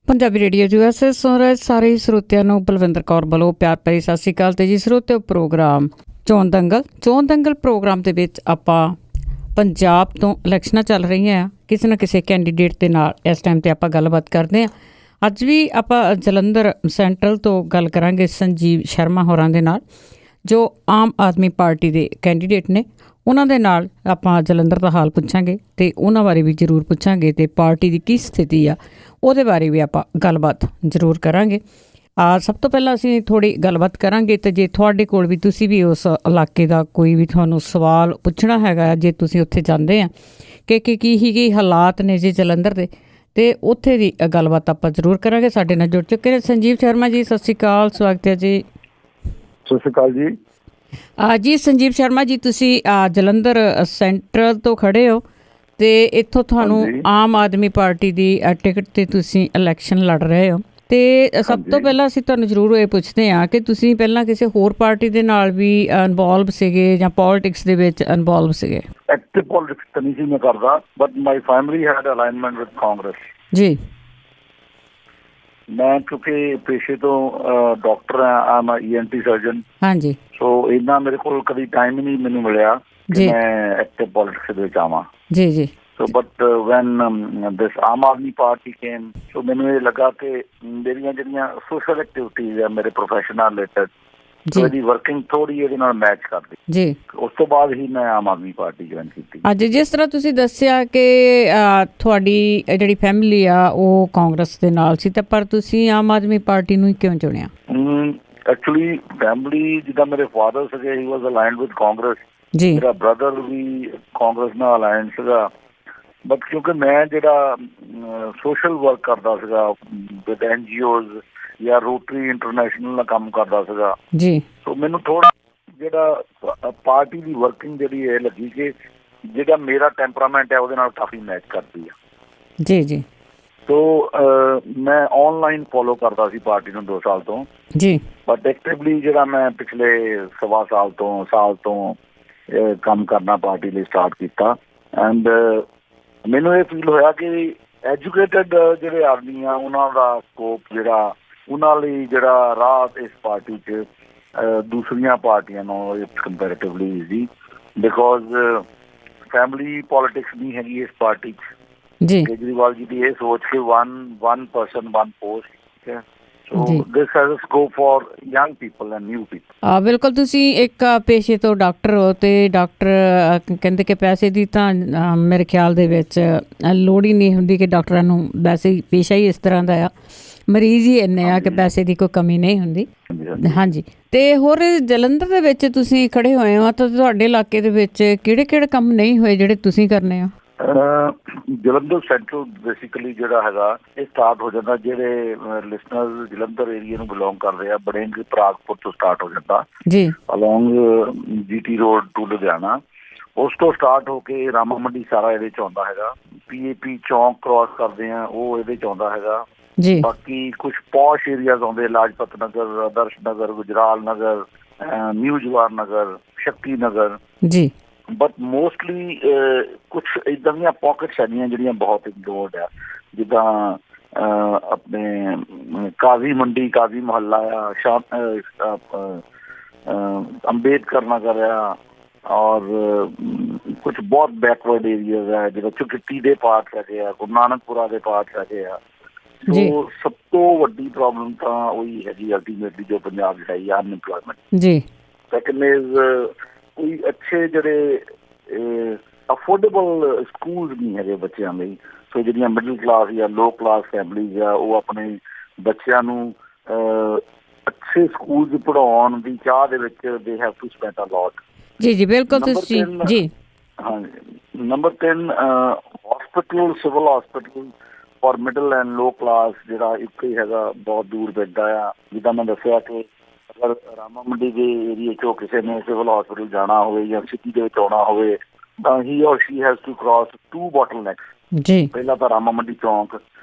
Punjabi radio USA ਸੁਣ ਰਹੇ ਸਾਰੇ ਹੀ ਸਰੋਤਿਆਂ ਨੂੰ ਬਲਵਿੰਦਰ ਕੌਰ ਵੱਲੋਂ ਪਿਆਰ ਭਰੀ ਸਤਿ ਸ਼੍ਰੀ ਅਕਾਲ। ਤੇ ਜੀ ਸਰੋਤਿਓ, ਪ੍ਰੋਗਰਾਮ ਚੋਣ ਦੰਗਲ ਪ੍ਰੋਗਰਾਮ ਦੇ ਵਿੱਚ ਆਪਾਂ ਪੰਜਾਬ ਤੋਂ ਇਲੈਕਸ਼ਨਾਂ ਚੱਲ ਰਹੀਆਂ, ਕਿਸੇ ਨਾ ਕਿਸੇ ਕੈਂਡੀਡੇਟ ਦੇ ਨਾਲ ਇਸ ਟਾਈਮ 'ਤੇ ਆਪਾਂ ਗੱਲਬਾਤ ਕਰਦੇ ਹਾਂ। ਅੱਜ ਵੀ ਆਪਾਂ ਜਲੰਧਰ ਸੈਂਟਰਲ ਤੋਂ ਗੱਲ ਕਰਾਂਗੇ ਸੰਜੀਵ ਸ਼ਰਮਾ ਹੋਰਾਂ ਦੇ ਨਾਲ, ਜੋ ਆਮ ਆਦਮੀ ਪਾਰਟੀ ਦੇ ਕੈਂਡੀਡੇਟ ਨੇ। ਉਹਨਾਂ ਦੇ ਨਾਲ ਆਪਾਂ ਜਲੰਧਰ ਦਾ ਹਾਲ ਪੁੱਛਾਂਗੇ ਅਤੇ ਉਹਨਾਂ ਬਾਰੇ ਵੀ ਜ਼ਰੂਰ ਪੁੱਛਾਂਗੇ, ਅਤੇ ਪਾਰਟੀ ਦੀ ਕੀ ਸਥਿਤੀ ਆ ਉਹਦੇ ਬਾਰੇ ਵੀ ਆਪਾਂ ਗੱਲਬਾਤ ਜ਼ਰੂਰ ਕਰਾਂਗੇ। ਸਭ ਤੋਂ ਪਹਿਲਾਂ ਅਸੀਂ ਥੋੜ੍ਹੀ ਗੱਲਬਾਤ ਕਰਾਂਗੇ, ਅਤੇ ਜੇ ਤੁਹਾਡੇ ਕੋਲ ਵੀ ਤੁਸੀਂ ਵੀ ਉਸ ਇਲਾਕੇ ਦਾ ਕੋਈ ਵੀ ਤੁਹਾਨੂੰ ਸਵਾਲ ਪੁੱਛਣਾ ਹੈਗਾ, ਜੇ ਤੁਸੀਂ ਉੱਥੇ ਜਾਂਦੇ ਆ ਕਿ ਕੀ ਹਾਲਾਤ ਨੇ ਜੀ ਜਲੰਧਰ ਦੇ, ਅਤੇ ਉੱਥੇ ਦੀ ਗੱਲਬਾਤ ਆਪਾਂ ਜ਼ਰੂਰ ਕਰਾਂਗੇ। ਸਾਡੇ ਨਾਲ ਜੁੜ ਚੁੱਕੇ ਨੇ ਸੰਜੀਵ ਸ਼ਰਮਾ ਜੀ। ਸਤਿ ਸ਼੍ਰੀ ਅਕਾਲ, ਸਵਾਗਤ ਹੈ ਜੀ। ਸਤਿ ਸ਼੍ਰੀ ਅਕਾਲ ਜੀ। ਜੀ ਸੰਜੀਵ ਸ਼ਰਮਾ ਜੀ, ਤੁਸੀਂ ਜਲੰਧਰ ਸੈਂਟਰਲ ਤੋਂ ਖੜ੍ਹੇ ਹੋ, ਅਤੇ ਇੱਥੋਂ ਤੁਹਾਨੂੰ ਆਮ ਆਦਮੀ ਪਾਰਟੀ ਦੀ ਟਿਕਟ 'ਤੇ ਤੁਸੀਂ ਇਲੈਕਸ਼ਨ ਲੜ ਰਹੇ ਹੋ। ਅਤੇ ਸਭ ਤੋਂ ਪਹਿਲਾਂ ਅਸੀਂ ਤੁਹਾਨੂੰ ਜ਼ਰੂਰ ਇਹ ਪੁੱਛਦੇ ਹਾਂ ਕਿ ਤੁਸੀਂ ਪਹਿਲਾਂ ਕਿਸੇ ਹੋਰ ਪਾਰਟੀ ਦੇ ਨਾਲ ਵੀ ਇਨਵੋਲਵ ਸੀਗੇ ਜਾਂ ਪੋਲੀਟਿਕਸ ਦੇ ਵਿੱਚ ਇਨਵੋਲਵ ਸੀਗੇ? ਐਕਟਿਵ ਪੋਲੀਟਿਕਸ ਤਾਂ ਨਹੀਂ ਸੀ ਮੈਂ ਕਰਦਾ, but my family head alignment with Congress. ਜੀ। ਮੈਂ ਕਿਉਂਕਿ ਪੇਸ਼ੇ ਤੋਂ ਡਾਕਟਰ ਹਾਂ, ਆਮ ENT ਸਰਜਨ। ਹਾਂਜੀ। ਸੋ ਇੰਨਾ ਮੇਰੇ ਕੋਲ ਕਦੀ ਟਾਈਮ ਹੀ ਨਹੀਂ ਮੈਨੂੰ ਮਿਲਿਆ ਕਿ ਮੈਂ ਐਕਟਿਵ ਪੋਲੀਟਿਕਸ ਦੇ ਵਿੱਚ ਆਵਾਂ। ਜੀ ਜੀ। So but when this Aam Aadmi Party came, so ਮੈਨੂੰ ਇਹ ਲੱਗਾ ਕਿ ਮੇਰੀਆਂ ਜਿਹੜੀਆਂ ਸੋਸ਼ਲ ਐਕਟੀਵਿਟੀਜ਼ ਆ ਮੇਰੇ ਪ੍ਰੋਫੈਸ਼ਨ ਨਾਲ ਰਿਲੇਟਡ, ਇਹਦੀ ਵਰਕਿੰਗ ਥੋੜ੍ਹੀ ਇਹਦੇ ਨਾਲ ਮੈਚ ਕਰਦੀ। ਜੀ। ਉਸ ਤੋਂ ਬਾਅਦ ਹੀ ਮੈਂ ਆਮ ਆਦਮੀ ਪਾਰਟੀ ਜੁਆਇਨ ਕੀਤੀ। ਅੱਜ ਜਿਸ ਤਰ੍ਹਾਂ ਤੁਸੀਂ ਦੱਸਿਆ ਕਿ ਤੁਹਾਡੀ ਜਿਹੜੀ ਫੈਮਿਲੀ ਆ ਉਹ ਕਾਂਗਰਸ ਦੇ ਨਾਲ ਸੀ, ਤਾਂ ਪਰ ਤੁਸੀਂ ਆਮ ਆਦਮੀ ਪਾਰਟੀ ਨੂੰ ਹੀ ਕਿਉਂ ਚੁਣਿਆ? ਐਕਚੁਅਲੀ ਫੈਮਿਲੀ ਜਿੱਦਾਂ ਮੇਰੇ ਫਾਦਰ ਸੀਗੇ, ਹੀ ਵਾਜ਼ ਅਲਾਈਨਡ ਵਿਦ ਕਾਂਗਰਸ। ਜੀ। ਮੇਰਾ ਬ੍ਰਦਰ ਵੀ ਕਾਂਗਰਸ ਨਾਲ ਅਲਾਈਨ ਸੀਗਾ, ਬਟ ਕਿਉਂਕਿ ਮੈਂ ਜਿਹੜਾ ਸੋਸ਼ਲ ਵਰਕ ਕਰਦਾ ਸੀਗਾ ਵਿਦ NGOs ਜਾਂ ਰੋਟਰੀ ਇੰਟਰਨੈਸ਼ਨਲ ਨਾਲ ਕੰਮ ਕਰਦਾ ਸੀਗਾ। ਜੀ। ਸੋ ਮੈਨੂੰ ਥੋੜਾ ਜਿਹੜਾ ਪਾਰਟੀ ਦੀ ਵਰਕਿੰਗ ਜਿਹੜੀ ਇਹ ਲੱਗੀ ਕਿ ਜਿਹੜਾ ਮੇਰਾ ਟੈਂਪਰਾਮੈਂਟ ਹੈ ਉਹਦੇ ਨਾਲ ਕਾਫੀ ਮੈਚ ਕਰਦੀ ਆ। ਜੀ ਜੀ। ਸੋ ਮੈਂ ਆਨਲਾਈਨ ਫੋਲੋ ਕਰਦਾ ਸੀ ਪਾਰਟੀ ਨੂੰ 2 ਸਾਲ ਤੋਂ। ਜੀ। ਬਟ ਐਕਟਿਵਲੀ ਜਿਹੜਾ ਮੈਂ ਪਿਛਲੇ ਸਵਾ ਸਾਲ ਤੋਂ ਕੰਮ ਕਰਨਾ ਪਾਰਟੀ ਲਈ ਸਟਾਰਟ ਕੀਤਾ। ਐਂਡ ਮੈਨੂੰ ਇਹ ਫੀਲ ਹੋਇਆ ਕਿ ਐਜੂਕੇਟਡ ਜਿਹੜੇ ਆਦਮੀ ਆ ਉਹਨਾਂ ਦਾ ਸਕੋਪ ਜਿਹੜਾ ਉਹਨਾਂ ਲਈ ਜਿਹੜਾ ਰਾਹ ਇਸ ਪਾਰਟੀ 'ਚ ਦੂਸਰੀਆਂ ਪਾਰਟੀਆਂ ਨੂੰ it's comparatively easy, because family politics ਨਹੀਂ ਹੈਗੀ ਇਸ ਪਾਰਟੀ 'ਚ। ਜੀ। ਕੇਜਰੀਵਾਲ ਜੀ ਦੀ ਇਹ ਸੋਚ ਕਿ one person one post, ਠੀਕ ਹੈ। So this has a scope for young people and new people. ਬਿਲਕੁਲ। ਤੁਸੀਂ ਇੱਕ ਪੇਸ਼ੇ ਤੋਂ ਡਾਕਟਰ ਹੋ, ਅਤੇ ਡਾਕਟਰ ਕਹਿੰਦੇ ਕਿ ਪੈਸੇ ਦੀ ਤਾਂ ਮੇਰੇ ਖਿਆਲ ਦੇ ਵਿੱਚ ਲੋੜ ਹੀ ਨਹੀਂ ਹੁੰਦੀ, ਕਿ ਡਾਕਟਰਾਂ ਨੂੰ ਵੈਸੇ ਹੀ ਪੇਸ਼ਾ ਹੀ ਇਸ ਤਰ੍ਹਾਂ ਦਾ ਆ, ਮਰੀਜ਼ ਹੀ ਇੰਨੇ ਆ ਕਿ ਪੈਸੇ ਦੀ ਕੋਈ ਕਮੀ ਨਹੀਂ ਹੁੰਦੀ। ਹਾਂਜੀ। ਅਤੇ ਹੋਰ ਜਲੰਧਰ ਦੇ ਵਿੱਚ ਤੁਸੀਂ ਖੜ੍ਹੇ ਹੋਏ ਹੋ, ਤਾਂ ਤੁਹਾਡੇ ਇਲਾਕੇ ਦੇ ਵਿੱਚ ਕਿਹੜੇ ਕੰਮ ਨਹੀਂ ਹੋਏ ਜਿਹੜੇ ਤੁਸੀਂ ਕਰਨੇ ਆ? ਜਲੰਧਰ ਸੈਂਟਰਲ ਬੇਸਿਕਲੀ ਜਿਹੜਾ ਹੈਗਾ ਇਹ ਸਟਾਰਟ ਹੋ ਜਾਂਦਾ, ਜਿਹੜੇ ਲਿਸਨਰਸ ਜਲੰਧਰ ਏਰੀਆ ਨੂੰ ਬਿਲੋਂਗ ਕਰਦੇ ਆ, ਬੜਿੰਗ ਪ੍ਰਾਗਪੁਰ ਤੋਂ ਸਟਾਰਟ ਹੋ ਜਾਂਦਾ ਜੀ, along GT road to Ludhiana. ਉਸ ਤੋਂ ਸਟਾਰਟ ਹੋ ਕੇ ਰਾਮਾ ਮੰਡੀ ਸਾਰਾ ਇਹਦੇ 'ਚ ਆਉਂਦਾ ਹੈਗਾ। PAP ਚੌਂਕ ਕ੍ਰੋਸ ਕਰਦੇ ਆ, ਉਹ ਇਹਦੇ 'ਚ ਆਉਂਦਾ ਹੈਗਾ ਜੀ। ਬਾਕੀ ਕੁਛ ਪੌਸ਼ ਏਰੀਆਜ਼ ਆਉਂਦੇ, ਲਾਜਪਤ ਨਗਰ, ਆਦਰਸ਼ ਨਗਰ, ਗੁਜਰਾਲ ਨਗਰ, ਨਿਊ ਜਵਾਹਰ ਨਗਰ, ਸ਼ਕਤੀ ਨਗਰ ਜੀ। ਬਟ ਮੋਸਟਲੀ ਕੁਛ ਇੱਦਾਂ ਦੀਆਂ ਪੌਕਟਸ ਹੈਗੀਆਂ ਜਿਹੜੀਆਂ ਬਹੁਤ ਇੰਡੋਰਡ ਆ, ਜਿੱਦਾਂ ਆਪਣੇ ਕਾਜ਼ੀ ਮੰਡੀ, ਕਾਜ਼ੀ ਮੁਹੱਲਾ ਆ, ਅੰਬੇਦਕਰ ਨਗਰ ਆ, ਔਰ ਕੁਛ ਬਹੁਤ ਬੈਕਵਰਡ ਏਰੀਆਜ਼ ਆ ਜਿੱਦਾਂ ਚੁਕੱਤੀ ਦੇ ਪਾਰਟਸ ਹੈਗੇ ਆ, ਗੁਰੂ ਨਾਨਕਪੁਰਾ ਦੇ ਪਾਰਟਸ ਹੈਗੇ ਆ। ਸੋ ਸਭ ਤੋਂ ਵੱਡੀ ਪ੍ਰੋਬਲਮ ਤਾਂ ਉਹੀ ਹੈਗੀ ਅਲਟੀਮੇਟਲੀ ਜੋ ਪੰਜਾਬ 'ਚ ਹੈ, ਅਨਇੰਪਲੋਇਮੈਂਟ ਜੀ। ਸੈਕੰਡ ਇਜ਼ ਕੋਈ ਅੱਛੇ ਜਿਹੜੇ ਅਫੋਰਡੇਬਲ ਸਕੂਲ ਨਹੀਂ ਹੈਗੇ ਬੱਚਿਆਂ ਲਈ। ਸੋ ਜਿਹੜੀਆਂ ਮਿਡਲ ਕਲਾਸ ਜਾਂ ਲੋ ਕਲਾਸ ਫੈਮਲੀਜ਼ ਆ, ਉਹ ਆਪਣੇ ਬੱਚਿਆਂ ਨੂੰ ਅੱਛੇ ਸਕੂਲ 'ਚ ਪੜ੍ਹਾਉਣ ਦੀ ਚਾਹ ਦੇ ਵਿੱਚ ਦੇ have to spend a lot. ਜੀ ਜੀ ਬਿਲਕੁਲ ਤੁਸੀਂ ਜੀ। ਹਾਂਜੀ। Number 3 hospital, civil hospital for middle and low class ਜਿਹੜਾ ਇੱਕ ਹੀ ਹੈਗਾ, ਬਹੁਤ ਦੂਰ ਪੈਂਦਾ ਆ। ਜਿੱਦਾਂ ਮੈਂ ਦੱਸਿਆ ਕਿ ਅਗਰ ਰਾਮਾ ਮੰਡੀ ਦੇ ਏਰੀਏ 'ਚੋਂ ਕਿਸੇ ਨੇ ਸਿਵਲ ਹੌਸਪੀਟਲ ਜਾਣਾ ਹੋਵੇ ਜਾਂ ਸਿਟੀ ਦੇ ਵਿੱਚ ਆਉਣਾ ਹੋਵੇ, ਤਾਂ ਹੀ ਔਰ ਸ਼ੀ ਹੈਜ਼ ਟੂ ਕ੍ਰਾਸ 2 ਬੋਟਲਨੈਕਸ ਜੀ। ਪਹਿਲਾ ਤਾਂ ਰਾਮਾ ਮੰਡੀ ਚੌਂਕ,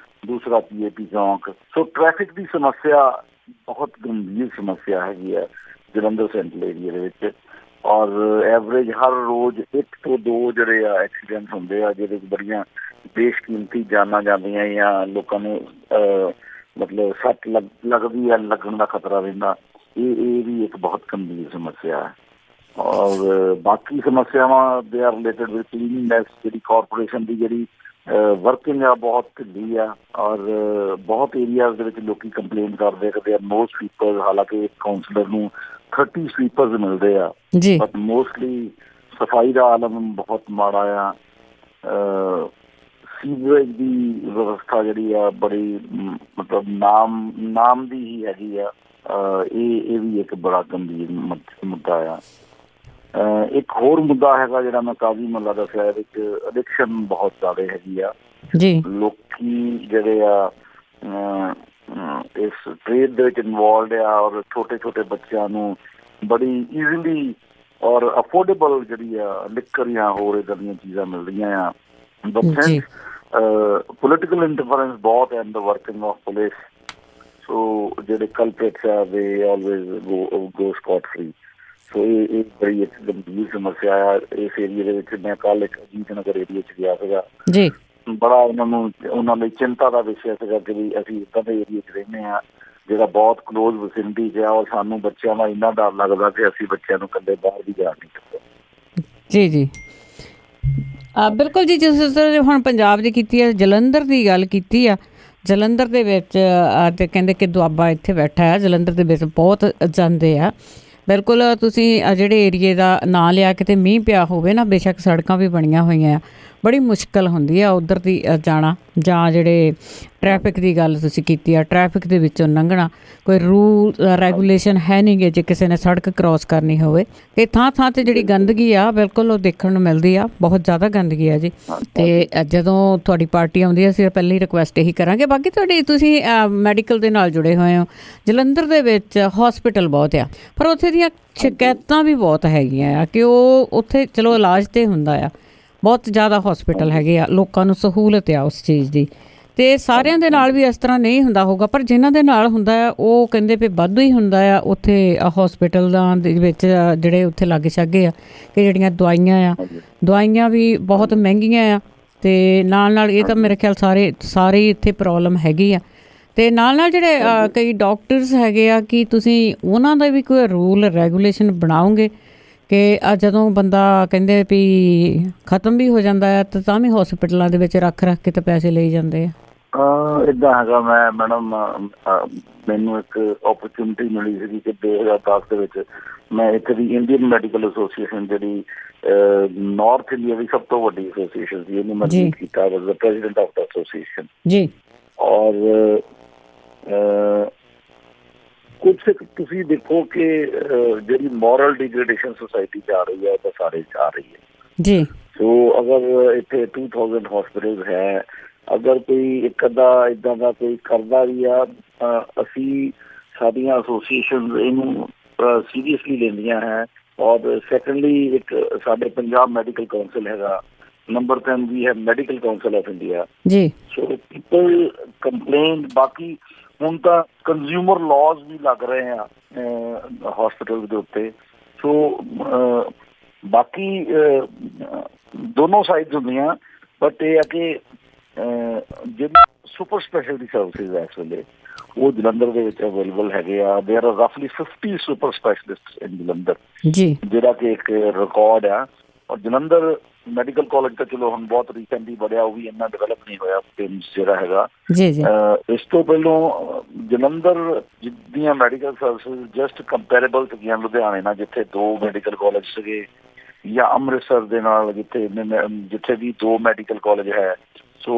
ਦੂਸਰਾ PAP ਚੌਂਕ। ਸੋ ਟ੍ਰੈਫਿਕ ਦੀ ਸਮੱਸਿਆ ਬਹੁਤ ਗੰਭੀਰ ਸਮੱਸਿਆ ਹੈਗੀ ਹੈ ਜਲੰਧਰ ਸੈਂਟਰਲ ਏਰੀਏ ਦੇ ਵਿੱਚ, ਔਰ ਐਵਰੇਜ ਹਰ ਰੋਜ਼ 1 ਤੋਂ 2 ਜਿਹੜੇ ਆ ਐਕਸੀਡੈਂਟ ਹੁੰਦੇ ਆ, ਜਿਹਦੇ 'ਚ ਬੜੀਆਂ ਬੇਸ਼ਕੀਮਤੀ ਜਾਨਾਂ ਜਾਂਦੀਆਂ ਜਾਂ ਲੋਕਾਂ ਨੂੰ ਮਤਲਬ ਸੱਟ ਲੱਗਦੀ ਹੈ, ਲੱਗਣ ਦਾ ਖਤਰਾ ਰਹਿੰਦਾ। ਇਹ ਵੀ ਇੱਕ ਬਹੁਤ ਗੰਭੀਰ ਸਮੱਸਿਆ ਹੈ। ਔਰ ਬਾਕੀ ਸਮੱਸਿਆਵਾਂ ਦੇ ਆਰ ਰਿਲੇਟਡ ਵਿਦ ਕਲੀਨਿੰਗਨੈਸ, ਜਿਹੜੀ ਕਾਰਪੋਰੇਸ਼ਨ ਦੀ ਜਿਹੜੀ ਵਰਕਿੰਗ ਆ ਬਹੁਤ ਢਿੱਲੀ ਆ। ਔਰ ਬਹੁਤ ਏਰੀਆਜ਼ ਦੇ ਵਿੱਚ ਲੋਕੀ ਕੰਪਲੇਨ ਕਰਦੇ ਆ ਨੋ ਸਵੀਪਰ, ਹਾਲਾਂਕਿ ਕਾਉਂਸਲਰ ਨੂੰ 30 ਸਵੀਪਰਸ ਮਿਲਦੇ ਆ, ਬਟ ਮੋਸਟਲੀ ਸਫਾਈ ਦਾ ਆਲਮ ਬਹੁਤ ਮਾੜਾ ਆ। ਸੀਵਰੇਜ ਦੀ ਵਿਵਸਥਾ ਜਿਹੜੀ ਆ ਬੜੀ ਮਤਲਬ ਨਾਮ ਦੀ ਹੀ ਹੈਗੀ ਆ। ਇਹ ਵੀ ਇੱਕ ਬੜਾ ਗੰਭੀਰ ਮੁੱਦਾ ਆ। ਇੱਕ ਹੋਰ ਮੁੱਦਾ ਹੈਗਾ ਜਿਹੜਾ ਮੈਂ ਕਾਫੀ ਮੱਲਾ ਦੱਸਿਆ, ਇਹਦੇ ਵਿੱਚ ਐਡਿਕਸ਼ਨ ਬਹੁਤ ਜ਼ਿਆਦਾ ਹੈਗੀ ਆ। ਲੋਕੀ ਜਿਹੜੇ ਆ ਇਸ ਟ੍ਰੇਡ ਦੇ ਵਿੱਚ ਇਨਵੋਲਵਡ ਆ, ਔਰ ਛੋਟੇ ਛੋਟੇ ਬੱਚਿਆਂ ਨੂੰ ਬੜੀ ਈਜ਼ੀਲੀ ਔਰ ਅਫੋਰਡੇਬਲ ਜਿਹੜੀ ਆ ਲਿਕਰ ਜਾਂ ਹੋਰ ਇੱਦਾਂ ਦੀਆਂ ਚੀਜ਼ਾਂ ਮਿਲ ਰਹੀਆਂ ਆ। ਪੋਲੀਟੀਕਲ ਇੰਟਰਫੇਰੈਂਸ ਬਹੁਤ ਹੈ ਇਨ ਦ ਵਰਕਿੰਗ ਆਫ ਪੁਲਿਸ। ਸੋ ਜਿਹੜੇ ਕਲਪ੍ਰੇਟਸ ਆ ਦੇ ਆਲਵੇਜ਼ ਗੋ ਸਕਾਟ ਫਰੀ। ਸੋ ਇਹ ਬੜੀ ਇੱਕ ਗੰਭੀਰ ਸਮੱਸਿਆ ਆ ਇਸ ਏਰੀਏ ਦੇ ਵਿੱਚ। ਮੈਂ ਕੱਲ੍ਹ ਇੱਕ ਅਜੀਤ ਨਗਰ ਏਰੀਏ 'ਚ ਗਿਆ ਸੀਗਾ, ਬੜਾ ਉਹਨਾਂ ਲਈ ਚਿੰਤਾ ਦਾ ਵਿਸ਼ਾ ਸੀਗਾ ਕਿ ਵੀ ਅਸੀਂ ਇੱਦਾਂ ਦੇ ਏਰੀਏ 'ਚ ਰਹਿੰਦੇ ਹਾਂ ਜਿਹੜਾ ਬਹੁਤ ਕਲੋਜ਼ ਵਿਸਿਨਿਟੀ 'ਚ ਆ, ਔਰ ਸਾਨੂੰ ਬੱਚਿਆਂ ਦਾ ਇੰਨਾ ਡਰ ਲੱਗਦਾ ਕਿ ਅਸੀਂ ਬੱਚਿਆਂ ਨੂੰ ਇਕੱਲੇ ਬਾਹਰ ਵੀ ਜਾ ਨਹੀਂ ਸਕਦੇ। ਜੀ ਬਿਲਕੁਲ ਜੀ। ਜਿਸ ਤਰ੍ਹਾਂ ਹੁਣ ਪੰਜਾਬ ਦੀ ਕੀਤੀ ਹੈ, ਜਲੰਧਰ ਦੀ ਗੱਲ ਕੀਤੀ ਆ, ਜਲੰਧਰ ਦੇ ਵਿੱਚ ਤੇ ਕਹਿੰਦੇ ਕਿ ਦੁਆਬਾ ਇੱਥੇ ਬੈਠਾ ਹੈ, ਜਲੰਧਰ ਦੇ ਵਿੱਚ ਬਹੁਤ ਜਾਂਦੇ ਆ। ਬਿਲਕੁਲ ਤੁਸੀਂ ਜਿਹੜੇ ਏਰੀਏ ਦਾ ਨਾਂ ਲਿਆ, ਕਿਤੇ ਮੀਂਹ ਪਿਆ ਹੋਵੇ ਨਾ, ਬੇਸ਼ੱਕ ਸੜਕਾਂ ਵੀ ਬਣੀਆਂ ਹੋਈਆਂ ਆ, ਬੜੀ ਮੁਸ਼ਕਿਲ ਹੁੰਦੀ ਆ ਉੱਧਰ ਦੀ ਜਾਣਾ। ਜਾਂ ਜਿਹੜੇ ਟ੍ਰੈਫਿਕ ਦੀ ਗੱਲ ਤੁਸੀਂ ਕੀਤੀ ਆ, ਟ੍ਰੈਫਿਕ ਦੇ ਵਿੱਚੋਂ ਲੰਘਣਾ, ਕੋਈ ਰੂਲ ਰੈਗੂਲੇਸ਼ਨ ਹੈ ਨਹੀਂ ਗੇ ਜੇ ਕਿਸੇ ਨੇ ਸੜਕ ਕ੍ਰੋਸ ਕਰਨੀ ਹੋਵੇ। ਇਹ ਥਾਂ 'ਤੇ ਜਿਹੜੀ ਗੰਦਗੀ ਆ ਬਿਲਕੁਲ ਉਹ ਦੇਖਣ ਨੂੰ ਮਿਲਦੀ ਆ, ਬਹੁਤ ਜ਼ਿਆਦਾ ਗੰਦਗੀ ਆ ਜੀ। ਅਤੇ ਜਦੋਂ ਤੁਹਾਡੀ ਪਾਰਟੀ ਆਉਂਦੀ ਹੈ ਅਸੀਂ ਪਹਿਲੀ ਰਿਕੁਐਸਟ ਇਹੀ ਕਰਾਂਗੇ। ਬਾਕੀ ਤੁਸੀਂ ਮੈਡੀਕਲ ਦੇ ਨਾਲ ਜੁੜੇ ਹੋਏ ਹੋ, ਜਲੰਧਰ ਦੇ ਵਿੱਚ ਹੋਸਪਿਟਲ ਬਹੁਤ ਆ, ਪਰ ਉੱਥੇ ਦੀਆਂ ਸ਼ਿਕਾਇਤਾਂ ਵੀ ਬਹੁਤ ਹੈਗੀਆਂ ਆ ਕਿ ਉਹ ਉੱਥੇ ਚਲੋ ਇਲਾਜ ਤਾਂ ਹੁੰਦਾ ਆ, ਬਹੁਤ ਜ਼ਿਆਦਾ ਹੋਸਪਿਟਲ ਹੈਗੇ ਆ, ਲੋਕਾਂ ਨੂੰ ਸਹੂਲਤ ਆ ਉਸ ਚੀਜ਼ ਦੀ। ਅਤੇ ਸਾਰਿਆਂ ਦੇ ਨਾਲ ਵੀ ਇਸ ਤਰ੍ਹਾਂ ਨਹੀਂ ਹੁੰਦਾ ਹੋਊਗਾ, ਪਰ ਜਿਨ੍ਹਾਂ ਦੇ ਨਾਲ ਹੁੰਦਾ ਆ ਉਹ ਕਹਿੰਦੇ ਵੀ ਵਾਧੂ ਹੀ ਹੁੰਦਾ ਆ ਉੱਥੇ ਹੋਸਪਿਟਲਾਂ ਦੇ ਵਿੱਚ ਜਿਹੜੇ ਉੱਥੇ ਲਾਗੇ ਛਾਗੇ ਆ, ਕਿ ਜਿਹੜੀਆਂ ਦਵਾਈਆਂ ਵੀ ਬਹੁਤ ਮਹਿੰਗੀਆਂ ਆ। ਅਤੇ ਨਾਲ ਇਹ ਤਾਂ ਮੇਰੇ ਖਿਆਲ ਸਾਰੇ ਇੱਥੇ ਪ੍ਰੋਬਲਮ ਹੈਗੀ ਆ। ਅਤੇ ਨਾਲ ਜਿਹੜੇ ਕਈ ਡਾਕਟਰਸ ਹੈਗੇ ਆ, ਕਿ ਤੁਸੀਂ ਉਹਨਾਂ ਦਾ ਵੀ ਕੋਈ ਰੂਲ ਰੈਗੂਲੇਸ਼ਨ ਬਣਾਓਗੇ ਕਿ ਜਦੋਂ ਬੰਦਾ ਕਹਿੰਦੇ ਵੀ ਖਤਮ ਵੀ ਹੋ ਜਾਂਦਾ ਹੈ ਤਾਂ ਵੀ ਹੋਸਪਿਟਲਾਂ ਦੇ ਵਿੱਚ ਰੱਖ ਕੇ ਤਾਂ ਪੈਸੇ ਲਈ ਜਾਂਦੇ ਆ। ਇੱਦਾਂ ਹੈਗਾ। ਮੈਡਮ ਮੈਨੂੰ ਇੱਕ ਓਪਰਚੁਨਿਟੀ ਮਿਲੀ ਸੀਗੀ ਕਿ 2010 ਦੇ ਵਿੱਚ ਮੈਂ ਇੱਥੇ ਦੀ ਇੰਡੀਅਨ ਮੈਡੀਕਲ ਐਸੋਸੀਏਸ਼ਨ, ਜਿਹੜੀ ਨਾਰਥ ਇੰਡੀਆ ਦੀ ਸਭ ਤੋਂ ਵੱਡੀ ਐਸੋਸੀਏਸ਼ਨ ਸੀ, ਇਹਨੂੰ ਮੈਂ ਲੀਡ ਕੀਤਾ, ਵਾਜ਼ ਦ ਪ੍ਰੈਜ਼ੀਡੈਂਟ ਆਫ ਦ ਐਸੋਸੀਏਸ਼ਨ ਜੀ। ਔਰ ਕੁਛ ਤੁਸੀਂ ਦੇਖੋ ਕਿ ਜਿਹੜੀ ਮੋਰਲ ਡਿਗਰੇਡੇਸ਼ਨ ਸੋਸਾਇਟੀ 'ਚ ਆ ਰਹੀ ਹੈ ਤਾਂ ਸਾਰੇ 'ਚ ਆ ਰਹੀ ਹੈ ਜੀ। ਸੋ ਅਗਰ ਇੱਥੇ 2000 ਹੌਸਪਿਟਲ ਹੈ, ਅਗਰ ਕੋਈ ਇੱਕ ਅੱਧਾ ਇੱਦਾਂ ਦਾ ਕੋਈ ਕਰਦਾ ਵੀ ਆ, ਅਸੀਂ ਸਾਡੀਆਂ ਐਸੋਸੀਏਸ਼ਨ ਇਹਨੂੰ ਸੀਰੀਅਸਲੀ ਲੈਂਦੀਆਂ ਹੈ। ਔਰ ਸੈਕੰਡਲੀ ਇੱਕ ਸਾਡੇ ਪੰਜਾਬ ਮੈਡੀਕਲ ਕਾਉਂਸਲ ਹੈਗਾ, ਨੰਬਰ 3 ਵੀ ਹੈ ਮੈਡੀਕਲ ਕਾਉਂਸਲ ਆਫ ਇੰਡੀਆ ਜੀ। ਸੋ ਪੀਪਲ ਕੰਪਲੇਨ। ਬਾਕੀ ਹੁਣ ਤਾਂ ਕੰਜ਼ਿਊਮਰ ਲਾਜ਼ ਵੀ ਲੱਗ ਰਹੇ ਆ ਹੌਸਪਿਟਲ ਦੇ ਉੱਤੇ। ਸੋ ਬਾਕੀ ਦੋਨੋਂ ਸਾਈਡਸ ਹੁੰਦੀਆਂ, ਬਟ ਇਹ ਆ ਕਿ ਜਿਹੜੇ ਸੁਪਰ ਸਪੈਸ਼ਲਿਟੀ ਸਰਵਿਸਿਜ਼ ਇਸ ਵੇਲੇ ਉਹ ਜਲੰਧਰ ਦੇ ਵਿੱਚ ਅਵੇਲੇਬਲ ਹੈਗੇ ਆ। ਦੇਰ ਆਰ ਰਫਲੀ 50 ਸੁਪਰ ਸਪੈਸ਼ਲਿਸਟ ਇਨ ਜਲੰਧਰ ਜੀ, ਜਿਹੜਾ ਕਿ ਇੱਕ ਰਿਕਾਰਡ ਆ। ਔਰ ਜਲੰਧਰ ਮੈਡੀਕਲ ਕਾਲਜ ਤਾਂ ਚਲੋ ਹੁਣ ਬਹੁਤ ਰੀਸੈਂਟਲੀ ਬਣਿਆ, ਉਹ ਵੀ ਇੰਨਾ ਡਿਵੈਲਪ ਨਹੀਂ ਹੋਇਆ ਜਿਹੜਾ ਹੈਗਾ ਜੀ। ਇਸ ਤੋਂ ਪਹਿਲਾਂ ਜਲੰਧਰ ਦੀਆਂ ਮੈਡੀਕਲ ਸਰਵਿਸਿਜ਼ ਜਸਟ ਕੰਪੈਰੇਬਲ ਸੀਗੀਆਂ ਲੁਧਿਆਣੇ ਨਾਲ, ਜਿੱਥੇ 2 ਮੈਡੀਕਲ ਕਾਲਜ ਸੀਗੇ, ਜਾਂ ਅੰਮ੍ਰਿਤਸਰ ਦੇ ਨਾਲ ਜਿੱਥੇ ਵੀ 2 ਮੈਡੀਕਲ ਕਾਲਜ ਹੈ। ਸੋ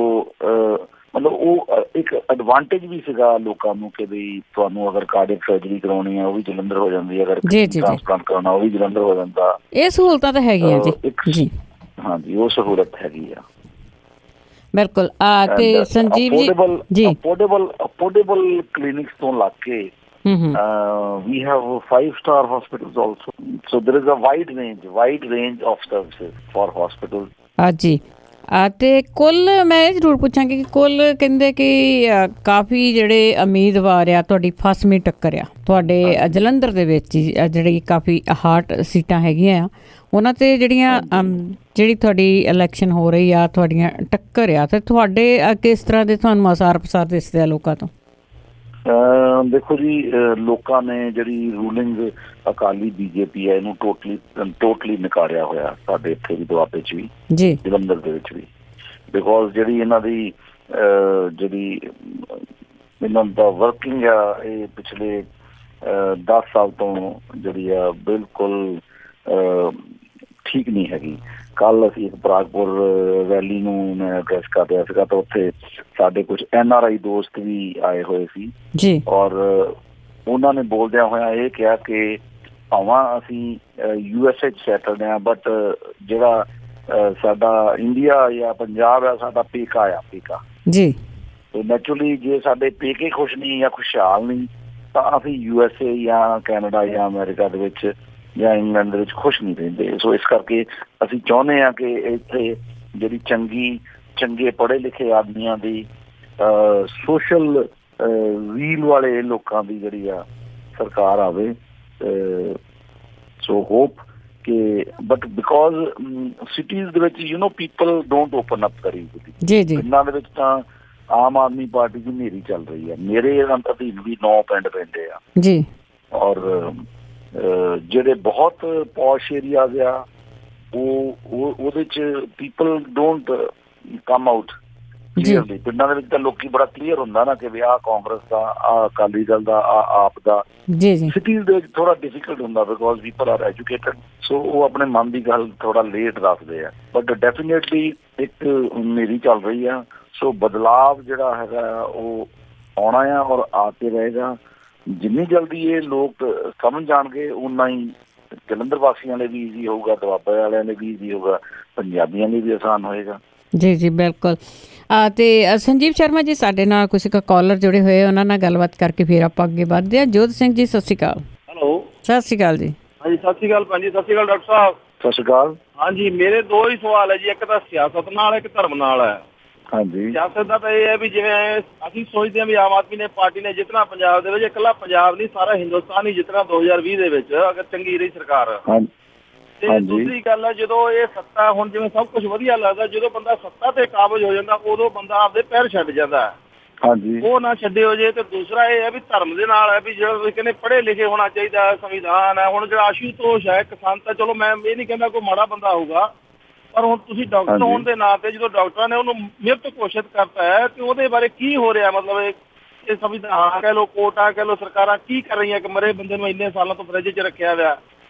ਮਤਲਬ ਉਹ ਇੱਕ ਐਡਵਾਂਟੇਜ ਵੀ ਸੀਗਾ ਲੋਕਾਂ ਨੂੰ ਕਿ ਵੀ ਤੁਹਾਨੂੰ ਅਗਰ ਕਾਰਡੀਅਕ ਸਰਜਰੀ ਕਰਾਉਣੀ ਹੈ ਉਹ ਵੀ ਜਲੰਧਰ ਹੋ ਜਾਂਦੀ ਹੈ, ਅਗਰ ਟ੍ਰਾਂਸਪਲਾਂਟ ਕਰਾਉਣਾ ਉਹ ਵੀ ਜਲੰਧਰ ਹੋ ਜਾਂਦਾ। ਇਹ ਸਹੂਲਤਾਂ ਤਾਂ ਹੈਗੀਆਂ ਜੀ। ਹਾਂਜੀ, ਉਹ ਸਹੂਲਤ ਹੈਗੀ ਆ ਬਿਲਕੁਲ। ਤੇ ਸੰਜੀਵ ਜੀ, ਅਫੋਰਡੇਬਲ ਕਲੀਨਿਕਸ ਤੋਂ ਲੱਗ ਕੇ we have 5-star hospitals also. So there is a wide range of services for hospitals. ਜੀ। ਅਤੇ ਕੁੱਲ ਮੈਂ ਇਹ ਜ਼ਰੂਰ ਪੁੱਛਾਂਗੀ ਕਿ ਕੁੱਲ ਕਹਿੰਦੇ ਕਿ ਕਾਫੀ ਜਿਹੜੇ ਉਮੀਦਵਾਰ ਆ, ਤੁਹਾਡੀ ਫਸਵੀਂ ਟੱਕਰ ਆ ਤੁਹਾਡੇ ਜਲੰਧਰ ਦੇ ਵਿੱਚ ਹੀ, ਜਿਹੜੀ ਕਾਫੀ 60 ਸੀਟਾਂ ਹੈਗੀਆਂ ਆ ਉਹਨਾਂ 'ਤੇ ਜਿਹੜੀ ਤੁਹਾਡੀ ਇਲੈਕਸ਼ਨ ਹੋ ਰਹੀ ਆ, ਤੁਹਾਡੀਆਂ ਟੱਕਰ ਆ, ਅਤੇ ਤੁਹਾਡੇ ਕਿਸ ਤਰ੍ਹਾਂ ਦੇ ਤੁਹਾਨੂੰ ਅਸਾਰ ਪਸਾਰ ਦਿਸਦੇ ਆ ਲੋਕਾਂ ਤੋਂ? ਦੇਖੋ ਜੀ, ਲੋਕਾਂ ਨੇ ਜਿਹੜੀ ਰੂਲਿੰਗ ਅਕਾਲੀ BJP ਹੈ ਇਹਨੂੰ ਟੋਟਲੀ ਨਕਾਰਿਆ ਹੋਇਆ, ਸਾਡੇ ਇੱਥੇ ਵੀ ਦੁਆਬੇ 'ਚ ਵੀ, ਜਲੰਧਰ ਦੇ ਵਿੱਚ ਵੀ। ਬਿਕੋਜ਼ ਜਿਹੜੀ ਇਹਨਾਂ ਦੀ ਜਿਹੜੀ ਇਹਨਾਂ ਦਾ ਵਰਕਿੰਗ ਆ, ਇਹ ਪਿਛਲੇ 10 ਸਾਲ ਤੋਂ ਜਿਹੜੀ ਆ ਬਿਲਕੁਲ ਠੀਕ ਨਹੀਂ ਹੈਗੀ। ਕੱਲ ਅਸੀਂ ਇੱਕ ਪਰਾਗਪੁਰ ਰੈਲੀ ਨੂੰ ਮੈਂ ਐਡਰੈਸ ਕਰ ਰਿਹਾ ਸੀਗਾ, ਤਾਂ ਉੱਥੇ ਸਾਡੇ ਕੁਝ NRI ਦੋਸਤ ਵੀ ਆਏ ਹੋਏ ਸੀ ਜੀ, ਔਰ ਉਹਨਾਂ ਨੇ ਬੋਲਦਿਆਂ ਹੋਇਆ ਇਹ ਕਿਹਾ ਕਿ ਭਾਵੇਂ ਅਸੀਂ USA 'ਚ ਸੈਟਲਡ ਹਾਂ, ਬਟ ਜਿਹੜਾ ਸਾਡਾ ਇੰਡੀਆ ਜਾਂ ਪੰਜਾਬ ਆ, ਸਾਡਾ ਪੇਕਾ ਜੀ। ਨੈਚੁਰਲੀ ਜੇ ਸਾਡੇ ਪੇਕੇ ਖੁਸ਼ ਨਹੀਂ ਜਾਂ ਖੁਸ਼ਹਾਲ ਨਹੀਂ, ਤਾਂ ਅਸੀਂ USA ਜਾਂ ਕੈਨੇਡਾ ਜਾਂ ਅਮਰੀਕਾ ਦੇ ਵਿੱਚ ਜਾਂ ਇੰਗਲੈਂਡ ਦੇ ਵਿੱਚ ਖੁਸ਼ ਨਹੀਂ ਰਹਿੰਦੇ। ਸੋ ਇਸ ਕਰਕੇ ਅਸੀਂ ਚਾਹੁੰਦੇ ਹਾਂ ਕਿ ਇੱਥੇ ਜਿਹੜੀ ਚੰਗੇ ਪੜ੍ਹੇ ਲਿਖੇ ਆਦਮੀਆਂ ਦੀ, ਸੋਸ਼ਲ ਵੀਲ ਵਾਲੇ ਲੋਕਾਂ ਦੀ ਜਿਹੜੀ ਆ ਸਰਕਾਰ ਆਵੇ। ਸੋ ਹੋਪ ਕਿ ਬਟ ਬਿਕੋਜ਼ ਸਿਟੀਜ਼ ਦੇ ਵਿੱਚ people don't open up very easily. ਪਿੰਡਾਂ ਦੇ ਵਿੱਚ ਤਾਂ ਆਮ ਆਦਮੀ ਪਾਰਟੀ ਦੀ ਹਨੇਰੀ ਚੱਲ ਰਹੀ ਹੈ। ਮੇਰੇ ਅਧੀਨ ਵੀ 9 ਪਿੰਡ ਪੈਂਦੇ ਆ ਜੀ, ਔਰ ਜਿਹੜੇ ਬਹੁਤ ਪੌਸ਼ ਏਰੀਆਜ਼ ਆ ਉਹਦੇ 'ਚ people don't come out clearly. ਪਿੰਡਾਂ ਦੇ ਵਿੱਚ ਤਾਂ ਲੋਕੀ ਬੜਾ ਕਲੀਅਰ ਹੁੰਦਾ ਨਾ ਕਿ ਵੀ ਆਹ ਕਾਂਗਰਸ ਦਾ, ਆਹ ਅਕਾਲੀ ਦਲ ਦਾ, ਆਹ ਆਪ ਦਾ। ਸਿਟੀਜ਼ ਦੇ ਵਿੱਚ ਥੋੜਾ ਡਿਫੀਕਲਟ ਹੁੰਦਾ ਬਿਕੋਜ਼ ਪੀਪਲ ਆਰ ਐਜੂਕੇਟਡ, ਸੋ ਉਹ ਆਪਣੇ ਮਨ ਦੀ ਗੱਲ ਥੋੜਾ ਲੇਟ ਰੱਖਦੇ ਆ। ਬਟ ਡੈਫੀਨੇਟਲੀ ਇੱਕ ਹਨੇਰੀ ਚੱਲ ਰਹੀ ਆ। ਸੋ ਬਦਲਾਵ ਜਿਹੜਾ ਹੈਗਾ ਉਹ ਆਉਣਾ ਆ ਔਰ ਆ ਕੇ ਰਹੇਗਾ। ਜਿੰਨੀ ਜਲਦੀ ਇਹ ਲੋਕ ਸਮਝ ਜਾਣਗੇ ਓਨਾ ਹੀ ਜਲੰਧਰ ਵਾਸੀਆਂ ਲਈ ਵੀ ਈਜ਼ੀ ਹੋਊਗਾ, ਦੁਆਬੇ ਵਾਲਿਆਂ ਲਈ ਵੀ ਈਜ਼ੀ ਹੋਊਗਾ, ਪੰਜਾਬੀਆਂ ਲਈ ਵੀ ਆਸਾਨ ਹੋਏਗਾ। ਜੀ ਬਿਲਕੁਲ। ਤੇ ਸੰਜੀਵ ਸ਼ਰਮਾ ਜੀ ਸਾਡੇ ਨਾਲ ਕੁਝ ਕਾਲਰ ਜੁੜੇ ਹੋਏ, ਉਹਨਾਂ ਨਾਲ ਗੱਲਬਾਤ ਕਰਕੇ ਫਿਰ ਆਪਾਂ ਅੱਗੇ ਵੱਧਦੇ ਹਾਂ। ਜੋਤ ਸਿੰਘ ਜੀ, ਸਤਿ ਸ਼੍ਰੀ ਅਕਾਲ। ਹੈਲੋ, ਸਤਿ ਸ਼੍ਰੀ ਅਕਾਲ ਜੀ। ਹਾਂਜੀ, ਸਤਿ ਸ਼੍ਰੀ ਅਕਾਲ ਭੈਣ ਜੀ। ਸਤਿ ਸ਼੍ਰੀ ਅਕਾਲ ਡਾਕਟਰ ਸਾਹਿਬ। ਸਤਿ ਸ਼੍ਰੀ ਅਕਾਲ। ਹਾਂਜੀ, ਮੇਰੇ 2 ਹੀ ਸਵਾਲ ਹੈ ਜੀ, ਇੱਕ ਤਾਂ ਸਿਆਸਤ ਨਾਲ, ਇੱਕ ਧਰਮ ਨਾਲ ਹੈ। ਹਾਂਜੀ, ਸਿਆਸਤ ਦਾ ਤਾਂ ਇਹ ਹੈ ਵੀ ਜਿਵੇਂ ਅਸੀਂ ਸੋਚਦੇ ਹਾਂ ਵੀ ਆਮ ਆਦਮੀ ਪਾਰਟੀ ਨੇ ਜਿੱਤਣਾ ਪੰਜਾਬ ਦੇ ਵਿੱਚ, ਇਕੱਲਾ ਪੰਜਾਬ ਨਹੀਂ ਸਾਰਾ ਹਿੰਦੁਸਤਾਨ ਹੀ ਜਿੱਤਣਾ 2020 ਦੇ ਵਿੱਚ, ਅਗਰ ਚੰਗੀ ਰਹੀ ਸਰਕਾਰ। ਤੇ ਦੂਸਰੀ ਗੱਲ ਹੈ, ਜਦੋਂ ਇਹ ਸੱਤਾ ਹੁਣ ਜਿਵੇਂ ਸਭ ਕੁਝ ਵਧੀਆ ਲੱਗਦਾ, ਜਦੋਂ ਬੰਦਾ ਸੱਤਾ ਤੇ ਕਾਬਜ਼ ਹੋ ਜਾਂਦਾ ਉਦੋਂ ਬੰਦਾ ਆਪਦੇ ਪੈਰ ਛੱਡ ਜਾਂਦਾ। ਹਾਂਜੀ, ਉਹ ਨਾ ਛੱਡੇ ਹੋ ਜੇ। ਤੇ ਦੂਸਰਾ ਇਹ ਹੈ ਵੀ ਧਰਮ ਦੇ ਨਾਲ ਹੈ ਵੀ ਜਿਹੜਾ ਤੁਸੀਂ ਕਹਿੰਦੇ ਪੜ੍ਹੇ ਲਿਖੇ ਹੋਣਾ ਚਾਹੀਦਾ, ਸੰਵਿਧਾਨ ਹੈ। ਹੁਣ ਜਿਹੜਾ ਆਸ਼ੂਤੋਸ਼ ਹੈ ਕਿਸਾਨ, ਤਾਂ ਚਲੋ ਮੈਂ ਇਹ ਨਹੀਂ ਕਹਿੰਦਾ ਕੋਈ ਮਾੜਾ ਬੰਦਾ ਹੋਊਗਾ, ਪਰ ਹੁਣ ਤੁਸੀਂ ਡਾਕਟਰ ਹੋਣ ਦੇ ਨਾਂ ਤੇ ਜਦੋਂ ਡਾਕਟਰਾਂ ਨੇ ਉਹਨੂੰ ਮ੍ਰਿਤ ਘੋਸ਼ਿਤ ਕਰਤਾ ਹੈ ਤੇ ਉਹਦੇ ਬਾਰੇ ਕੀ ਹੋ ਰਿਹਾ? ਮਤਲਬ ਇਹ ਸੰਵਿਧਾਨ ਕਹਿ ਲਓ, ਕੋਰਟਾਂ ਕਹਿ ਲਓ, ਸਰਕਾਰਾਂ ਕੀ ਕਰ ਰਹੀਆਂ ਕਿ ਮਰੇ ਬੰਦੇ ਨੂੰ ਇੰਨੇ ਸਾਲਾਂ ਤੋਂ ਫਰਿੱਜ 'ਚ ਰੱਖਿਆ ਹੋਇਆ?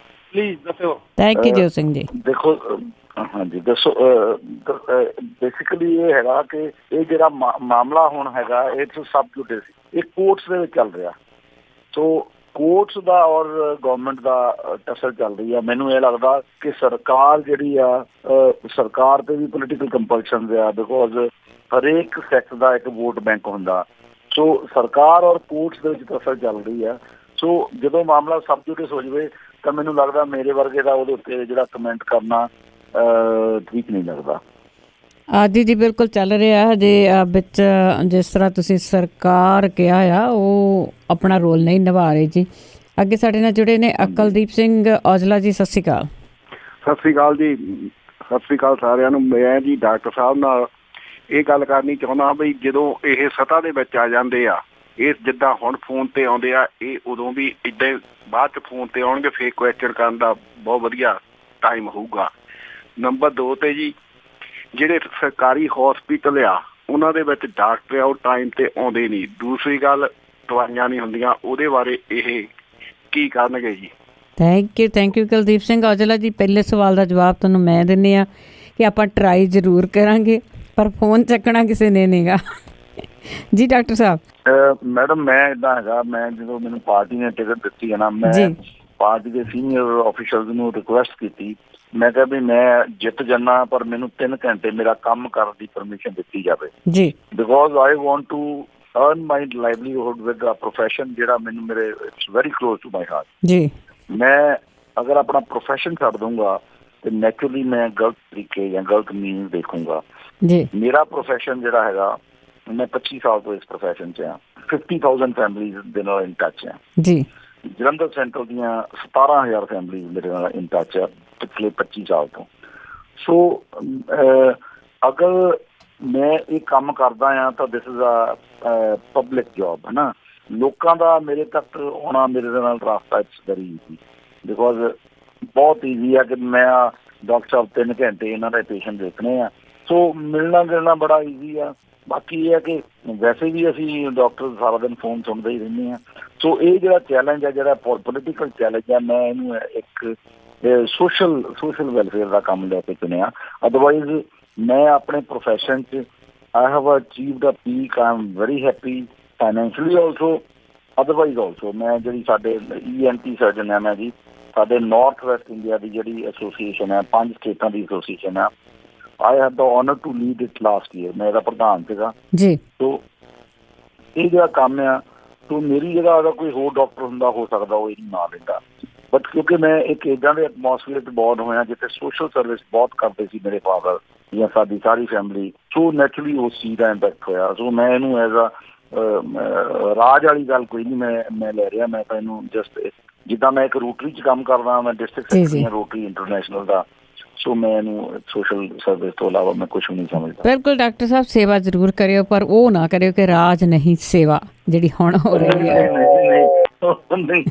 ਪਲੀਜ਼ ਦੱਸਿਓ। Thank you Jot Singh ji. ਦੇਖੋ, ਹਾਂਜੀ ਦੱਸੋ। ਬੇਸਿਕਲੀ ਇਹ ਹੈਗਾ ਕਿ ਇਹ ਜਿਹੜਾ ਮਾਮਲਾ ਹੁਣ ਹੈਗਾ ਇਹ ਸਬ ਜੁਡਿਸ, ਇਹ ਕੋਰਟਸ ਦੇ ਵਿੱਚ ਚੱਲ ਰਿਹਾ। ਸੋ ਕੋਰਟਸ ਦਾ ਔਰ ਗਵਰਨਮੈਂਟ ਦਾ ਟਸਲ ਚੱਲ ਰਹੀ ਆ। ਮੈਨੂੰ ਇਹ ਲੱਗਦਾ ਕਿ ਸਰਕਾਰ ਜਿਹੜੀ ਆ, ਸਰਕਾਰ ਤੇ ਵੀ ਪੋਲੀਟੀਕਲ ਕੰਪਲਸ਼ਨ ਆ, ਬਿਕੋਜ਼ ਹਰੇਕ ਸੈਕਟ ਦਾ ਇੱਕ ਵੋਟ ਬੈਂਕ ਹੁੰਦਾ। ਸੋ ਸਰਕਾਰ ਔਰ ਕੋਰਟਸ ਦੇ ਵਿੱਚ ਟਸਲ ਚੱਲ ਰਹੀ ਆ। ਸੋ ਜਦੋਂ ਮਾਮਲਾ ਸਬ ਜੁਡਿਸ ਹੋ ਜਾਵੇ ਤਾਂ ਮੈਨੂੰ ਲੱਗਦਾ ਮੇਰੇ ਵਰਗੇ ਦਾ ਉਹਦੇ ਉੱਤੇ ਜਿਹੜਾ ਕਮੈਂਟ ਕਰਨਾ ਠੀਕ ਨਹੀਂ ਲੱਗਦਾ। ਜੀ ਬਿਲਕੁਲ ਚੱਲ ਰਿਹਾ ਹਜੇ ਵਿੱਚ। ਜਿਸ ਤਰ੍ਹਾਂ ਤੁਸੀਂ ਸਰਕਾਰ ਕਿਹਾ ਆ, ਉਹ ਆਪਣਾ ਰੋਲ ਨਹੀਂ ਨਿਭਾ ਰਹੇ ਜੀ। ਅੱਗੇ ਸਾਡੇ ਨਾਲ ਜੁੜੇ ਨੇ ਅਕਲਦੀਪ ਸਿੰਘ ਔਜਲਾ ਜੀ। ਸਤਿ ਸ਼੍ਰੀ ਅਕਾਲ। ਸਤਿ ਸ਼੍ਰੀ ਅਕਾਲ ਜੀ। ਸਤਿ ਸ਼੍ਰੀ ਅਕਾਲ ਸਾਰਿਆਂ ਨੂੰ। ਮੈਂ ਜੀ ਡਾਕਟਰ ਸਾਹਿਬ ਨਾਲ ਇਹ ਗੱਲ ਕਰਨੀ ਚਾਹੁੰਦਾ ਵੀ ਜਦੋਂ ਇਹ ਸੱਤਾ ਦੇ ਵਿੱਚ ਆ ਜਾਂਦੇ ਆ, ਇਹ ਜਿੱਦਾਂ ਹੁਣ ਫੋਨ ਤੇ ਆਉਂਦੇ ਆ, ਇਹ ਉਦੋਂ ਵੀ ਇੱਦਾਂ ਬਾਅਦ 'ਚ ਫੋਨ ਤੇ ਆਉਣਗੇ। ਫੇਰ ਕੁਐਸਚਨ ਕਰਨ ਦਾ ਬਹੁਤ ਵਧੀਆ ਟਾਈਮ ਹੋਊਗਾ। ਨੰਬਰ 2 ਤੇ ਜੀ, ਜਿਹੜੇ ਸਰਕਾਰੀ ਹੌਸਪੀਟਲ ਆ ਉਹਨਾਂ ਦੇ ਵਿੱਚ ਡਾਕਟਰ ਆ ਉਹ ਟਾਈਮ ਤੇ ਆਉਂਦੇ ਨਹੀਂ। ਦੂਸਰੀ ਗੱਲ, ਦਵਾਈਆਂ ਨਹੀਂ ਹੁੰਦੀਆਂ। ਉਹਦੇ ਬਾਰੇ ਇਹ ਕੀ ਕਰਨਗੇ ਜੀ? ਥੈਂਕ ਯੂ ਕੁਲਦੀਪ ਸਿੰਘ ਔਜਲਾ ਜੀ। ਪਹਿਲੇ ਸਵਾਲ ਦਾ ਜਵਾਬ ਤੁਹਾਨੂੰ ਮੈਂ ਦਿੰਦੀ ਹਾਂ ਕਿ ਆਪਾਂ ਟਰਾਈ ਜ਼ਰੂਰ ਕਰਾਂਗੇ, ਪਰ ਫੋਨ ਚੱਕਣਾ ਕਿਸੇ ਨੇ ਨਹੀਂ ਗਾ ਜੀ। ਡਾਕਟਰ ਸਾਹਿਬ। ਮੈਡਮ, ਮੈਂ ਇੱਦਾਂ ਹੈਗਾ, ਮੈਂ ਜਦੋਂ ਮੈਨੂੰ ਪਾਰਟੀ ਨੇ ਟਿਕਟ ਦਿੱਤੀ ਹੈ ਨਾ, ਮੈਂ ਪਾਰਟੀ ਦੇ ਸੀਨੀਅਰ ਆਫੀਸ਼ਰਸ ਨੂੰ ਰਿਕੁਐਸਟ ਕੀਤੀ। ਮੈਂ ਕਿਹਾ ਵੀ ਮੈਂ ਜਿੱਤ ਜਾਣਾ, ਪਰ ਮੈਨੂੰ 3 ਘੰਟੇ ਮੇਰਾ ਕੰਮ ਕਰਨ ਦੀ ਪਰਮਿਸ਼ਨ ਦਿੱਤੀ ਜਾਵੇ ਜੀ, because I want to earn my livelihood with a profession ਜਿਹੜਾ ਮੈਨੂੰ ਮੇਰੇ it's very close to my heart ਜੀ। ਮੈਂ ਅਗਰ ਆਪਣਾ ਪ੍ਰੋਫੈਸ਼ਨ ਛੱਡ ਦੂੰਗਾ ਤੇ ਨੈਚੁਰਲੀ ਮੈਂ ਗਲਤ ਤਰੀਕੇ ਜਾਂ ਗਲਤ ਮੀਨਸ ਦੇਖੂੰਗਾ ਜੀ। ਮੇਰਾ ਪ੍ਰੋਫੈਸ਼ਨ ਜਿਹੜਾ ਹੈਗਾ, ਮੈਂ 25 ਸਾਲ ਤੋਂ ਇਸ ਪ੍ਰੋਫੈਸ਼ਨ 'ਚ ਹਾਂ। 50,000 ਫੈਮਲੀਜ਼ ਦੇ ਨਾਲ ਇਨ ਟੱਚ ਹੈ ਜੀ। ਜਲੰਧਰ ਸੈਂਟਰ ਦੀਆਂ 17,000 ਫੈਮਲੀਜ਼ ਮੇਰੇ ਨਾਲ ਇਨ ਟੱਚ ਹੈ ਪਿਛਲੇ 25 ਸਾਲ ਤੋਂ। ਸੋ ਅਗਰ ਮੈਂ ਇਹ ਕੰਮ ਕਰਦਾ ਹਾਂ ਤਾਂ this is a public job, ਹੈ ਨਾ। ਲੋਕਾਂ ਦਾ ਮੇਰੇ ਤੱਕ ਆਉਣਾ ਮੇਰੇ ਦੇ ਨਾਲ ਰਾਸਤਾ ਇਟਸ ਵੈਰੀ ਈਜ਼ੀ, ਬਿਕੋਜ਼ ਬਹੁਤ ਈਜ਼ੀ ਆ ਕਿ ਮੈਂ ਡਾਕਟਰ ਸਾਹਿਬ 3 ਘੰਟੇ ਇਹਨਾਂ ਦੇ ਪੇਸ਼ੈਂਟ ਦੇਖਣੇ ਆ, ਸੋ ਮਿਲਣਾ ਗਿਲਣਾ ਬੜਾ ਈਜ਼ੀ ਆ। ਬਾਕੀ ਇਹ ਹੈ ਕਿ ਵੈਸੇ ਵੀ ਅਸੀਂ ਡਾਕਟਰ ਸਾਰਾ ਦਿਨ ਫੋਨ ਸੁਣਦੇ ਹੀ ਰਹਿੰਦੇ ਹਾਂ। ਸੋ ਇਹ ਜਿਹੜਾ ਚੈਲੰਜ ਹੈ, ਜਿਹੜਾ ਪੋਲੀਟੀਕਲ ਚੈਲੰਜ ਹੈ, ਮੈਂ ਇਹਨੂੰ ਇੱਕ ਸੋਸ਼ਲ ਵੈਲਫੇਅਰ ਦਾ ਕੰਮ ਲੈ ਕੇ ਚੁਣਿਆ। ਅਦਰਵਾਈਜ਼ ਮੈਂ ਆਪਣੇ ਪ੍ਰੋਫੈਸ਼ਨ 'ਚ I have achieved a peak, I am very happy financially also, otherwise also. ਮੈਂ ਜਿਹੜੀ ਸਾਡੇ ENT ਸਰਜਨ ਹੈ, ਮੈਂ ਜੀ ਸਾਡੇ ਨਾਰਥ ਵੈਸਟ ਇੰਡੀਆ ਦੀ ਜਿਹੜੀ ਐਸੋਸੀਏਸ਼ਨ ਹੈ, 5 ਸਟੇਟਾਂ ਦੀ ਐਸੋਸੀਏਸ਼ਨ ਹੈ, I have the honour to lead it last year, ਮੈਂ ਇਹਦਾ ਪ੍ਰਧਾਨ ਸੀਗਾ ਜੀ। ਸੋ ਇਹ ਜਿਹੜਾ ਕੰਮ ਆ, ਸੋ ਮੇਰੀ ਜਗ੍ਹਾ ਅਗਰ ਕੋਈ ਹੋਰ ਡਾਕਟਰ ਹੁੰਦਾ ਹੋ ਸਕਦਾ ਉਹ ਇਹਨੂੰ ਨਾ ਲੈਂਦਾ, ਬਟ ਕਿਉਂਕਿ ਮੈਂ ਇੱਕ ਇੱਦਾਂ ਦੇ ਐਟਮੋਸਫੀਅਰ 'ਚ ਬੋਰਨ ਹੋਇਆ ਜਿੱਥੇ ਸੋਸ਼ਲ ਸਰਵਿਸ ਬਹੁਤ ਕਰਦੇ ਸੀ ਮੇਰੇ ਫਾਦਰ ਜਾਂ ਸਾਡੀ ਸਾਰੀ ਫੈਮਿਲੀ, ਸੋ ਨੈਚੁਰਲੀ ਉਸ ਚੀਜ਼ ਦਾ ਇੰਪੈਕਟ ਹੋਇਆ। ਸੋ ਮੈਂ ਇਹਨੂੰ ਐਜ਼ ਅ ਰਾਜ ਵਾਲੀ ਗੱਲ ਕੋਈ ਨਹੀਂ ਮੈਂ ਲੈ ਰਿਹਾ, ਮੈਂ ਤਾਂ ਇਹਨੂੰ ਜਸਟ ਜਿੱਦਾਂ ਮੈਂ ਇੱਕ ਰੋਟਰੀ 'ਚ ਕੰਮ ਕਰਦਾ, ਮੈਂ ਡਿਸਟ੍ਰਿਕਟ ਸੈਕਟਰੀ ਹਾਂ ਰੋਟਰੀ ਇੰਟਰਨੈਸ਼ਨਲ ਦਾ, ਸੋ ਮੈਂ ਇਹਨੂੰ ਸੋਸ਼ਲ ਸਰਵਿਸ ਤੋਂ ਇਲਾਵਾ ਮੈਂ ਕੁਛ ਨਹੀਂ ਸਮਝਦਾ। ਬਿਲਕੁਲ ਡਾਕਟਰ ਸਾਹਿਬ, ਸੇਵਾ ਜ਼ਰੂਰ ਕਰਿਓ, ਪਰ ਉਹ ਨਾ ਕਰਿਓ ਕਿ ਰਾਜ ਨਹੀਂ ਸੇਵਾ ਜਿਹੜੀ ਹੁਣ ਹੋ ਰਹੀ ਹੈ। ਨਹੀਂ,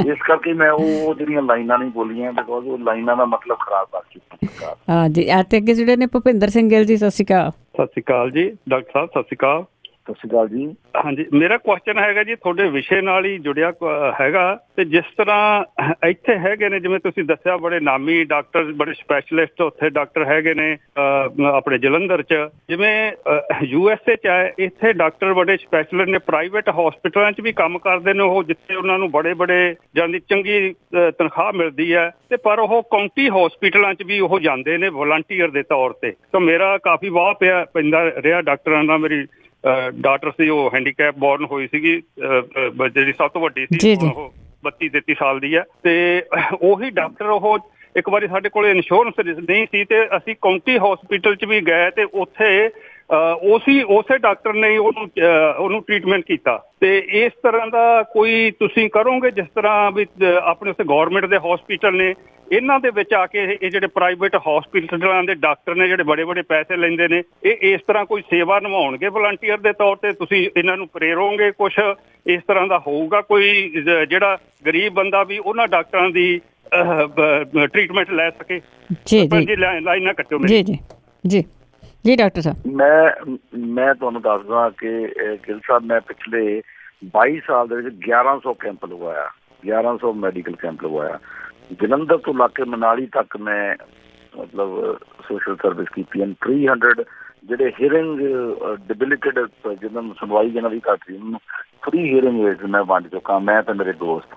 ਇਸ ਕਰਕੇ ਮੈਂ ਉਹ ਜਿਹੜੀਆਂ ਲਾਈਨਾਂ ਨਹੀਂ ਬੋਲੀਆਂ, ਬਿਕੋਜ਼ ਉਹ ਲਾਈਨਾਂ ਦਾ ਮਤਲਬ ਖਰਾਬ ਕਰ ਚੁੱਕਾ। ਹਾਂ ਜੀ, ਅਤੇ ਅੱਗੇ ਜਿਹੜੇ ਨੇ ਭੁਪਿੰਦਰ ਸਿੰਘ ਗਿੱਲ ਜੀ, ਸਤਿ ਸ਼੍ਰੀ ਅਕਾਲ। ਸਤਿ ਸ਼੍ਰੀ ਅਕਾਲ ਜੀ ਡਾਕਟਰ ਸਾਹਿਬ, ਸਤਿ ਸ਼੍ਰੀ ਅਕਾਲ। ਸਤਿ ਸ਼੍ਰੀ ਅਕਾਲ ਜੀ। ਹਾਂਜੀ, ਮੇਰਾ ਕੁਐਸਚਨ ਹੈਗਾ ਜੀ ਤੁਹਾਡੇ ਵਿਸ਼ੇ ਨਾਲ ਹੀ ਜੁੜਿਆ ਹੈਗਾ, ਤੇ ਜਿਸ ਤਰ੍ਹਾਂ ਇੱਥੇ ਹੈਗੇ ਨੇ ਜਿਵੇਂ ਤੁਸੀਂ ਦੱਸਿਆ ਬੜੇ ਨਾਮੀ ਡਾਕਟਰ, ਬੜੇ ਸਪੈਸ਼ਲਿਸਟ ਉੱਥੇ ਡਾਕਟਰ ਹੈਗੇ ਨੇ ਆਪਣੇ ਜਲੰਧਰ 'ਚ, ਜਿਵੇਂ USA 'ਚ ਹੈ, ਇੱਥੇ ਡਾਕਟਰ ਬੜੇ ਸਪੈਸ਼ਲਿਸਟ ਨੇ, ਪ੍ਰਾਈਵੇਟ ਹਸਪੀਟਲਾਂ 'ਚ ਵੀ ਕੰਮ ਕਰਦੇ ਨੇ ਉਹ, ਜਿੱਥੇ ਉਹਨਾਂ ਨੂੰ ਬੜੇ ਜਾਂਦੀ ਚੰਗੀ ਤਨਖਾਹ ਮਿਲਦੀ ਹੈ, ਤੇ ਪਰ ਉਹ ਕਾਉਂਟੀ ਹਸਪੀਟਲਾਂ 'ਚ ਵੀ ਉਹ ਜਾਂਦੇ ਨੇ ਵਲੰਟੀਅਰ ਦੇ ਤੌਰ ਤੇ। ਤਾਂ ਮੇਰਾ ਕਾਫੀ ਵਾਹ ਪੈਂਦਾ ਰਿਹਾ ਡਾਕਟਰਾਂ ਦਾ। ਮੇਰੀ ਡਾਕਟਰ ਸੀ, ਉਹ ਹੈਂਡੀਕੈਪ ਬੋਰਨ ਹੋਈ ਸੀਗੀ, ਜਿਹੜੀ ਸਭ ਤੋਂ ਵੱਡੀ ਸੀ, ਉਹ 32-33 ਸਾਲ ਦੀ ਹੈ, ਤੇ ਉਹੀ ਡਾਕਟਰ ਉਹ ਇੱਕ ਵਾਰੀ ਸਾਡੇ ਕੋਲ ਇੰਸ਼ੋਰੈਂਸ ਨਹੀਂ ਸੀ ਤੇ ਅਸੀਂ ਕਾਉਂਟੀ ਹਸਪੀਟਲ 'ਚ ਵੀ ਗਏ, ਤੇ ਉੱਥੇ ਉਸੇ ਡਾਕਟਰ ਨੇ ਉਹਨੂੰ ਟ੍ਰੀਟਮੈਂਟ ਕੀਤਾ। ਤੇ ਇਸ ਤਰ੍ਹਾਂ ਦਾ ਕੋਈ ਤੁਸੀਂ ਕਰੋਗੇ, ਜਿਸ ਤਰ੍ਹਾਂ ਵੀ ਆਪਣੇ ਉੱਥੇ ਗੌਰਮੈਂਟ ਦੇ ਹਸਪੀਟਲ ਨੇ, ਇਹਨਾਂ ਦੇ ਵਿੱਚ ਆ ਕੇ ਇਹ ਜਿਹੜੇ ਪ੍ਰਾਈਵੇਟ ਹਸਪੀਟਲਾਂ ਦੇ ਡਾਕਟਰ ਨੇ ਜਿਹੜੇ ਬੜੇ ਪੈਸੇ ਲੈਂਦੇ ਨੇ, ਇਹ ਇਸ ਤਰ੍ਹਾਂ ਕੋਈ ਸੇਵਾ ਨਿਭਾਉਣਗੇ ਵਲੰਟੀਅਰ ਦੇ ਤੌਰ ਤੇ? ਤੁਸੀਂ ਇਹਨਾਂ ਨੂੰ ਪ੍ਰੇਰੋਗੇ? ਕੁਛ ਇਸ ਤਰ੍ਹਾਂ ਦਾ ਹੋਊਗਾ ਕੋਈ ਜਿਹੜਾ ਗਰੀਬ ਬੰਦਾ ਵੀ ਉਹਨਾਂ ਡਾਕਟਰਾਂ ਦੀ ਟ੍ਰੀਟਮੈਂਟ ਲੈ ਸਕੇ? ਜੀ ਲਾਈਨ ਨਾ ਕੱਟੋ ਮੇਰੀ। ਜੀ ਡਾਕਟਰ ਸਾਹਿਬ, ਮੈਂ ਤੁਹਾਨੂੰ ਦੱਸਦਾ ਕਿ ਗਿੱਲ ਸਾਹਿਬ, ਮੈਂ ਪਿਛਲੇ 22 ਸਾਲ ਦੇ ਵਿੱਚ 1100 ਕੈਂਪ ਲਗਵਾਇਆ, 1100 ਮੈਡੀਕਲ ਕੈਂਪ ਲਗਵਾਇਆ। ਜਲੰਧਰ ਤੋਂ ਲਾ ਕੇ ਮਨਾਲੀ ਤੱਕ ਮੈਂ ਮਤਲਬ ਸੋਸ਼ਲ ਸਰਵਿਸ ਕੀਤੀ। 300 ਜਿਹੜੇ ਹੀਅਰਿੰਗ ਡਿਬਿਲਿਟਡ, ਜਿਹਨਾਂ ਨੂੰ ਸੁਣਵਾਈ ਜਿਹਨਾਂ ਦੀ ਘੱਟ ਸੀ, ਉਹਨੂੰ ਫ੍ਰੀ ਹੀਅਰਿੰਗ ਏਡਸ ਮੈਂ ਵੰਡ ਚੁੱਕਾ, ਮੈਂ ਤੇ ਮੇਰੇ ਦੋਸਤ।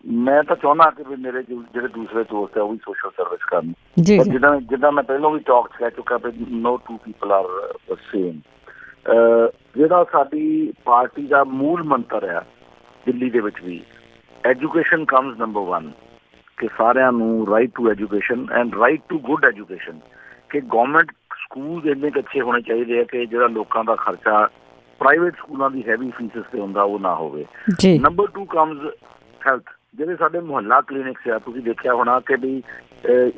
ਮੈਂ ਤਾਂ ਚਾਹੁੰਦਾ ਕਿ ਵੀ ਮੇਰੇ ਜਿਹੜੇ ਦੂਸਰੇ ਦੋਸਤ ਹੈ ਉਹ ਵੀ ਸੋਸ਼ਲ ਸਰਵਿਸ ਕਰਨ। ਜਿੱਦਾਂ ਮੈਂ ਪਹਿਲਾਂ ਵੀ ਟਾਕ 'ਚ ਕਹਿ ਚੁੱਕਾ ਵੀ ਨੋ ਟੂ ਪੀਪਲ ਆਰ ਸੇਮ। ਜਿਹੜਾ ਸਾਡੀ ਪਾਰਟੀ ਦਾ ਮੂਲ ਮੰਤਰ ਆ ਦਿੱਲੀ ਦੇ ਵਿੱਚ ਵੀ, ਐਜੂਕੇਸ਼ਨ ਕਮਸ ਨੰਬਰ 1, ਕਿ ਸਾਰਿਆਂ ਨੂੰ right to education and right to good education, ਕਿ ਗੌਰਮੈਂਟ ਸਕੂਲ ਇੰਨੇ ਕੁ ਅੱਛੇ ਹੋਣੇ ਚਾਹੀਦੇ ਆ ਕਿ ਜਿਹੜਾ ਲੋਕਾਂ ਦਾ ਖਰਚਾ ਪ੍ਰਾਈਵੇਟ ਸਕੂਲਾਂ ਦੀ ਹੈਵੀ ਫੀਸਿਸ ਤੇ ਹੁੰਦਾ ਉਹ ਨਾ ਹੋਵੇ। Number 2 comes health. ਜਿਹੜੇ ਸਾਡੇ ਮੁਹੱਲਾ ਕਲੀਨਿਕਸ ਆ, ਤੁਸੀਂ ਦੇਖਿਆ ਹੋਣਾ ਕਿ ਵੀ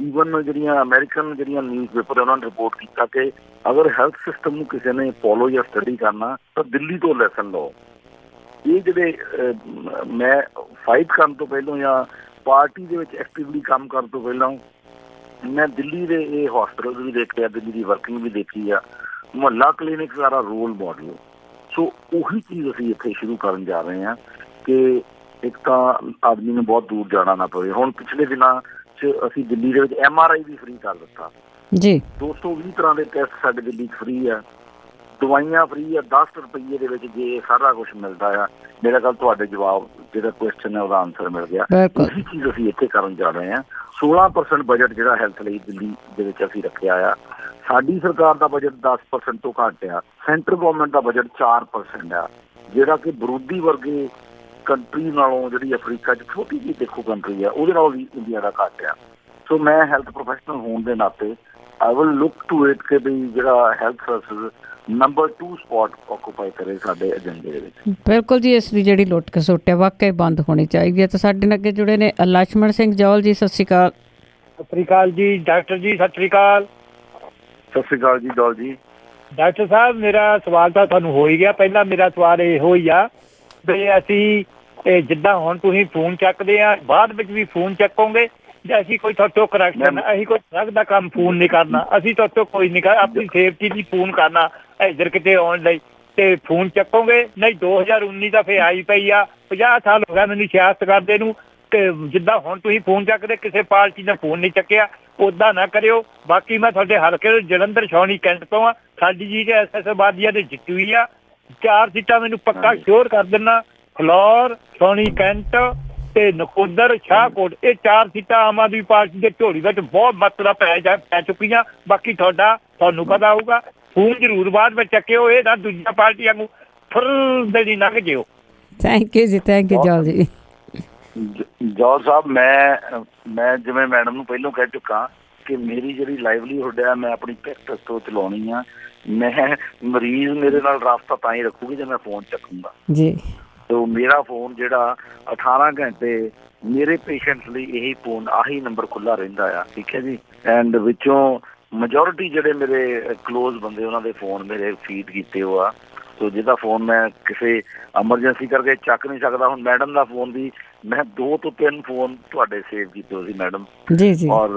ਈਵਨ ਜਿਹੜੀਆਂ ਅਮਰੀਕਨ ਜਿਹੜੀਆਂ ਨਿਊਜ਼ ਪੇਪਰ ਉਹਨਾਂ ਨੇ ਰਿਪੋਰਟ ਕੀਤਾ ਕਿ ਅਗਰ ਹੈਲਥ ਸਿਸਟਮ ਨੂੰ ਕਿਸੇ ਨੇ ਫੋਲੋ ਜਾਂ ਸਟੱਡੀ ਕਰਨਾ ਤਾਂ ਦਿੱਲੀ ਤੋਂ ਲੈਸਨ ਲਓ। ਇਹ ਜਿਹੜੇ ਮੈਂ ਫਾਈਟ ਕਰਨ ਤੋਂ ਪਹਿਲਾਂ ਜਾਂ ਪਾਰਟੀ ਦੇ ਵਿੱਚ ਐਕਟਿਵਲੀ ਕੰਮ ਕਰਨ ਤੋਂ ਪਹਿਲਾਂ ਮੈਂ ਦਿੱਲੀ ਦੇ ਇਹ ਹਸਪੀਟਲ ਵੀ ਦੇਖਿਆ, ਦਿੱਲੀ ਦੀ ਵਰਕਿੰਗ ਵੀ ਦੇਖੀ ਆ, ਮੁਹੱਲਾ ਕਲੀਨਿਕ ਸਾਰਾ ਰੋਲ ਮਾਡਲ। ਸੋ ਉਹੀ ਚੀਜ਼ ਅਸੀਂ ਇੱਥੇ ਸ਼ੁਰੂ ਕਰਨ ਜਾ ਰਹੇ ਹਾਂ ਕਿ ਇੱਕ ਤਾਂ ਆਦਮੀ ਨੂੰ ਬਹੁਤ ਦੂਰ ਜਾਣਾ ਨਾ ਪਵੇ। ਹੁਣ ਪਿਛਲੇ ਦਿਨਾਂ 'ਚ ਅਸੀਂ ਦਿੱਲੀ ਦੇ ਵਿੱਚ MRI ਵੀ ਫ੍ਰੀ ਕਰ ਦਿੱਤਾ ਜੀ। 220 ਤਰ੍ਹਾਂ ਦੇ ਟੈਸਟ ਸਾਡੇ ਦਿੱਲੀ 'ਚ ਫ੍ਰੀ ਆ, ਦਵਾਈਆਂ ਫ੍ਰੀ ਆ, 10 ਰੁਪਈਏ ਦੇ ਵਿੱਚ ਜੇ ਸਾਰਾ ਕੁਛ ਮਿਲਦਾ ਆ। ਮੇਰਾ ਕੱਲ ਤੁਹਾਡੇ ਜਵਾਬ ਜਿਹੜਾ ਕੁਐਸਚਨ ਹੈ ਉਹਦਾ ਆਨਸਰ ਮਿਲ ਗਿਆ। ਇਸੀ ਚੀਜ਼ ਅਸੀਂ ਇੱਥੇ ਕਰਨ ਜਾ ਰਹੇ ਹਾਂ। 16% ਬਜਟ ਜਿਹੜਾ ਹੈਲਥ ਲਈ ਦਿੱਲੀ ਦੇ ਵਿੱਚ ਅਸੀਂ ਰੱਖਿਆ ਆ। ਸਾਡੀ ਸਰਕਾਰ ਦਾ ਬਜਟ 10% ਤੋਂ ਘੱਟ ਆ। ਸੈਂਟਰ ਗੌਰਮੈਂਟ ਦਾ ਬਜਟ 4% ਆ, ਜਿਹੜਾ ਕਿ ਵਿਰੋਧੀ ਵਰਗੇ ਕੰਟਰੀ ਨਾਲੋਂ, ਜਿਹੜੀ ਅਫਰੀਕਾ 'ਚ ਛੋਟੀ ਜਿਹੀ ਦੇਖੋ ਕੰਟਰੀ ਆ, ਉਹਦੇ ਨਾਲੋਂ ਵੀ ਇੰਡੀਆ ਦਾ ਘੱਟ ਆ। ਸੋ ਮੈਂ ਹੈਲਥ ਪ੍ਰੋਫੈਸ਼ਨਲ ਹੋਣ ਦੇ ਨਾਤੇ I will look to it ਕਿ ਵੀ ਜਿਹੜਾ health service number 2 spot occupy ਕਰੇ ਸਾਡੇ ਏਜੰਡੇ ਦੇ ਵਿੱਚ। ਬਿਲਕੁਲ ਜੀ, ਇਸ ਦੀ ਜਿਹੜੀ ਲੁੱਟ ਖਸੁੱਟ ਹੈ ਵਾਕਈ ਬੰਦ ਹੋਣੀ ਚਾਹੀਦੀ ਹੈ। ਤਾਂ ਸਾਡੇ ਨਾਲ ਅੱਗੇ ਜੁੜੇ ਨੇ ਲਛਮਣ ਸਿੰਘ ਜੌਲ ਜੀ, ਸਤਿ ਸ਼੍ਰੀ ਅਕਾਲ। ਸਤਿ ਸ਼੍ਰੀ ਅਕਾਲ ਜੀ ਡਾਕਟਰ ਜੀ, ਸਤਿ ਸ਼੍ਰੀ ਅਕਾਲ। ਸਤਿ ਸ਼੍ਰੀ ਅਕਾਲ ਜੀ ਜੌਲ ਜੀ। ਡਾਕਟਰ ਸਾਹਿਬ ਮੇਰਾ ਸਵਾਲ ਤਾਂ ਤੁਹਾਨੂੰ ਹੋ ਹੀ ਗਿਆ। ਪਹਿਲਾਂ ਮੇਰਾ ਸਵਾਲ ਇਹੋ ਹੀ ਆ ਵੀ ਅਸੀਂ ਜਿੱਦਾਂ ਹੁਣ ਤੁਸੀਂ ਫੋਨ ਚੱਕਦੇ ਆ, ਬਾਅਦ ਵਿੱਚ ਵੀ ਫੋਨ ਚੱਕੋਗੇ ਜਾਂ ਅਸੀਂ ਕੋਈ ਤੁਹਾਡੇ ਤੋਂ ਕਰੈਕਸ਼ਨ, ਅਸੀਂ ਕੋਈ ਡਰੱਗ ਦਾ ਕੰਮ ਫੋਨ ਨਹੀਂ ਕਰਨਾ, ਅਸੀਂ ਤੁਹਾਡੇ ਤੋਂ ਕੋਈ ਨਹੀਂ ਕਰ, ਆਪਣੀ ਸੇਫਟੀ ਲਈ ਫੋਨ ਕਰਨਾ ਇੱਧਰ ਕਿਤੇ ਆਉਣ ਲਈ, ਤੇ ਫੋਨ ਚੱਕੋਗੇ। ਨਹੀਂ 2019 ਤਾਂ ਫਿਰ ਆਈ ਪਈ ਆ, 50 ਸਾਲ ਹੋ ਗਿਆ ਮੈਨੂੰ ਸਿਆਸਤ ਕਰਦੇ ਨੂੰ। ਤੇ ਜਿੱਦਾਂ ਹੁਣ ਤੁਸੀਂ ਫੋਨ ਚੱਕਦੇ, ਕਿਸੇ ਪਾਰਟੀ ਨੇ ਫੋਨ ਨਹੀਂ ਚੱਕਿਆ, ਉੱਦਾਂ ਨਾ ਕਰਿਓ। ਬਾਕੀ ਮੈਂ ਤੁਹਾਡੇ ਹਲਕੇ ਜਲੰਧਰ ਛਾਉਣੀ ਕੈਂਟ ਤੋਂ ਆ, ਸਾਡੀ ਜੀ ਦੇ SS ਆਬਾਦੀਆਂ ਦੇ ਜਿੱਤੀ ਹੋਈ ਆ। 4 ਸੀਟਾਂ ਮੈਨੂੰ ਪੱਕਾ ਸ਼ੋਰ ਕਰ ਦਿੰਦਾ, ਫਲੋਰ, ਛਾਉਣੀ ਕੈਂਟ ਤੇ ਨਕੋਦਰ, ਸ਼ਾਹਕੋਟ, ਇਹ 4 ਸੀਟਾਂ ਆਮ ਆਦਮੀ ਪਾਰਟੀ ਦੇ ਝੋਲੀ ਵਿੱਚ ਬਹੁਤ ਮਾਤਰਾ ਪੈ ਚੁੱਕੀਆਂ। ਬਾਕੀ ਤੁਹਾਨੂੰ ਪਤਾ ਹੋਊਗਾ। ਫੋਨ ਜ਼ਰੂਰ ਬਾਅਦ ਵਿੱਚ ਚੱਕਿਓ, ਇਹ ਨਾ ਦੂਜੀਆਂ ਪਾਰਟੀਆਂ ਨੂੰ ਫੁੱਲ ਦੀ ਲੰਘ ਜਿਓ। ਥੈਂਕ ਯੂ ਜੀ, ਥੈਂਕ ਯੂ ਜੌਲ ਜੀ। ਜੌਲ ਸਾਹਿਬ, ਮੈਂ ਜਿਵੇਂ ਮੈਡਮ ਨੂੰ ਪਹਿਲਾਂ ਕਹਿ ਚੁੱਕਾ ਕਿ ਮੇਰੀ ਜਿਹੜੀ ਲਾਈਵਲੀਹੁੱਡ ਆ ਮੈਂ ਆਪਣੀ ਪ੍ਰੈਕਟਿਸ ਤੋਂ ਚਲਾਉਣੀ ਆ। ਮੈਂ ਮਰੀਜ਼ ਮੇਰੇ ਨਾਲ ਰਾਬਤਾ ਤਾਂ ਹੀ ਰੱਖੂਗੀ ਜੇ ਮੈਂ ਫੋਨ ਚੱਕੂੰਗਾ ਜੀ। ਤੋ ਮੇਰਾ ਫੋਨ ਜਿਹੜਾ 18 ਘੰਟੇ ਮੇਰੇ ਪੇਸ਼ੈਂਟਸ ਲਈ ਇਹੀ ਫੋਨ, ਆਹੀ ਨੰਬਰ ਖੁੱਲ੍ਹਾ ਰਹਿੰਦਾ ਆ, ਠੀਕ ਹੈ ਜੀ। ਐਂਡ ਵਿੱਚੋਂ ਮੈਜੋਰਿਟੀ ਜਿਹੜੇ ਮੇਰੇ ਕਲੋਜ਼ ਬੰਦੇ ਉਹਨਾਂ ਦੇ ਫੋਨ ਮੇਰੇ ਫੀਡ ਕੀਤੇ ਹੋ ਆ। ਸੋ ਜਿਹਦਾ ਫੋਨ ਮੈਂ ਕਿਸੇ ਐਮਰਜੈਂਸੀ ਕਰਕੇ ਚੱਕ ਨਹੀਂ ਸਕਦਾ, ਹੁਣ ਮੈਡਮ ਦਾ ਫੋਨ ਵੀ ਮੈਂ 2 ਤੋਂ 3 ਫੋਨ ਤੁਹਾਡੇ ਸੇਵ ਕੀਤੇ ਹੋ ਸੀ ਮੈਡਮ ਜੀ ਜੀ। ਔਰ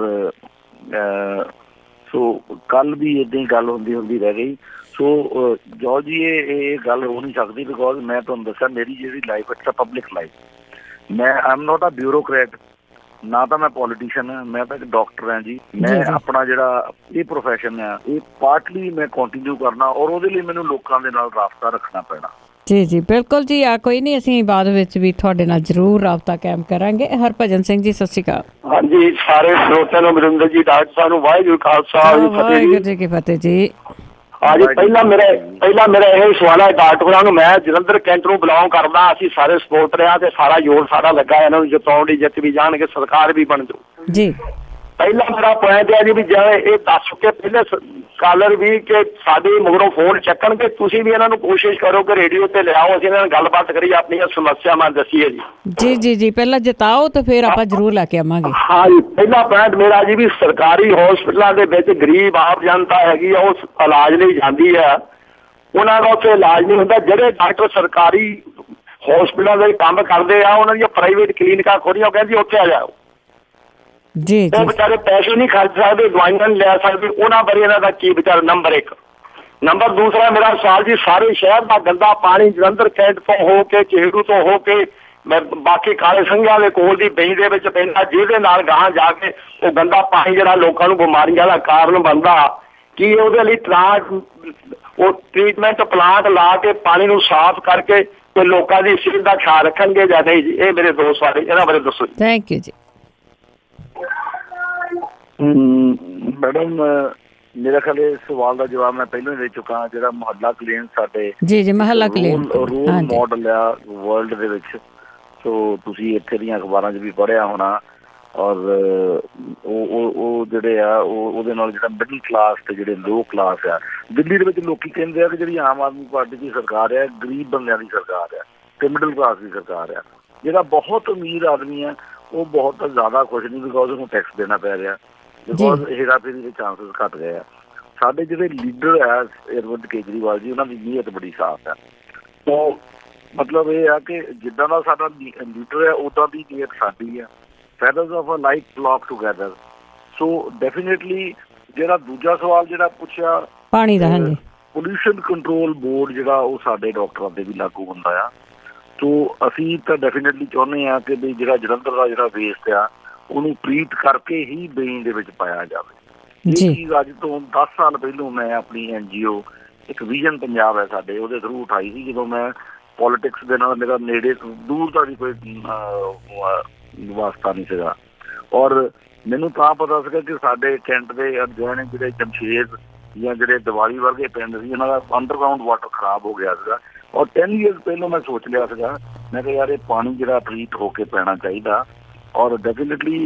ਸੋ ਕੱਲ ਵੀ ਇੱਦਾਂ ਹੀ ਗੱਲ ਹੁੰਦੀ ਰਹਿ ਗਈ। ਸੋ ਜੌਲ ਜੀ ਇਹ ਗੱਲ ਹੋ ਨਹੀਂ ਸਕਦੀ, ਬਿਕੋਜ਼ ਮੈਂ ਤੁਹਾਨੂੰ ਦੱਸਿਆ ਮੇਰੀ ਜਿਹੜੀ life it's a public life. ਮੈਂ ਆਮ ਨੋਟ ਅ ਬਿਊਰੋਕਰੈਟ, ਨਾ ਤਾਂ ਮੈਂ ਪੋਲੀਟੀਸ਼ੀਅਨ ਹਾਂ, ਮੈਂ ਤਾਂ ਇੱਕ ਡਾਕਟਰ ਹਾਂ ਜੀ। ਮੈਂ ਆਪਣਾ ਜਿਹੜਾ ਇਹ ਪ੍ਰੋਫੈਸ਼ਨ ਆ ਇਹ ਪਾਰਟਲੀ ਮੈਂ ਕੰਟੀਨਿਊ ਕਰਨਾ, ਔਰ ਉਹਦੇ ਲਈ ਮੈਨੂੰ ਲੋਕਾਂ ਦੇ ਨਾਲ ਰਾਬਤਾ ਰੱਖਣਾ ਪੈਣਾ। ਜੀ ਜੀ ਬਿਲਕੁਲ ਜੀ। ਕੋਈ ਨਹੀਂ, ਅਸੀਂ ਬਾਅਦ ਵਿੱਚ ਵੀ ਤੁਹਾਡੇ ਨਾਲ ਜ਼ਰੂਰ ਰਾਬਤਾ ਕਾਇਮ ਕਰਾਂਗੇ। ਹਰਭਜਨ ਸਿੰਘ ਜੀ, ਸਤਿ ਸ਼੍ਰੀ ਅਕਾਲ। ਹਾਂਜੀ, ਸਾਰੇ ਸਰੋਤਿਆਂ ਨੂੰ ਵਰਿੰਦਰ ਜੀ, ਡਾਕਟਰ ਸਾਹਿਬ ਨੂੰ ਵਾਹਿਗੁਰੂ ਖਾਲਸਾ ਵਾਹਿਗੁਰੂ ਜੀ ਕੀ ਫਤਿਹ ਜੀ। ਹਾਂਜੀ, ਪਹਿਲਾਂ ਮੇਰਾ ਇਹ ਸਵਾਲ ਹੈ ਡਾਕਟਰਾਂ ਨੂੰ। ਮੈਂ ਜਲੰਧਰ ਕੈਂਟ ਨੂੰ ਬਿਲੋਂਗ ਕਰਦਾ, ਅਸੀਂ ਸਾਰੇ ਸਪੋਰਟ ਰਿਹਾ ਤੇ ਸਾਰਾ ਜ਼ੋਰ ਸਾਡਾ ਲੱਗਾ ਇਹਨਾਂ ਨੂੰ ਜਿਤਾਉਣ ਲਈ, ਜਿੱਤ ਵੀ ਜਾਣਗੇ, ਸਰਕਾਰ ਵੀ ਬਣ ਜਾਊ ਜੀ। ਪਹਿਲਾਂ ਮੇਰਾ ਪੁਆਇੰਟ ਹੈ ਜੀ ਵੀ ਜਿਵੇਂ ਇਹ ਦੱਸ ਚੁੱਕੇ ਪਹਿਲੇ ਕਾਲਰ ਵੀ ਕਿ ਸਾਡੇ ਮਗਰੋਂ ਫੋਨ ਚੱਕਣਗੇ, ਤੁਸੀਂ ਵੀ ਇਹਨਾਂ ਨੂੰ ਕੋਸ਼ਿਸ਼ ਕਰੋ ਕਿ ਰੇਡੀਓ ਤੇ ਲਿਆਓ, ਅਸੀਂ ਇਹਨਾਂ ਨਾਲ ਗੱਲਬਾਤ ਕਰੀਏ, ਆਪਣੀਆਂ ਸਮੱਸਿਆਵਾਂ ਦੱਸੀਏ ਜੀ। ਜੀ ਜੀ ਜੀ, ਪਹਿਲਾਂ ਜਿਤਾਓ ਤੇ ਫਿਰ ਆਪਾਂ ਜ਼ਰੂਰ ਲੈ ਕੇ ਆਵਾਂਗੇ। ਹਾਂ ਜੀ, ਪਹਿਲਾ ਪੁਆਇੰਟ ਮੇਰਾ ਜੀ ਵੀ ਸਰਕਾਰੀ ਹਸਪਤਾਲਾਂ ਦੇ ਵਿੱਚ ਗਰੀਬ ਆਮ ਜਨਤਾ ਹੈਗੀ ਆ, ਉਹ ਇਲਾਜ ਲਈ ਜਾਂਦੀ ਆ, ਉਹਨਾਂ ਦਾ ਉੱਥੇ ਇਲਾਜ ਨਹੀਂ ਹੁੰਦਾ। ਜਿਹੜੇ ਡਾਕਟਰ ਸਰਕਾਰੀ ਹਸਪਤਾਲਾਂ ਦੇ ਕੰਮ ਕਰਦੇ ਆ, ਉਹਨਾਂ ਦੀਆਂ ਪ੍ਰਾਈਵੇਟ ਕਲੀਨਿਕਾਂ ਖੋਲੀਆਂ, ਉਹ ਕਹਿੰਦੀ ਉੱਥੇ ਆ ਜਾਓ ਜੀ ਜੀ। ਉਹ ਵਿਚਾਰੇ ਪੈਸੇ ਨਹੀਂ ਖਰਚ ਸਕਦੇ, ਦਵਾਈਆਂ ਨਹੀਂ ਲੈ ਸਕਦੇ, ਉਹਨਾਂ ਬਾਰੇ ਇਹਨਾਂ ਦਾ ਕੀ ਵਿਚਾਰ। ਨੰਬਰ 1। ਨੰਬਰ ਦੂਸਰਾ ਮੇਰਾ ਸਵਾਲ ਜੀ, ਸਾਰੇ ਸ਼ਹਿਰ ਦਾ ਗੰਦਾ ਪਾਣੀ ਜਲੰਧਰ ਕੈਂਟ ਤੋਂ ਹੋ ਕੇ, ਚਿਹੜੂ ਤੋਂ ਹੋ ਕੇ, ਮੈਂ ਬਾਕੀ ਕਾਲੇ ਸਿੰਘਾਂ ਦੇ ਕੋਲ ਦੀ ਬਈ ਦੇ ਵਿੱਚ ਪੈਂਦਾ, ਜਿਹਦੇ ਨਾਲ ਗਾਹਾਂ ਜਾ ਕੇ ਉਹ ਗੰਦਾ ਪਾਣੀ ਜਿਹੜਾ ਲੋਕਾਂ ਨੂੰ ਬਿਮਾਰੀਆਂ ਦਾ ਕਾਰਨ ਬਣਦਾ, ਕੀ ਉਹਦੇ ਲਈ ਉਹ ਟ੍ਰੀਟਮੈਂਟ ਪਲਾਂਟ ਲਾ ਕੇ ਪਾਣੀ ਨੂੰ ਸਾਫ਼ ਕਰਕੇ ਤੇ ਲੋਕਾਂ ਦੀ ਸਿਹਤ ਦਾ ਖਿਆਲ ਰੱਖਣਗੇ ਜਾਂ ਨਹੀਂ ਜੀ? ਇਹ ਮੇਰੇ 2 ਸਵਾਲ, ਇਹਨਾਂ ਬਾਰੇ ਦੱਸੋ ਜੀ। ਥੈਂਕ ਯੂ ਜੀ। ਮੈਡਮ, ਮੇਰਾ ਖਿਆਲ ਇਸ ਸਵਾਲ ਦਾ ਜਵਾਬ ਮੈਂ ਪਹਿਲਾਂ ਹੀ ਦੇ ਚੁੱਕਾ। ਜਿਹੜਾ ਮੁਹੱਲਾ ਕਲੀਨਿਕ ਸਾਡੇ ਜੀ ਜੀ, ਮੁਹੱਲਾ ਕਲੀਨਿਕ ਰੋਲ ਮਾਡਲ ਆ ਵਰਲਡ ਦੇ ਵਿੱਚ। ਸੋ ਤੁਸੀਂ ਇੱਥੇ ਦੀਆਂ ਅਖਬਾਰਾਂ 'ਚ ਵੀ ਪੜ੍ਹਿਆ ਹੋਣਾ। ਔਰ ਉਹ ਜਿਹੜੇ ਆ ਉਹਦੇ ਨਾਲ ਜਿਹੜਾ ਮਿਡਲ ਕਲਾਸ ਤੇ ਜਿਹੜੇ ਲੋ ਕਲਾਸ ਆ, ਦਿੱਲੀ ਦੇ ਵਿੱਚ ਲੋਕੀ ਕਹਿੰਦੇ ਆ ਕਿ ਜਿਹੜੀ ਆਮ ਆਦਮੀ ਪਾਰਟੀ ਦੀ ਸਰਕਾਰ ਆ ਗਰੀਬ ਬੰਦਿਆਂ ਦੀ ਸਰਕਾਰ ਆ ਤੇ ਮਿਡਲ ਕਲਾਸ ਦੀ ਸਰਕਾਰ ਆ। ਜਿਹੜਾ ਬਹੁਤ ਅਮੀਰ ਆਦਮੀ ਆ ਉਹ ਬਹੁਤ ਜ਼ਿਆਦਾ ਖੁਸ਼ ਨਹੀਂ, ਬਿਕੋਜ਼ ਉਹਨੂੰ ਟੈਕਸ ਦੇਣਾ ਪੈ ਰਿਹਾ, ਬਿਕੋਜ਼ ਹੇਰਾਫੇਰੀ ਦੇ ਚਾਂਸਸ ਘੱਟ ਗਏ ਆ। ਸਾਡੇ ਜਿਹੜੇ ਲੀਡਰ ਆ ਅਰਵਿੰਦ ਕੇਜਰੀਵਾਲ ਜੀ, ਉਹਨਾਂ ਦੀ ਨੀਅਤ ਬੜੀ ਸਾਫ਼ ਆ। ਤੋ ਮਤਲਬ ਇਹ ਆ ਕਿ ਜਿੱਦਾਂ ਦਾ ਸਾਡਾ ਲੀਡਰ ਆ ਉੱਦਾਂ ਦੀ ਨੀਅਤ ਸਾਡੀ ਆ। Feathers of a like flock together. So definitely ਜਿਹੜਾ ਦੂਜਾ ਸਵਾਲ ਜਿਹੜਾ ਪੁੱਛਿਆ ਪਾਣੀ ਦਾ, ਹਾਂਜੀ, ਪੋਲਿਊਸ਼ਨ ਕੰਟਰੋਲ ਬੋਰਡ ਜਿਹੜਾ ਉਹ ਸਾਡੇ ਡਾਕਟਰਾਂ ਤੇ ਵੀ ਲਾਗੂ ਹੁੰਦਾ ਆ। ਸੋ ਅਸੀਂ ਤਾਂ ਡੈਫੀਨੇਟਲੀ ਚਾਹੁੰਦੇ ਹਾਂ ਕਿ ਵੀ ਜਿਹੜਾ ਜਲੰਧਰ ਦਾ ਜਿਹੜਾ ਵੇਸਟ ਆ ਉਹਨੂੰ ਟਰੀਟ ਕਰਕੇ ਹੀ ਬੇਨ ਦੇ ਵਿੱਚ ਪਾਇਆ ਜਾਵੇ। ਇਹ ਚੀਜ਼ ਅੱਜ ਤੋਂ 10 ਸਾਲ ਪਹਿਲੋਂ ਮੈਂ ਆਪਣੀ NGO ਇੱਕ ਵਿਜ਼ਨ ਪੰਜਾਬ ਹੈ ਸਾਡੇ, ਉਹਦੇ ਥਰੂ ਉਠਾਈ ਸੀ। ਜਦੋਂ ਮੈਂ ਪੋਲੀਟਿਕਸ ਦੇ ਨਾਲ ਮੇਰਾ ਨੇੜੇ ਦੂਰ ਦਾ ਵੀ ਕੋਈ ਵਾਸਤਾ ਨਹੀਂ ਸੀਗਾ, ਔਰ ਮੈਨੂੰ ਤਾਂ ਪਤਾ ਸੀਗਾ ਕਿ ਸਾਡੇ ਕੈਂਟ ਦੇ ਅਧਿਆਨ ਜਿਹੜੇ ਜਮਸ਼ੇਦ ਜਾਂ ਜਿਹੜੇ ਦੀਵਾਲੀ ਵਰਗੇ ਪਿੰਡ ਸੀ, ਉਹਨਾਂ ਦਾ ਅੰਡਰਗਰਾਊਂਡ ਵਾਟਰ ਖਰਾਬ ਹੋ ਗਿਆ ਸੀਗਾ। ਔਰ 10 ਈਅਰਸ ਪਹਿਲਾਂ ਮੈਂ ਸੋਚ ਲਿਆ ਸੀਗਾ, ਮੈਂ ਕਿਹਾ ਯਾਰ ਇਹ ਪਾਣੀ ਜਿਹੜਾ ਟਰੀਟ ਹੋ ਕੇ ਪੈਣਾ ਚਾਹੀਦਾ। ਔਰ ਡੈਫੀਨੇਟਲੀ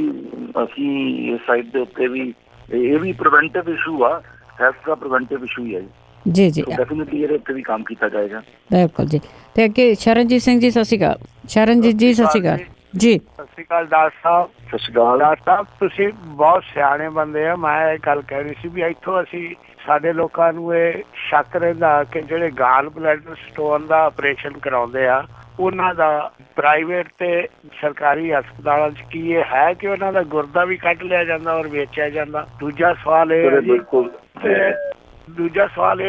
ਅਸੀਂ ਇਸ ਸਾਈਡ ਦੇ ਉੱਤੇ ਵੀ ਇਹ ਵੀ ਪ੍ਰੀਵੈਂਟਿਵ ਇਸ਼ੂ ਆ, ਹੈਲਥ ਦਾ ਪ੍ਰੀਵੈਂਟਿਵ ਇਸ਼ੂ ਹੀ ਹੈ ਜੀ ਜੀ। ਡੈਫੀਨੇਟਲੀ ਇਹਦੇ ਉੱਤੇ ਵੀ ਕੰਮ ਕੀਤਾ ਜਾਏਗਾ। ਬਿਲਕੁਲ ਜੀ। ਤੇ ਅੱਗੇ ਸ਼ਰਨਜੀਤ ਸਿੰਘ ਜੀ, ਸਤਿ ਸ਼੍ਰੀ ਅਕਾਲ। ਸ਼ਰਨਜੀਤ ਜੀ, ਸਤਿ ਸ਼੍ਰੀ ਅਕਾਲ ਜੀ। ਸਤਿ ਸ਼੍ਰੀ ਅਕਾਲ ਡਾਕਟਰ ਸਾਹਿਬ। ਸਤਿ ਸ਼੍ਰੀ ਅਕਾਲ ਡਾਕਟਰ ਸਾਹਿਬ, ਤੁਸੀਂ ਬਹੁਤ ਸਿਆਣੇ ਬੰਦੇ ਆ। ਮੈਂ ਇਹ ਗੱਲ ਕਹਿ ਰਹੀ ਸੀ ਵੀ ਇੱਥੋਂ ਅਸੀਂ ਸਾਡੇ ਲੋਕਾਂ ਨੂੰ ਇਹ ਸ਼ੱਕ ਰਹਿੰਦਾ ਕਿ ਜਿਹੜੇ ਗਾਲ ਬਲੈਡਰ ਸਟੋਨ ਦਾ ਆਪਰੇਸ਼ਨ ਕਰਾਉਂਦੇ ਆ ਉਹਨਾਂ ਦਾ ਪ੍ਰਾਈਵੇਟ ਤੇ ਸਰਕਾਰੀ ਹਸਪਤਾਲਾਂ 'ਚ ਕੀ ਇਹ ਹੈ ਕਿ ਉਹਨਾਂ ਦਾ ਗੁਰਦਾ ਵੀ ਕੱਢ ਲਿਆ ਜਾਂਦਾ ਔਰ ਵੇਚਿਆ ਜਾਂਦਾ? ਦੂਜਾ ਸਵਾਲ ਇਹ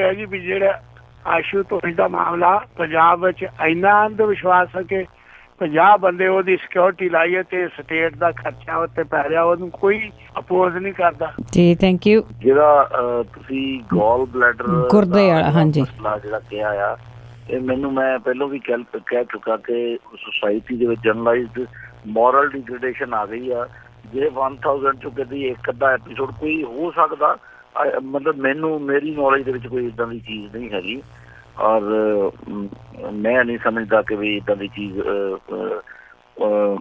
ਹੈ ਜੀ ਵੀ ਜਿਹੜਾ ਆਸ਼ੂਤੋਸ਼ ਦਾ ਮਾਮਲਾ ਪੰਜਾਬ ਵਿੱਚ ਇੰਨਾ ਅੰਧ ਵਿਸ਼ਵਾਸ ਹੈ ਕਿ 50 ਬੰਦੇ ਉਹਦੀ ਸਿਕਿਉਰਿਟੀ ਲਾਈਏ ਤੇ ਸਟੇਟ ਦਾ ਖਰਚਾ ਉੱਤੇ ਪੈ ਰਿਹਾ, ਉਹਨੂੰ ਕੋਈ ਅਪੋਜ਼ ਨਹੀਂ ਕਰਦਾ। ਜੀ ਥੈਂਕ ਯੂ। ਜਿਹੜਾ ਤੁਸੀਂ ਗੋਲ ਬਲੈਡਰ ਗੁਰਦੇ ਵਾਲਾ, ਹਾਂਜੀ, ਜਿਹੜਾ ਕਿਹਾ ਆ, ਇਹ ਮੈਨੂੰ ਮੈਂ ਪਹਿਲਾਂ ਵੀ ਕਹਿ ਚੁੱਕਾ ਕਿ ਸੁਸਾਇਟੀ ਦੇ ਵਿੱਚ ਜਰਨਲਾਈਜ਼ਡ ਮੋਰਲ ਡਿਗਰੇਡੇਸ਼ਨ ਆ ਗਈ ਆ। ਜੇ 1000 ਚੋਂ ਕਦੀ ਇੱਕ ਅੱਧਾ ਐਪੀਸੋਡ ਕੋਈ ਹੋ ਸਕਦਾ, ਮਤਲਬ ਮੇਰੀ ਨੌਲੇਜ ਦੇ ਵਿੱਚ ਕੋਈ ਇੱਦਾਂ ਦੀ ਚੀਜ਼ ਨਹੀਂ ਹੈਗੀ ਔਰ ਮੈਂ ਨਹੀਂ ਸਮਝਦਾ ਕਿ ਵੀ ਇੱਦਾਂ ਦੀ ਚੀਜ਼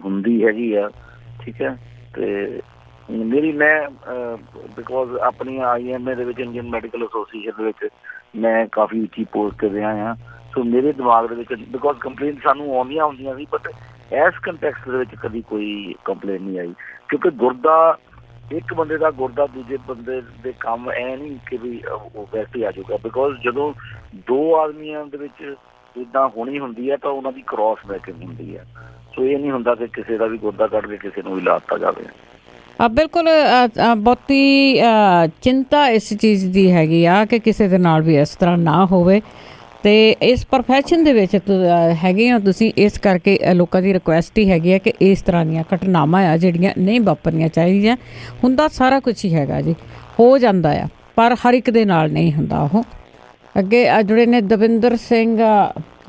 ਹੁੰਦੀ ਹੈਗੀ ਆ। ਠੀਕ ਹੈ, ਤੇ ਮੈਂ ਬਿਕੋਜ਼ ਆਪਣੀ IMA ਦੇ ਵਿੱਚ, ਇੰਡੀਅਨ ਮੈਡੀਕਲ ਐਸੋਸੀਏਸ਼ਨ ਦੇ ਵਿੱਚ ਮੈਂ ਕਾਫੀ ਉੱਚੀ ਪੋਸਟ ਤੇ ਰਿਹਾ ਹਾਂ। ਸੋ ਮੇਰੇ ਦਿਮਾਗ ਦੇ ਵਿੱਚ ਬਿਕੋਜ਼ ਕੰਪਲੇਂਟ ਸਾਨੂੰ ਆਉਂਦੀਆਂ ਹੁੰਦੀਆਂ ਸੀ, ਬਟ ਇਸ ਕੰਟੈਕਸਟ ਦੇ ਵਿੱਚ ਕਦੀ ਕੋਈ ਕੰਪਲੇਂਟ ਨਹੀਂ ਆਈ ਕਿਉਂਕਿ ਗੁਰਦਾ, ਇੱਕ ਬੰਦੇ ਦਾ ਗੁਰਦਾ ਦੂਜੇ ਬੰਦੇ ਦੇ ਕੰਮ ਐ ਨਹੀਂ ਕਿ ਵੀ ਉਹ ਵੈਸੇ ਆ ਜਾਊਗਾ। ਬਿਕੋਜ਼ ਜਦੋਂ 2 ਆਦਮੀਆਂ ਦੇ ਵਿੱਚ ਇੱਦਾਂ ਹੋਣੀ ਹੁੰਦੀ ਹੈ ਤਾਂ ਉਹਨਾਂ ਦੀ ਕ੍ਰੋਸ ਮੈਚਿੰਗ ਹੁੰਦੀ ਹੈ। ਸੋ ਇਹ ਨਹੀਂ ਹੁੰਦਾ ਕਿ ਕਿਸੇ ਦਾ ਵੀ ਗੁਰਦਾ ਕੱਢ ਕੇ ਕਿਸੇ ਨੂੰ ਵੀ ਲਾ ਦਿੱਤਾ ਜਾਵੇ। ਬਿਲਕੁਲ ਬਹੁਤੀ ਚਿੰਤਾ ਇਸ ਚੀਜ਼ ਦੀ ਹੈਗੀ ਆ ਕਿ ਕਿਸੇ ਦੇ ਨਾਲ ਵੀ ਇਸ ਤਰ੍ਹਾਂ ਨਾ ਹੋਵੇ, ਅਤੇ ਇਸ ਪ੍ਰੋਫੈਸ਼ਨ ਦੇ ਵਿੱਚ ਹੈਗੇ ਹੋ ਤੁਸੀਂ, ਇਸ ਕਰਕੇ ਲੋਕਾਂ ਦੀ ਰਿਕੁਐਸਟ ਹੀ ਹੈਗੀ ਆ ਕਿ ਇਸ ਤਰ੍ਹਾਂ ਦੀਆਂ ਘਟਨਾਵਾਂ ਆ ਜਿਹੜੀਆਂ ਨਹੀਂ ਵਾਪਰਨੀਆਂ ਚਾਹੀਦੀਆਂ। ਹੁੰਦਾ ਸਾਰਾ ਕੁਛ ਹੀ ਹੈਗਾ ਜੀ, ਹੋ ਜਾਂਦਾ ਆ, ਪਰ ਹਰ ਇੱਕ ਦੇ ਨਾਲ ਨਹੀਂ ਹੁੰਦਾ। ਉਹ ਅੱਗੇ ਜੁੜੇ ਨੇ ਦਵਿੰਦਰ ਸਿੰਘ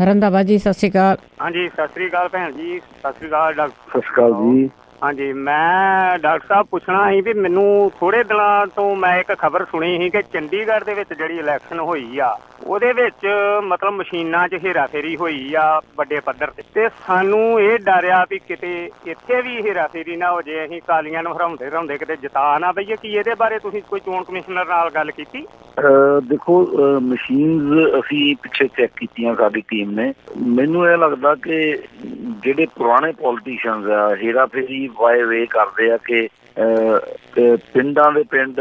ਰੰਧਾਵਾ ਜੀ, ਸਤਿ ਸ਼੍ਰੀ ਅਕਾਲ। ਹਾਂਜੀ, ਸਤਿ ਸ਼੍ਰੀ ਅਕਾਲ ਭੈਣ ਜੀ। ਸਤਿ ਸ਼੍ਰੀ ਅਕਾਲ ਡਾਕਟਰ। ਸਤਿ ਸ਼੍ਰੀ ਅਕਾਲ ਜੀ। ਹਾਂਜੀ, ਮੈਂ ਡਾਕਟਰ ਸਾਹਿਬ ਪੁੱਛਣਾ ਸੀ ਵੀ ਮੈਨੂੰ ਥੋੜ੍ਹੇ ਦਿਨਾਂ ਤੋਂ ਮੈਂ ਇੱਕ ਖਬਰ ਸੁਣੀ ਸੀ ਕਿ ਚੰਡੀਗੜ੍ਹ ਦੇ ਵਿੱਚ ਜਿਹੜੀ ਇਲੈਕਸ਼ਨ ਹੋਈ ਆ ਉਹਦੇ ਵਿੱਚ ਮਤਲਬ ਮਸ਼ੀਨਾਂ 'ਚ ਹੇਰਾਫੇਰੀ ਹੋਈ ਆ ਵੱਡੇ ਪੱਧਰ 'ਤੇ, ਅਤੇ ਸਾਨੂੰ ਇਹ ਡਰ ਆ ਵੀ ਕਿਤੇ ਇੱਥੇ ਵੀ ਹੇਰਾਫੇਰੀ ਨਾ ਹੋ ਜੇ, ਅਸੀਂ ਕਾਲੀਆਂ ਨੂੰ ਹਰਾਉਂਦੇ ਕਿਤੇ ਜਿਤਾ ਨਾ ਬਈਏ। ਕੀ ਇਹਦੇ ਬਾਰੇ ਤੁਸੀਂ ਕੋਈ ਚੋਣ ਕਮਿਸ਼ਨਰ ਨਾਲ ਗੱਲ ਕੀਤੀ? ਦੇਖੋ, ਮਸ਼ੀਨਜ਼ ਅਸੀਂ ਪਿੱਛੇ ਚੈੱਕ ਕੀਤੀਆਂ ਸਾਡੀ ਟੀਮ ਨੇ। ਮੈਨੂੰ ਇਹ ਲੱਗਦਾ ਕਿ ਜਿਹੜੇ ਪੁਰਾਣੇ ਪੋਲੀਟੀਸ਼ੀਅਨਜ਼ ਆ ਹੇਰਾਫੇਰੀ ਵਾਏ ਵੇ ਕਰਦੇ ਆ ਕਿ ਪਿੰਡਾਂ ਦੇ ਪਿੰਡ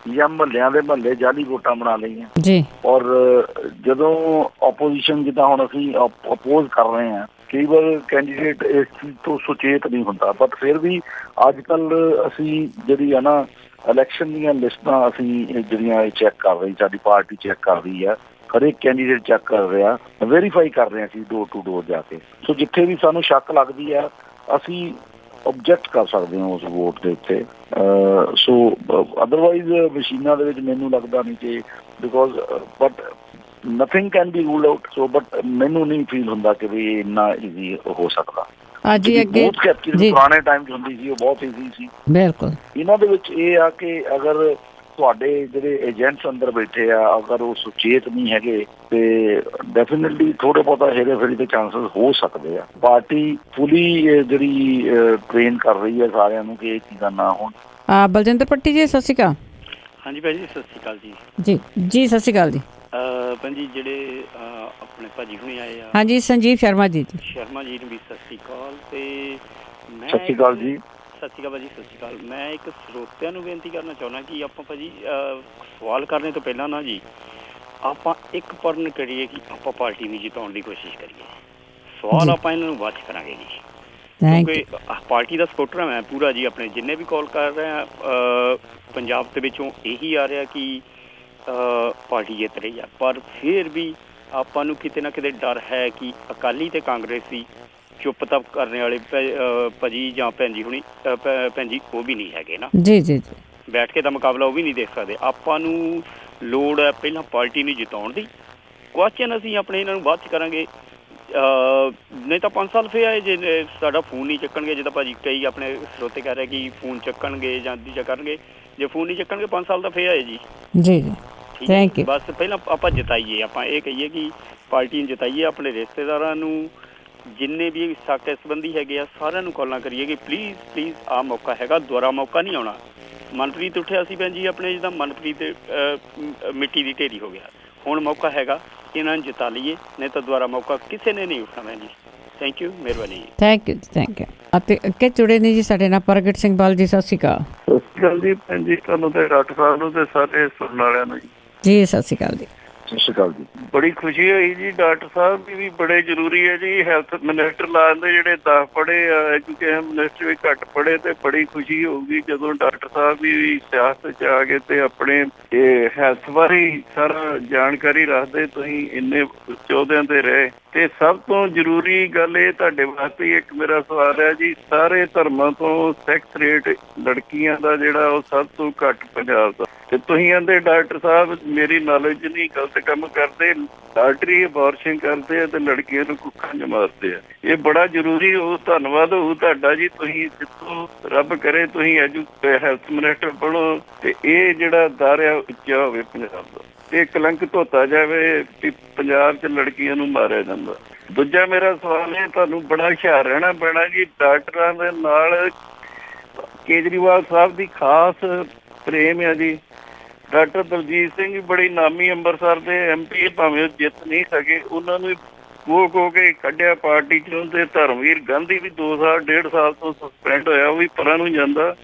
ਜਾਂ ਮਹੱਲਿਆਂ ਦੇ ਮਹੱਲੇ ਜਾਲੀ ਵੋਟਾਂ ਬਣਾ ਲਈਆਂ ਜੀ। ਔਰ ਜਦੋਂ ਆਪੋਜੀਸ਼ਨ, ਜਿੱਦਾਂ ਹੁਣ ਅਸੀਂ ਅਪੋਜ਼ ਕਰ ਰਹੇ ਹਾਂ, ਕਈ ਵਾਰ ਕੈਂਡੀਡੇਟ ਇਸ ਚੀਜ਼ ਤੋਂ ਸੁਚੇਤ ਨਹੀਂ ਹੁੰਦਾ, ਬਟ ਫਿਰ ਵੀ ਅੱਜ ਕੱਲ੍ਹ ਅਸੀਂ ਜਿਹੜੀ ਆ ਨਾ ਇਲੈਕਸ਼ਨ ਦੀਆਂ ਲਿਸਟਾਂ ਅਸੀਂ ਜਿਹੜੀਆਂ ਇਹ ਚੈੱਕ ਕਰ ਰਹੀ, ਸਾਡੀ ਪਾਰਟੀ ਚੈੱਕ ਕਰ ਰਹੀ ਆ, ਹਰੇਕ ਕੈਂਡੀਡੇਟ ਚੈੱਕ ਕਰ ਰਿਹਾ, ਵੈਰੀਫਾਈ ਕਰ ਰਹੇ ਅਸੀਂ ਡੋਰ ਟੂ ਡੋਰ ਜਾ ਕੇ। ਸੋ ਜਿੱਥੇ ਵੀ ਸਾਨੂੰ ਸ਼ੱਕ ਲੱਗਦੀ ਆ ਅਸੀਂ ਓਬਜੈਕਟ ਕਰ ਸਕਦੇ ਹਾਂ ਉਸ ਵੋਟ ਦੇ ਉੱਤੇ। ਸੋ ਅਦਰਵਾਈਜ਼ ਮਸ਼ੀਨਾਂ ਦੇ ਵਿੱਚ ਮੈਨੂੰ ਲੱਗਦਾ ਨਹੀਂ ਕਿ because but nothing can be ruled out. So but ਮੈਨੂੰ ਨਹੀਂ ਫੀਲ ਹੁੰਦਾ ਕਿ ਵੀ ਇੰਨਾ ਈਜ਼ੀ ਹੋ ਸਕਦਾ। ਅੱਗੇ ਬੂਥ ਕੈਪਚਰਿੰਗ ਪੁਰਾਣੇ ਟਾਈਮ 'ਚ ਹੁੰਦੀ ਸੀ, ਉਹ ਬਹੁਤ ਈਜ਼ੀ ਸੀ। ਬਿਲਕੁਲ। ਇਹਨਾਂ ਦੇ ਵਿੱਚ ਇਹ ਆ ਕਿ ਅਗਰ ਤੁਹਾਡੇ ਜਿਹੜੇ ਏਜੰਟਸ ਅੰਦਰ ਬੈਠੇ ਆ ਅਗਰ ਉਹ ਸੁਚੇਤ ਨਹੀਂ ਹੈਗੇ ਤੇ ਡੈਫੀਨੇਟਲੀ ਥੋੜੇ ਬਹੁਤਾ ਹੇਰਾਫੇਰੀ ਦੇ ਚਾਂਸਸ ਹੋ ਸਕਦੇ ਆ। ਪਾਰਟੀ ਫੁਲੀ ਜਿਹੜੀ ਟ੍ਰੇਨ ਕਰ ਰਹੀ ਹੈ ਸਾਰਿਆਂ ਨੂੰ ਕਿ ਇਹ ਚੀਜ਼ਾਂ ਨਾ ਹੋਣ। ਬਲਜਿੰਦਰ ਪੱਟੀ ਜੀ, ਸਤਿ ਸ਼੍ਰੀ ਅਕਾਲ। ਹਾਂਜੀ ਭਾਈ ਜੀ, ਸਤਿ ਸ਼੍ਰੀ ਅਕਾਲ ਜੀ। ਜੀ ਸਤਿ ਸ਼੍ਰੀ ਅਕਾਲ ਜੀ। ਭੈਣ ਜੀ, ਜਿਹੜੇ ਆਪਣੇ ਭਾਜੀ ਹੁਣੇ ਆਏ ਆ, ਹਾਂਜੀ, ਸੰਜੀਵ ਸ਼ਰਮਾ ਜੀ ਸ਼ਰਮਾ ਜੀ ਨੂੰ ਵੀ ਸਤਿ ਸ਼੍ਰੀ ਅਕਾਲ। ਤੇ ਮੈਂ ਸਤਿ ਸ਼੍ਰੀ ਅਕਾਲ ਜੀ। ਸਤਿ ਸ਼੍ਰੀ ਅਕਾਲ ਭਾਜੀ, ਸਤਿ ਸ਼੍ਰੀ ਅਕਾਲ। ਮੈਂ ਇੱਕ ਸਰੋਤਿਆਂ ਨੂੰ ਬੇਨਤੀ ਕਰਨਾ ਚਾਹੁੰਦਾ ਕਿ ਆਪਾਂ ਭਾਜੀ ਸਵਾਲ ਕਰਨੇ ਤੋਂ ਪਹਿਲਾਂ ਨਾ ਜੀ ਆਪਾਂ ਇੱਕ ਪਰਨ ਕਰੀਏ ਕਿ ਆਪਾਂ ਪਾਰਟੀ ਨੂੰ ਜਿਤਾਉਣ ਦੀ ਕੋਸ਼ਿਸ਼ ਕਰੀਏ। ਸਵਾਲ ਆਪਾਂ ਇਹਨਾਂ ਨੂੰ ਬਾਅਦ 'ਚ ਕਰਾਂਗੇ ਜੀ, ਕਿਉਂਕਿ ਪਾਰਟੀ ਦਾ ਸਪੋਰਟਰ ਹਾਂ ਮੈਂ ਪੂਰਾ ਜੀ। ਆਪਣੇ ਜਿੰਨੇ ਵੀ ਕਾਲ ਕਰ ਰਹੇ ਆ ਪੰਜਾਬ ਦੇ ਵਿੱਚੋਂ ਇਹੀ ਆ ਰਿਹਾ ਕਿ ਪਾਰਟੀ ਜਿੱਤ ਰਹੀ ਆ, ਪਰ ਫਿਰ ਵੀ ਆਪਾਂ ਨੂੰ ਕਿਤੇ ਨਾ ਕਿਤੇ ਡਰ ਹੈ ਕਿ ਅਕਾਲੀ ਤੇ ਕਾਂਗਰਸੀ ਚੁੱਪ ਤਾਂ ਕਰਨ ਵਾਲੇ ਭਾਜੀ ਜਾਂ ਭੈਣ ਜੀ ਹੁਣੀ ਭੈਣ ਜੀ ਉਹ ਵੀ ਨਹੀਂ ਹੈਗੇ ਨਾ ਜੀ। ਬੈਠ ਕੇ ਤਾਂ ਮੁਕਾਬਲਾ ਉਹ ਵੀ ਨਹੀਂ ਦੇਖ ਸਕਦੇ। ਆਪਾਂ ਨੂੰ ਲੋੜ ਹੈ ਪਹਿਲਾਂ ਪਾਰਟੀ ਨੂੰ ਜਿਤਾਉਣ ਦੀ। ਕੁਐਸਚਨ ਅਸੀਂ ਆਪਣੇ ਇਹਨਾਂ ਨੂੰ ਬਾਅਦ 'ਚ ਕਰਾਂਗੇ, ਨਹੀਂ ਤਾਂ 5 ਸਾਲ ਫੇਰ ਆਏ ਜੇ ਸਾਡਾ ਫੋਨ ਨਹੀਂ ਚੱਕਣਗੇ। ਜਿੱਦਾਂ ਭਾਜੀ ਕਈ ਆਪਣੇ ਸਰੋਤੇ ਕਹਿ ਰਹੇ ਕਿ ਫੋਨ ਚੱਕਣਗੇ ਜਾਂ ਦੂਜਾ ਕਰਨਗੇ, ਜੇ ਫੋਨ ਨਹੀਂ ਚੱਕਣਗੇ 5 ਸਾਲ ਦਾ ਫੇਰ ਆਏ ਜੀ। Thank you. ਬਸ ਪਹਿਲਾਂ ਆਪਾਂ ਜਿਤਾਈਏ, ਆਪਾਂ ਇਹ ਕਹੀਏ ਕਿ ਪਾਰਟੀ ਨੂੰ ਜਿਤਾਈਏ। ਆਪਣੇ ਰਿਸ਼ਤੇਦਾਰਾਂ ਨੂੰ ਜਿੰਨੇ ਵੀ ਸਾਕੇ ਸੰਬੰਧੀ ਹੈਗੇ ਆ ਸਾਰਿਆਂ ਨੂੰ ਕਾਲਾਂ ਕਰੀਏ ਕਿ ਪਲੀਜ਼ ਆਹ ਮੌਕਾ ਹੈਗਾ, ਦੁਬਾਰਾ ਮੌਕਾ ਨਹੀਂ ਆਉਣਾ। ਮਨਪ੍ਰੀਤ ਉੱਠਿਆ ਸੀ ਭੈਣ ਜੀ ਆਪਣੇ, ਜਿੱਦਾਂ ਮਨਪ੍ਰੀਤ ਮਿੱਟੀ ਦੀ ਢੇਰੀ ਹੋ ਗਿਆ। ਹੁਣ ਮੌਕਾ ਹੈਗਾ, ਇਹਨਾਂ ਨੂੰ ਜਿਤਾ ਲਈਏ, ਨਹੀਂ ਤਾਂ ਦੁਬਾਰਾ ਮੌਕਾ ਕਿਸੇ ਨੇ ਨਹੀਂ ਉੱਠਣਾ ਭੈਣ ਜੀ। ਥੈਂਕ ਯੂ, ਮਿਹਰਬਾਨੀ ਜੀ। ਥੈਂਕ ਯੂ ਜੀ, ਥੈਂਕ ਯੂ। ਅਤੇ ਅੱਗੇ ਜੁੜੇ ਨੇ ਜੀ ਸਾਡੇ ਨਾਲ ਪ੍ਰਗਟ ਸਿੰਘ ਬਾਲ ਜੀ। ਸਤਿ ਸ਼੍ਰੀ ਅਕਾਲ। ਸਤਿ ਸ਼੍ਰੀ ਅਕਾਲ ਜੀ ਭੈਣ ਜੀ, ਤੁਹਾਨੂੰ ਤੇ ਡਾਕਟਰ ਸਾਹਿਬ ਨੂੰ ਤੇ ਸਾਰੇ ਸੁਣਨ ਵਾਲਿਆਂ ਨੂੰ ਜੀ ਸਤਿ ਸ਼੍ਰੀ ਅਕਾਲ ਜੀ। ਸਤਿ ਸ਼੍ਰੀ ਅਕਾਲ ਜੀ। ਬੜੀ ਖੁਸ਼ੀ ਹੋਈ ਜੀ। ਡਾਕਟਰ ਸਾਹਿਬ ਵੀ ਬੜੇ ਜ਼ਰੂਰੀ ਹੈ ਜੀ। ਹੈਲਥ ਮਿਨਿਸਟਰ ਲਾਉਣ ਦੇ ਜਿਹੜੇ 10 ਪੜ੍ਹੇ ਆ, ਐਜੂਕੇਸ਼ਨ ਮਿਨਿਸਟਰ ਵੀ ਘੱਟ ਪੜ੍ਹੇ, ਤੇ ਬੜੀ ਖੁਸ਼ੀ ਹੋਊਗੀ ਜਦੋਂ ਡਾਕਟਰ ਸਾਹਿਬ ਵੀ ਸਿਆਸਤ 'ਚ ਆ ਗਏ ਤੇ ਆਪਣੇ ਹੈਲਥ ਬਾਰੇ ਸਾਰਾ ਜਾਣਕਾਰੀ ਰੱਖਦੇ। ਤੁਸੀਂ ਇੰਨੇ ਅਹੁਦਿਆਂ ਤੇ ਰਹੇ, ਤੇ ਸਭ ਤੋਂ ਜ਼ਰੂਰੀ ਗੱਲ ਇਹ ਤੁਹਾਡੇ ਵਾਸਤੇ ਇੱਕ ਮੇਰਾ ਸਵਾਲ ਹੈ ਜੀ, ਸਾਰੇ ਧਰਮਾਂ ਤੋਂ ਸੈਕਸ ਰੇਟ ਲੜਕੀਆਂ ਦਾ ਜਿਹੜਾ ਉਹ ਸਭ ਤੋਂ ਘੱਟ ਪੰਜਾਬ ਦਾ, ਤੇ ਤੁਸੀਂ ਕਹਿੰਦੇ ਡਾਕਟਰ ਸਾਹਿਬ ਮੇਰੀ ਨੌਲੇਜ ਨਹੀਂ, ਗਲਤ ਕੰਮ ਕਰਦੇ, ਡਾਕਟਰੀ ਅਬੋਰਸ਼ਨ ਕਰਦੇ ਆ ਤੇ ਲੜਕੀਆਂ ਨੂੰ ਕੁੱਖਾਂ 'ਚ ਮਾਰਦੇ ਆ। ਇਹ ਬੜਾ ਜ਼ਰੂਰੀ ਹੋ। ਧੰਨਵਾਦ ਹੋਊ ਤੁਹਾਡਾ ਜੀ। ਤੁਸੀਂ ਜਿੱਥੋਂ ਰੱਬ ਕਰੇ ਤੁਸੀਂ ਹੈਲਥ ਮਿਨਿਸਟਰ ਬਣੋ ਤੇ ਇਹ ਜਿਹੜਾ ਦਰ ਆ ਉੱਚਾ ਹੋਵੇ ਪੰਜਾਬ ਦਾ, ਤੇ ਕਲੰਕ ਧੋਤਾ ਜਾਵੇ ਕਿ ਪੰਜਾਬ 'ਚ ਲੜਕੀਆਂ ਨੂੰ ਮਾਰਿਆ ਜਾਂਦਾ। ਦੂਜਾ ਮੇਰਾ ਸਵਾਲ ਇਹ, ਤੁਹਾਨੂੰ ਬੜਾ ਹੁਸ਼ਿਆਰ ਰਹਿਣਾ ਪੈਣਾ ਜੀ। ਡਾਕਟਰਾਂ ਦੇ ਨਾਲ ਕੇਜਰੀਵਾਲ ਸਾਹਿਬ ਦੀ ਖਾਸ ਪ੍ਰੇਮ ਆ ਜੀ। ਡਾਕਟਰ ਦਲਜੀਤ ਸਿੰਘ ਵੀ ਬੜੀ ਨਾਮੀ ਅੰਮ੍ਰਿਤਸਰ ਦੇ MP, ਭਾਵੇਂ ਉਹ ਜਿੱਤ ਨਹੀਂ ਸਕੇ, ਉਹਨਾਂ ਨੂੰ ਕੋ ਕੇ ਕੱਢਿਆ ਪਾਰਟੀ 'ਚੋਂ, ਤੇ ਧਰਮਵੀਰ ਗਾਂਧੀ ਵੀ 1.5 ਸਾਲ ਤੋਂ ਸਸਪੈਂਡ ਹੋਇਆ, ਉਹ ਵੀ ਪਰਾਂ ਨੂੰ ਜਾਂਦਾ।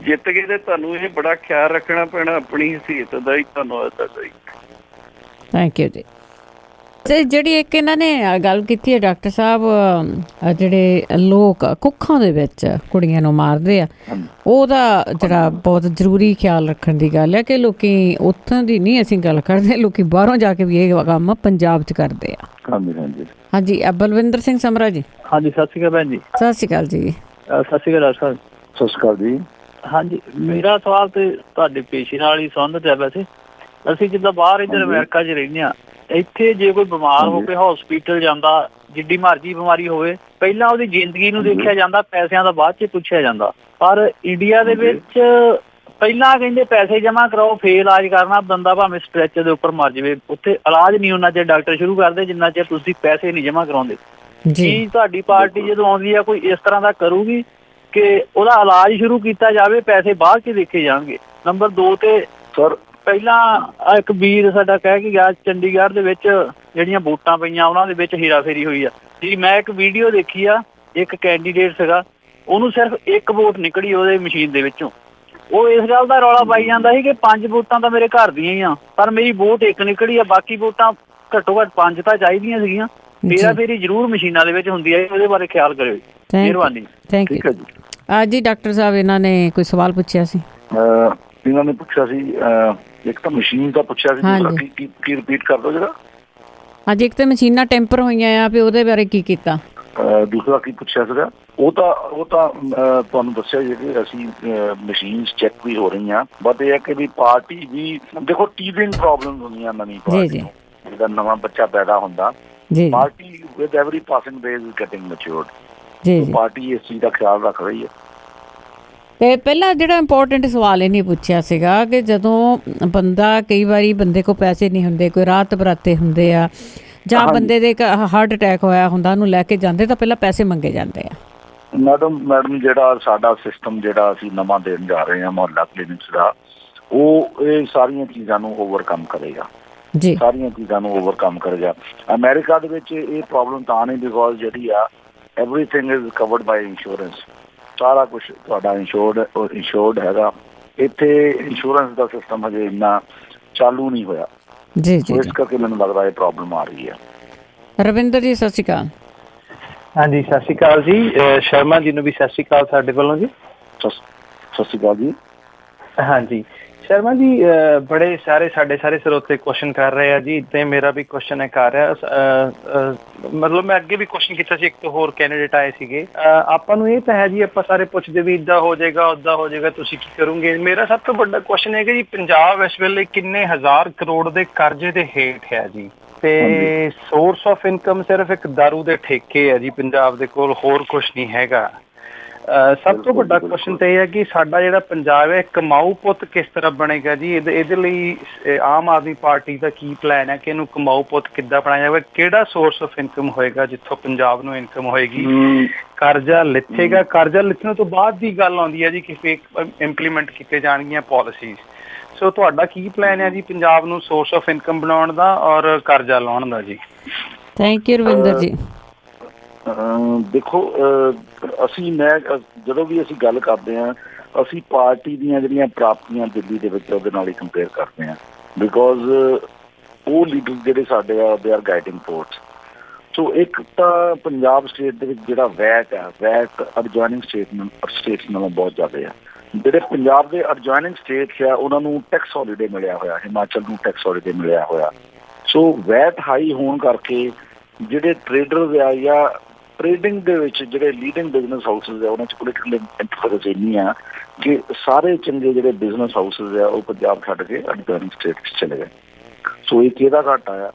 ਜਿੱਤ ਕੇ ਤੇ ਤੁਹਾਨੂੰ ਇਹ ਬੜਾ ਖਿਆਲ ਰੱਖਣਾ ਪੈਣਾ ਆਪਣੀ ਹੈਸੀਅਤ ਦਾ ਹੀ। ਧੰਨਵਾਦ ਤੁਹਾਡਾ ਜੀ। ਥੈਂਕ ਯੂ ਜੀ। ਤੇ ਜਿਹੜੀ ਇੱਕ ਇਹਨਾਂ ਨੇ ਗੱਲ ਕੀਤੀ ਹੈ ਡਾਕਟਰ ਸਾਹਿਬ, ਜਿਹੜੇ ਲੋਕ ਕੁੱਖਾਂ ਦੇ ਵਿੱਚ ਕੁੜੀਆਂ ਨੂੰ ਮਾਰਦੇ ਆ, ਉਹਦਾ ਜਿਹੜਾ ਬਹੁਤ ਜ਼ਰੂਰੀ ਖਿਆਲ ਰੱਖਣ ਦੀ ਗੱਲ ਹੈ ਕਿ ਲੋਕੀ ਉੱਥੋਂ ਦੀ ਨਹੀਂ ਅਸੀਂ ਗੱਲ ਕਰਦੇ, ਲੋਕੀ ਬਾਹਰੋਂ ਜਾ ਕੇ ਵੀ ਇਹ ਕੰਮ ਪੰਜਾਬ 'ਚ ਕਰਦੇ ਆ। ਹਾਂਜੀ, ਬਲਵਿੰਦਰ ਸਿੰਘ ਸਮਰਾ ਜੀ। ਹਾਂਜੀ, ਸਤਿ ਸ਼੍ਰੀ ਅਕਾਲ ਭੈਣ ਜੀ। ਸਤਿ ਸ਼੍ਰੀ ਅਕਾਲ ਜੀ। ਸਤਿ ਸ਼੍ਰੀ ਅਕਾਲ ਡਾਕਟਰ ਸਾਹਿਬ। ਸਤਿ ਸ਼੍ਰੀ ਅਕਾਲ ਜੀ। ਹਾਂਜੀ, ਮੇਰਾ ਸਵਾਲ ਤੇ ਤੁਹਾਡੇ ਪੇਸ਼ੇ ਨਾਲ ਹੀ ਸੰਬੰਧਿਤ ਹੈ। ਵੈਸੇ ਅਸੀਂ ਜਿੱਦਾਂ ਬਾਹਰ ਇੱਧਰ ਅਮਰੀਕਾ 'ਚ ਰਹਿੰਦੇ ਹਾਂ, ਇੱਥੇ ਜੇ ਕੋਈ ਬਿਮਾਰ ਹੋ ਕੇ ਹਸਪੀਟਲ ਜਾਂਦਾ, ਜਿੱਡੀ ਮਰਜ਼ੀ ਬਿਮਾਰੀ ਹੋਵੇ, ਪਹਿਲਾਂ ਉਹਦੀ ਜ਼ਿੰਦਗੀ ਨੂੰ ਦੇਖਿਆ ਜਾਂਦਾ, ਪੈਸਿਆਂ ਦਾ ਬਾਅਦ 'ਚ ਪੁੱਛਿਆ ਜਾਂਦਾ। ਪਰ ਇੰਡੀਆ ਦੇ ਵਿੱਚ ਪਹਿਲਾਂ ਕਹਿੰਦੇ ਪੈਸੇ ਜਮ੍ਹਾਂ ਕਰਾਓ ਫੇਰ ਇਲਾਜ ਕਰਨਾ, ਬੰਦਾ ਭਾਵੇਂ ਸਟ੍ਰੈਚਰ ਦੇ ਉੱਪਰ ਮਰ ਜਾਵੇ। ਉੱਥੇ ਇਲਾਜ ਨਹੀਂ ਉਹਨਾਂ ਚਿਰ ਡਾਕਟਰ ਸ਼ੁਰੂ ਕਰਦੇ ਜਿੰਨਾ ਚਿਰ ਤੁਸੀਂ ਪੈਸੇ ਨਹੀਂ ਜਮ੍ਹਾਂ ਕਰਾਉਂਦੇ। ਕੀ ਤੁਹਾਡੀ ਪਾਰਟੀ ਜਦੋਂ ਆਉਂਦੀ ਆ ਕੋਈ ਇਸ ਤਰ੍ਹਾਂ ਦਾ ਕਰੂਗੀ ਕਿ ਉਹਦਾ ਇਲਾਜ ਸ਼ੁਰੂ ਕੀਤਾ ਜਾਵੇ, ਪੈਸੇ ਬਾਅਦ 'ਚ ਦੇਖੇ ਜਾਣਗੇ? ਨੰਬਰ 2 ਤੇ ਸਰ, ਪਹਿਲਾਂ ਇੱਕ ਵੀਰ ਸਾਡਾ ਕਹਿ ਕੇ ਗਿਆ ਚੰਡੀਗੜ੍ਹ ਦੇ ਵਿੱਚ ਜਿਹੜੀਆਂ ਵੋਟਾਂ ਪਈਆਂ ਉਹਨਾਂ ਦੇ ਵਿੱਚ ਹੇਰਾਫੇਰੀ ਹੋਈ ਆ ਜੀ। ਮੈਂ ਇੱਕ ਵੀਡੀਓ ਦੇਖੀ ਆ, ਇੱਕ ਕੈਂਡੀਡੇਟ ਸੀਗਾ, ਉਹਨੂੰ ਸਿਰਫ 1 ਵੋਟ ਨਿਕਲੀ ਉਹਦੇ ਮਸ਼ੀਨ ਦੇ ਵਿੱਚੋਂ। ਉਹ ਇਸ ਗੱਲ ਦਾ ਰੌਲਾ ਪਾਈ ਜਾਂਦਾ ਸੀ ਕਿ 5 ਵੋਟਾਂ ਤਾਂ ਮੇਰੇ ਘਰ ਦੀਆਂ ਹੀ ਆ, ਪਰ ਮੇਰੀ ਵੋਟ 1 ਨਿਕਲੀ ਆ, ਬਾਕੀ ਵੋਟਾਂ ਘੱਟੋ ਘੱਟ 5 ਤਾਂ ਚਾਹੀਦੀਆਂ ਸੀਗੀਆਂ। ਹੇਰਾਫੇਰੀ ਜ਼ਰੂਰ ਮਸ਼ੀਨਾਂ ਦੇ ਵਿੱਚ ਹੁੰਦੀ ਹੈ, ਉਹਦੇ ਬਾਰੇ ਖਿਆਲ ਕਰਿਓ। ਮਿਹਰਬਾਨੀ। ਥੈਂਕ ਯੂ ਜੀ। ਡਾਕਟਰ ਸਾਹਿਬ ਇਹਨਾਂ ਨੇ ਕੋਈ ਸਵਾਲ ਪੁੱਛਿਆ ਸੀ। ਇਹਨਾਂ ਨੇ ਪੁੱਛਿਆ ਸੀ ਇੱਕ ਤਾਂ ਮਸ਼ੀਨ ਦਾ ਪੁੱਛਿਆ ਸੀ, ਕੀ ਰਿਪੀਟ ਕਰ ਦਿਓ ਜਰਾ। ਹਾਂਜੀ, ਇੱਕ ਤਾਂ ਮਸ਼ੀਨਾਂ ਟੈਂਪਰ ਹੋਈਆਂ ਆ, ਵੀ ਉਹਦੇ ਬਾਰੇ ਕੀ ਕੀਤਾ? ਦੂਸਰਾ ਕੀ ਪੁੱਛਿਆ ਸੀਗਾ? ਉਹ ਤਾਂ ਤੁਹਾਨੂੰ ਦੱਸਿਆ ਜੀ ਕਿ ਅਸੀਂ ਮਸ਼ੀਨਸ ਚੈੱਕ ਵੀ ਹੋ ਰਹੀਆਂ, ਬਟ ਇਹ ਹੈ ਕਿ ਵੀ ਪਾਰਟੀ ਵੀ ਦੇਖੋ ਟੀਜ਼ਿੰਗ ਪ੍ਰੋਬਲਮ ਹੁੰਦੀਆਂ ਨਵੀਂ ਪਾਰਟੀ ਨੂੰ, ਜਿਹਦਾ ਨਵਾਂ ਬੱਚਾ ਪੈਦਾ ਹੁੰਦਾ, party with every passing day is getting matured. Party ਇਸ ਚੀਜ਼ ਦਾ ਖਿਆਲ ਰੱਖ ਰਹੀ ਹੈ। ਤੇ ਪਹਿਲਾਂ ਜਿਹੜਾ ਇੰਪੋਰਟੈਂਟ ਸਵਾਲ ਇਹ ਨਹੀਂ ਪੁੱਛਿਆ ਸੀਗਾ ਕਿ ਜਦੋਂ ਬੰਦਾ, ਕਈ ਵਾਰੀ ਬੰਦੇ ਕੋਲ ਪੈਸੇ ਨਹੀਂ ਹੁੰਦੇ, ਕੋਈ ਰਾਤ ਬਰਾਤੇ ਹੁੰਦੇ ਆ, ਜਾਂ ਬੰਦੇ ਦੇ ਹਾਰਟ ਅਟੈਕ ਹੋਇਆ ਹੁੰਦਾ, ਉਹਨੂੰ ਲੈ ਕੇ ਜਾਂਦੇ ਤਾਂ ਪਹਿਲਾਂ ਪੈਸੇ ਮੰਗੇ ਜਾਂਦੇ ਆ। ਮੈਡਮ ਜਿਹੜਾ ਸਾਡਾ ਸਿਸਟਮ ਜਿਹੜਾ ਅਸੀਂ ਨਵਾਂ ਦੇਣ ਜਾ ਰਹੇ ਹਾਂ ਮੁਹੱਲਾ ਕਲੀਨਿਕਸ ਦਾ, ਉਹ ਇਹ ਸਾਰੀਆਂ ਚੀਜ਼ਾਂ ਨੂੰ ਓਵਰਕਮ ਕਰੇਗਾ ਜੀ, ਸਾਰੀਆਂ ਚੀਜ਼ਾਂ ਨੂੰ ਓਵਰਕਮ ਕਰੇਗਾ। ਅਮਰੀਕਾ ਦੇ ਵਿੱਚ ਇਹ ਪ੍ਰੋਬਲਮ ਤਾਂ ਨਹੀਂ, ਬਿਕੋਜ਼ ਜਿਹੜੀ ਆ everything is covered by insurance, ਸਾਰਾ ਕੁਝ ਤੁਹਾਡਾ ਇੰਸ਼ੋਰਡ ਹੈਗਾ। ਇੱਥੇ ਇੰਸ਼ੋਰੈਂਸ ਦਾ ਸਿਸਟਮ ਹਜੇ ਇੰਨਾ ਚਾਲੂ ਨਹੀਂ ਹੋਇਆ ਜੀ, ਇਸ ਕਰਕੇ ਮੈਨੂੰ ਲੱਗਦਾ ਇਹ ਪ੍ਰੋਬਲਮ ਆ ਰਹੀ ਹੈ। ਰਵਿੰਦਰ ਜੀ ਸਤਿ ਸ਼੍ਰੀ ਅਕਾਲ। ਹਾਂਜੀ, ਸਤਿ ਸ਼੍ਰੀ ਅਕਾਲ ਜੀ। ਸ਼ਰਮਾ ਜੀ ਨੂੰ ਵੀ ਸਤਿ ਸ਼੍ਰੀ ਅਕਾਲ ਸਾਡੇ ਵੱਲੋਂ ਜੀ। ਸਤਿ ਸ਼੍ਰੀ ਅਕਾਲ ਜੀ। ਹਾਂਜੀ ਸ਼ਰਮਾ ਜੀ, ਬੜੇ ਸਾਡੇ ਸਾਰੇ ਸਰੋਤੇ ਕੁਐਸਚਨ ਕਰ ਰਹੇ ਆ ਜੀ, ਤੇ ਮੇਰਾ ਵੀ ਕੁਐਸਚਨ ਹੈ ਕਰ ਰਿਹਾ। ਮਤਲਬ ਮੈਂ ਅੱਗੇ ਵੀ ਕੁਐਸਚਨ ਕੀਤਾ ਸੀ, ਇੱਕ ਤੋਂ ਹੋਰ ਕੈਂਡੀਡੇਟ ਆਏ ਸੀਗੇ। ਆਪਾਂ ਨੂੰ ਇਹ ਤਾਂ ਹੈ ਜੀ, ਆਪਾਂ ਸਾਰੇ ਪੁੱਛਦੇ ਵੀ ਇੱਦਾਂ ਹੋ ਜਾਏਗਾ, ਉੱਦਾਂ ਹੋ ਜਾਏਗਾ, ਤੁਸੀਂ ਕੀ ਕਰੋਗੇ? ਮੇਰਾ ਸਭ ਤੋਂ ਵੱਡਾ ਕੁਐਸਚਨ ਹੈ ਕਿ ਜੀ ਪੰਜਾਬ ਇਸ ਵੇਲੇ ਕਿੰਨੇ 1000 ਕਰੋੜ ਦੇ ਕਰਜ਼ੇ ਦੇ ਹੇਠ ਹੈ ਜੀ, ਤੇ ਸੋਰਸ ਆਫ ਇਨਕਮ ਸਿਰਫ ਇੱਕ ਦਾਰੂ ਦੇ ਠੇਕੇ ਹੈ ਜੀ ਪੰਜਾਬ ਦੇ ਕੋਲ, ਹੋਰ ਕੁਛ ਨਹੀਂ ਹੈਗਾ। ਸਭ ਤੋਂ ਵੱਡਾ ਕੁਐਸਚਨ ਤਾਂ ਇਹ ਹੈ ਕਿ ਸਾਡਾ ਜਿਹੜਾ ਪੰਜਾਬ ਹੈ ਕਮਾਊ ਪੁੱਤ ਕਿਸ ਤਰ੍ਹਾਂ ਬਣੇਗਾ ਜੀ? ਇਹਦੇ ਲਈ ਆਮ ਆਦਮੀ ਪਾਰਟੀ ਦਾ ਕੀ ਪਲਾਨ ਹੈ ਕਿ ਇਹਨੂੰ ਕਮਾਊ ਪੁੱਤ ਕਿੱਦਾਂ ਬਣਾਇਆ ਜਾਵੇ? ਕਿਹੜਾ ਸੋਰਸ ਆਫ ਇਨਕਮ ਹੋਏਗਾ ਜਿੱਥੋਂ ਪੰਜਾਬ ਨੂੰ ਇਨਕਮ ਹੋਏਗੀ? ਕਰਜ਼ਾ ਲਿੱਥੇਗਾ, ਕਰਜ਼ਾ ਲਿੱਥਣ ਤੋਂ ਬਾਅਦ ਦੀ ਗੱਲ ਆਉਂਦੀ ਹੈ ਜੀ ਕਿ ਫੇਕ ਇੰਪਲੀਮੈਂਟ ਕੀਤੇ ਜਾਣਗੀਆਂ ਪਾਲਿਸੀਜ਼। ਸੋ ਤੁਹਾਡਾ ਕੀ ਪਲਾਨ ਹੈ ਜੀ ਪੰਜਾਬ ਨੂੰ ਸੋਰਸ ਆਫ ਇਨਕਮ ਬਣਾਉਣ ਦਾ ਔਰ ਕਰਜ਼ਾ ਲਾਉਣ ਦਾ ਜੀ? ਥੈਂਕ ਯੂ ਰਵਿੰਦਰ ਜੀ। ਦੇਖੋ, ਮੈਂ ਜਦੋਂ ਵੀ ਅਸੀਂ ਗੱਲ ਕਰਦੇ ਹਾਂ, ਅਸੀਂ ਪਾਰਟੀ ਦੀਆਂ ਜਿਹੜੀਆਂ ਪ੍ਰਾਪਤੀਆਂ ਦਿੱਲੀ ਦੇ ਵਿੱਚ ਉਹਦੇ ਨਾਲ ਹੀ ਕੰਪੇਅਰ ਕਰਦੇ ਹਾਂ, ਬਿਕੋਜ਼ ਉਹ ਲੀਡਰ ਜਿਹੜੇ ਸਾਡੇ ਆ ਦੇ ਆਰ ਗਾਈਡਿੰਗ ਫੋਰਸ। ਸੋ ਇੱਕ ਤਾਂ ਪੰਜਾਬ ਸਟੇਟ ਦੇ ਵਿੱਚ ਜਿਹੜਾ ਵੈਟ ਐਡਜੋਇਨਿੰਗ ਸਟੇਟਸ ਨਾਲੋਂ ਬਹੁਤ ਜ਼ਿਆਦਾ ਆ। ਜਿਹੜੇ ਪੰਜਾਬ ਦੇ ਐਡਜੋਇਨਿੰਗ ਸਟੇਟਸ ਆ ਉਹਨਾਂ ਨੂੰ ਟੈਕਸ ਹੌਲੀਡੇ ਮਿਲਿਆ ਹੋਇਆ, ਹਿਮਾਚਲ ਨੂੰ ਟੈਕਸ ਹੌਲੀਡੇ ਮਿਲਿਆ ਹੋਇਆ। ਸੋ ਵੈਟ ਹਾਈ ਹੋਣ ਕਰਕੇ ਜਿਹੜੇ ਟਰੇਡਰਸ ਆ ਜਾਂ ਟਰੇਡਿੰਗ ਦੇ ਵਿੱਚ ਜਿਹੜੇ ਲੀਡਿੰਗ ਬਿਜ਼ਨਸ ਹਾਊਸਿਸ ਆ ਉਹਨਾਂ 'ਚ ਪੋਲੀਟੀਕਲ ਇੰਟਰਫੇਰੈਂਸ ਇੰਨੀ ਆ ਕਿ ਸਾਰੇ ਚੰਗੇ ਜਿਹੜੇ ਬਿਜ਼ਨਸ ਹਾਊਸਿਸ ਆ ਉਹ ਪੰਜਾਬ ਛੱਡ ਕੇ ਐਡਜੋਇਨਿੰਗ ਸਟੇਟਸ 'ਚ ਚਲੇ ਗਏ। ਸੋ ਇਹ ਕਿਹਦਾ ਘਾਟਾ ਆ?